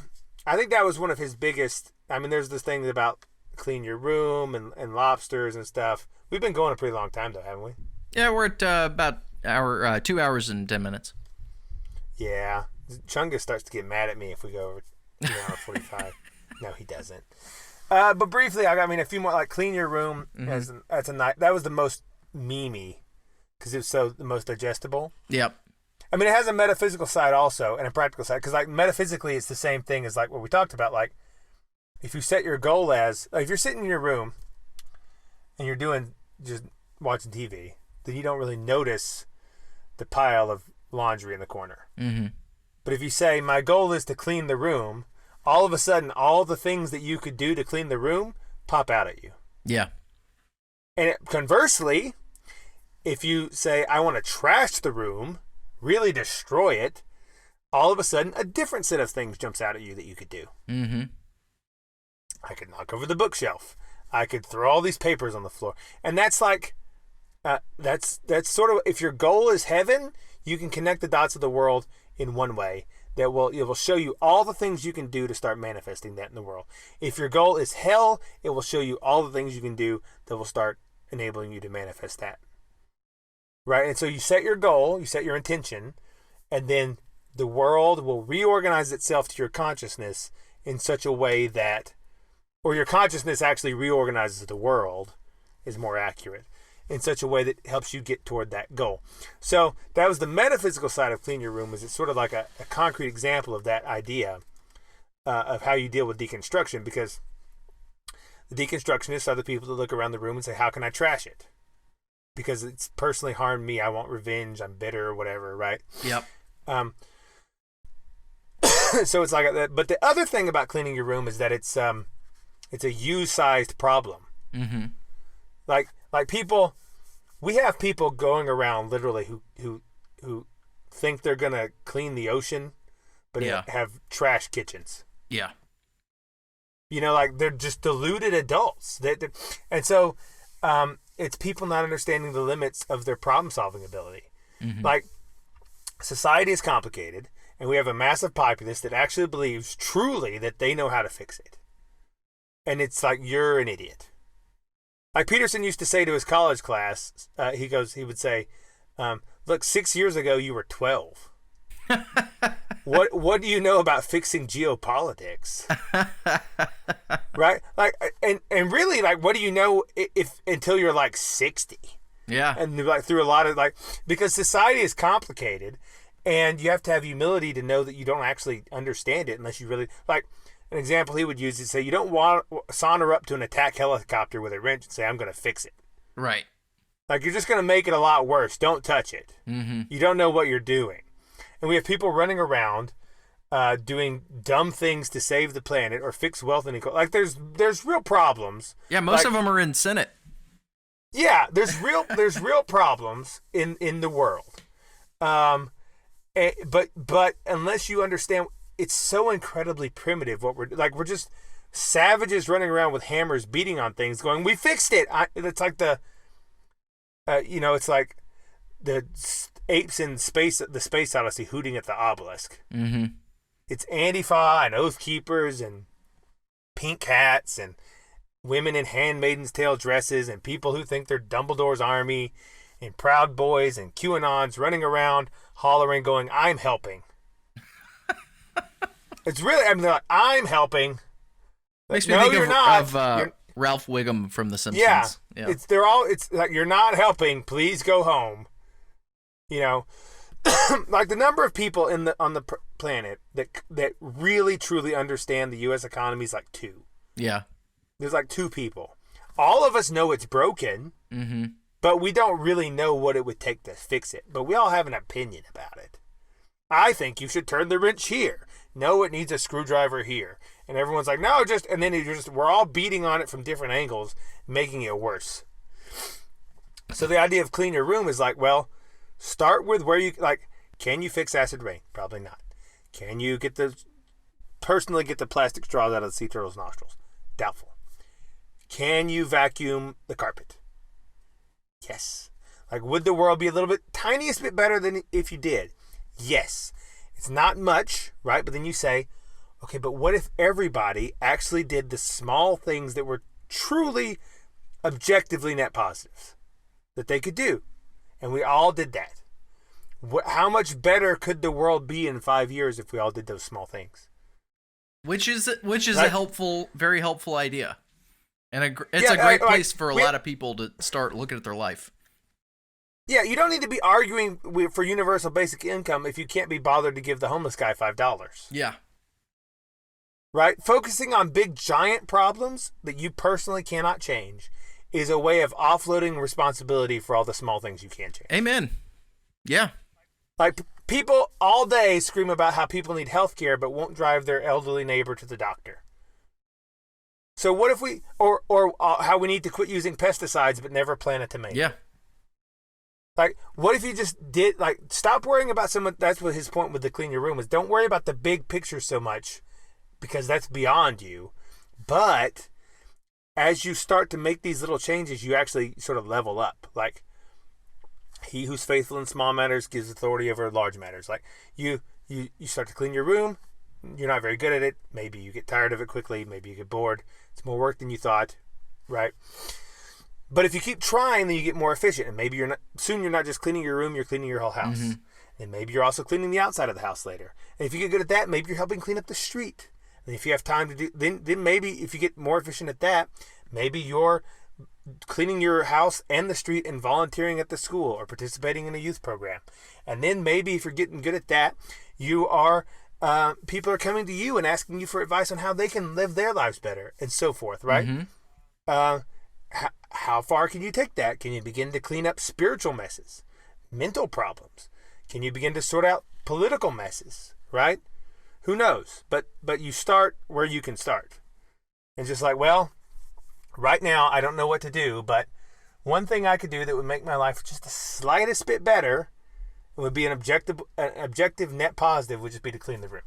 think that was one of his biggest. I mean, there's this thing about clean your room and lobsters and stuff. We've been going a pretty long time though, haven't we? Yeah, we're at about 2 hours and 10 minutes. Yeah, Chungus starts to get mad at me if we go over 2 hour 45. No, he doesn't. But briefly, I mean, a few more, like clean your room. That's a night. That was the most memey because it was the most digestible. Yep. I mean, it has a metaphysical side also and a practical side because, like, metaphysically, it's the same thing as like what we talked about. Like, if you set your goal as, like, if you're sitting in your room and you're just watching TV, then you don't really notice the pile of laundry in the corner. Mm-hmm. But if you say, my goal is to clean the room, all of a sudden, all the things that you could do to clean the room pop out at you. Yeah. And conversely, if you say, I want to trash the room, really destroy it, all of a sudden, a different set of things jumps out at you that you could do. Mm-hmm. I could knock over the bookshelf. I could throw all these papers on the floor. And that's like, that's sort of, if your goal is heaven, you can connect the dots of the world in one way. It will show you all the things you can do to start manifesting that in the world. If your goal is hell, it will show you all the things you can do that will start enabling you to manifest that. Right? And so you set your goal, you set your intention, and then the world will reorganize itself to your consciousness in such a way that, or your consciousness actually reorganizes the world, is more accurate, in such a way that helps you get toward that goal. So that was the metaphysical side of clean your room. Is it's sort of like a concrete example of that idea of how you deal with deconstruction, because the deconstructionists are the people that look around the room and say, how can I trash it? Because it's personally harmed me. I want revenge. I'm bitter or whatever, right? Yep. So it's like that. But the other thing about cleaning your room is that it's a you-sized problem. Mm-hmm. Like people, we have people going around literally who think they're gonna clean the ocean, but have trash kitchens. Yeah. You know, like they're just deluded adults. And so it's people not understanding the limits of their problem-solving ability. Mm-hmm. Like, society is complicated, and we have a massive populace that actually believes truly that they know how to fix it. And it's like, you're an idiot. Like Peterson used to say to his college class, he would say, look, 6 years ago you were 12. What do you know about fixing geopolitics? Right? Like, and really, like, what do you know if until you're like 60? Yeah. And like through a lot of because society is complicated, and you have to have humility to know that you don't actually understand it unless you really like. An example he would use is say, you don't want to saunter up to an attack helicopter with a wrench and say, I'm going to fix it. Right. Like, you're just going to make it a lot worse. Don't touch it. Mm-hmm. You don't know what you're doing. And we have people running around doing dumb things to save the planet or fix wealth inequality. Like, there's real problems. Yeah, most of them are in Senate. Yeah, there's real problems in the world. But unless you understand, it's so incredibly primitive what we're just savages running around with hammers beating on things going, we fixed it. It's like it's like the apes in space, the Space Odyssey hooting at the obelisk. Mm-hmm. It's Antifa and Oath Keepers and pink hats and women in Handmaid's Tale dresses and people who think they're Dumbledore's army and Proud Boys and QAnons running around hollering going, I'm helping. It's really, I mean, they're like, I'm helping. Makes me think of Ralph Wiggum from The Simpsons. Yeah. Yeah. It's like, you're not helping. Please go home. You know, like the number of people on the planet that really truly understand the U.S. economy is like 2. Yeah. There's like 2 people. All of us know it's broken, mm-hmm. but we don't really know what it would take to fix it. But we all have an opinion about it. I think you should turn the wrench here. No, it needs a screwdriver here. And everyone's like, no, and then we're all beating on it from different angles, making it worse. So the idea of clean your room is like, start with where can you fix acid rain? Probably not. Can you personally get the plastic straws out of the sea turtle's nostrils? Doubtful. Can you vacuum the carpet? Yes. Like, would the world be a little bit, tiniest bit better than if you did? Yes. It's not much, right? But then you say, okay, but what if everybody actually did the small things that were truly objectively net positives that they could do? And we all did that. How much better could the world be in 5 years if we all did those small things? Which is right? A helpful, very helpful idea. And it's a great place for a lot of people to start looking at their life. Yeah, you don't need to be arguing for universal basic income if you can't be bothered to give the homeless guy $5. Yeah. Right? Focusing on big, giant problems that you personally cannot change is a way of offloading responsibility for all the small things you can change. Amen. Yeah. Like, people all day scream about how people need health care but won't drive their elderly neighbor to the doctor. So what if we, or how we need to quit using pesticides but never plant a tomato? Yeah. Like, what if you just did, like, stop worrying about someone, that's what his point with the clean your room was. Don't worry about the big picture so much because that's beyond you. But as you start to make these little changes, you actually sort of level up. Like, he who's faithful in small matters gives authority over large matters. Like, you start to clean your room. You're not very good at it. Maybe you get tired of it quickly. Maybe you get bored. It's more work than you thought, right? But if you keep trying, then you get more efficient. And maybe soon you're not just cleaning your room, you're cleaning your whole house. Mm-hmm. And maybe you're also cleaning the outside of the house later. And if you get good at that, maybe you're helping clean up the street. And if you have time to do, then maybe if you get more efficient at that, maybe you're cleaning your house and the street and volunteering at the school or participating in a youth program. And then maybe if you're getting good at that, you are, people are coming to you and asking you for advice on how they can live their lives better and so forth, right? Mm-hmm. How far can you take that? Can you begin to clean up spiritual messes, mental problems? Can you begin to sort out political messes, right? Who knows? But you start where you can start. And just like, well, right now I don't know what to do, but one thing I could do that would make my life just the slightest bit better would be an objective net positive would just be to clean the room.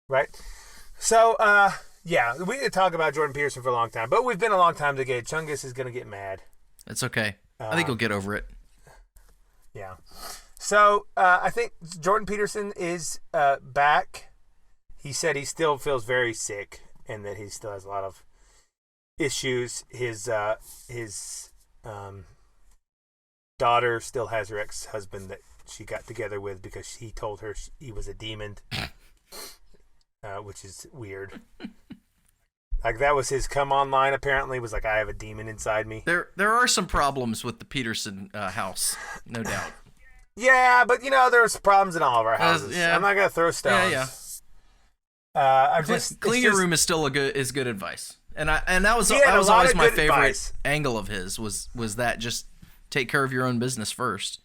Right? So, yeah, we could talk about Jordan Peterson for a long time, but we've been a long time together. Chungus is going to get mad. It's okay. I think he'll get over it. Yeah. So, I think Jordan Peterson is back. He said he still feels very sick and that he still has a lot of issues. His daughter still has her ex-husband that she got together with because he told her he was a demon, which is weird. Like, that was his come on line, apparently, was like, I have a demon inside me. There are some problems with the Peterson house, no doubt. Yeah, but, there's problems in all of our houses. Yeah. I'm not going to throw stones. Yeah. Clean your room is still is good advice. And that was always my favorite advice. Angle of his was that just take care of your own business first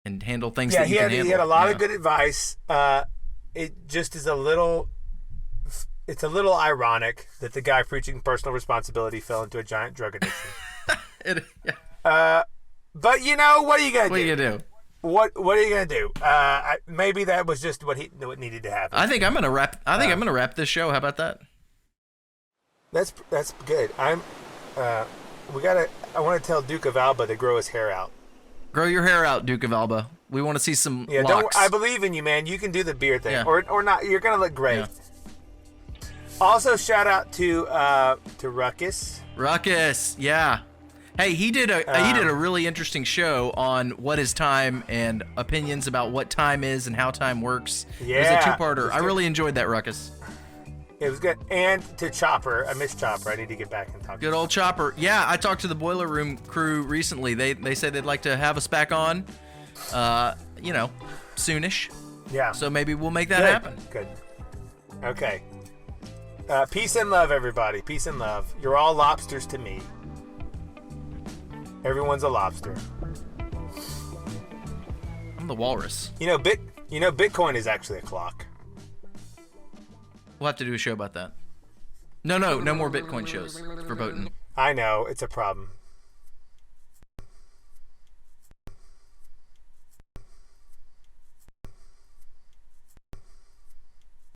and handle things that you can handle. He had a lot of good advice. It just is it's a little ironic that the guy preaching personal responsibility fell into a giant drug addiction. But what are you gonna do? What are you gonna do? What are you gonna do? Maybe that was just what needed to happen. I think I'm gonna wrap. I'm gonna wrap this show. How about that? That's good. I want to tell Duke of Alba to grow his hair out. Grow your hair out, Duke of Alba. We want to see some locks. I believe in you, man. You can do the beard thing, or not. You're gonna look great. Yeah. Also, shout out to Ruckus. Ruckus, yeah. Hey, he did a really interesting show on what is time and opinions about what time is and how time works. Yeah, it was a two-parter. I really enjoyed that, Ruckus. It was good. And to Chopper, I miss Chopper. I need to get back and talk. Good old Chopper. Yeah, I talked to the Boiler Room crew recently. They said they'd like to have us back on, soonish. Yeah. So maybe we'll make that happen. Good. Okay. Peace and love, everybody. Peace and love. You're all lobsters to me. Everyone's a lobster. I'm the walrus. Bitcoin is actually a clock. We'll have to do a show about that. No more Bitcoin shows for Boatin'. I know, it's a problem.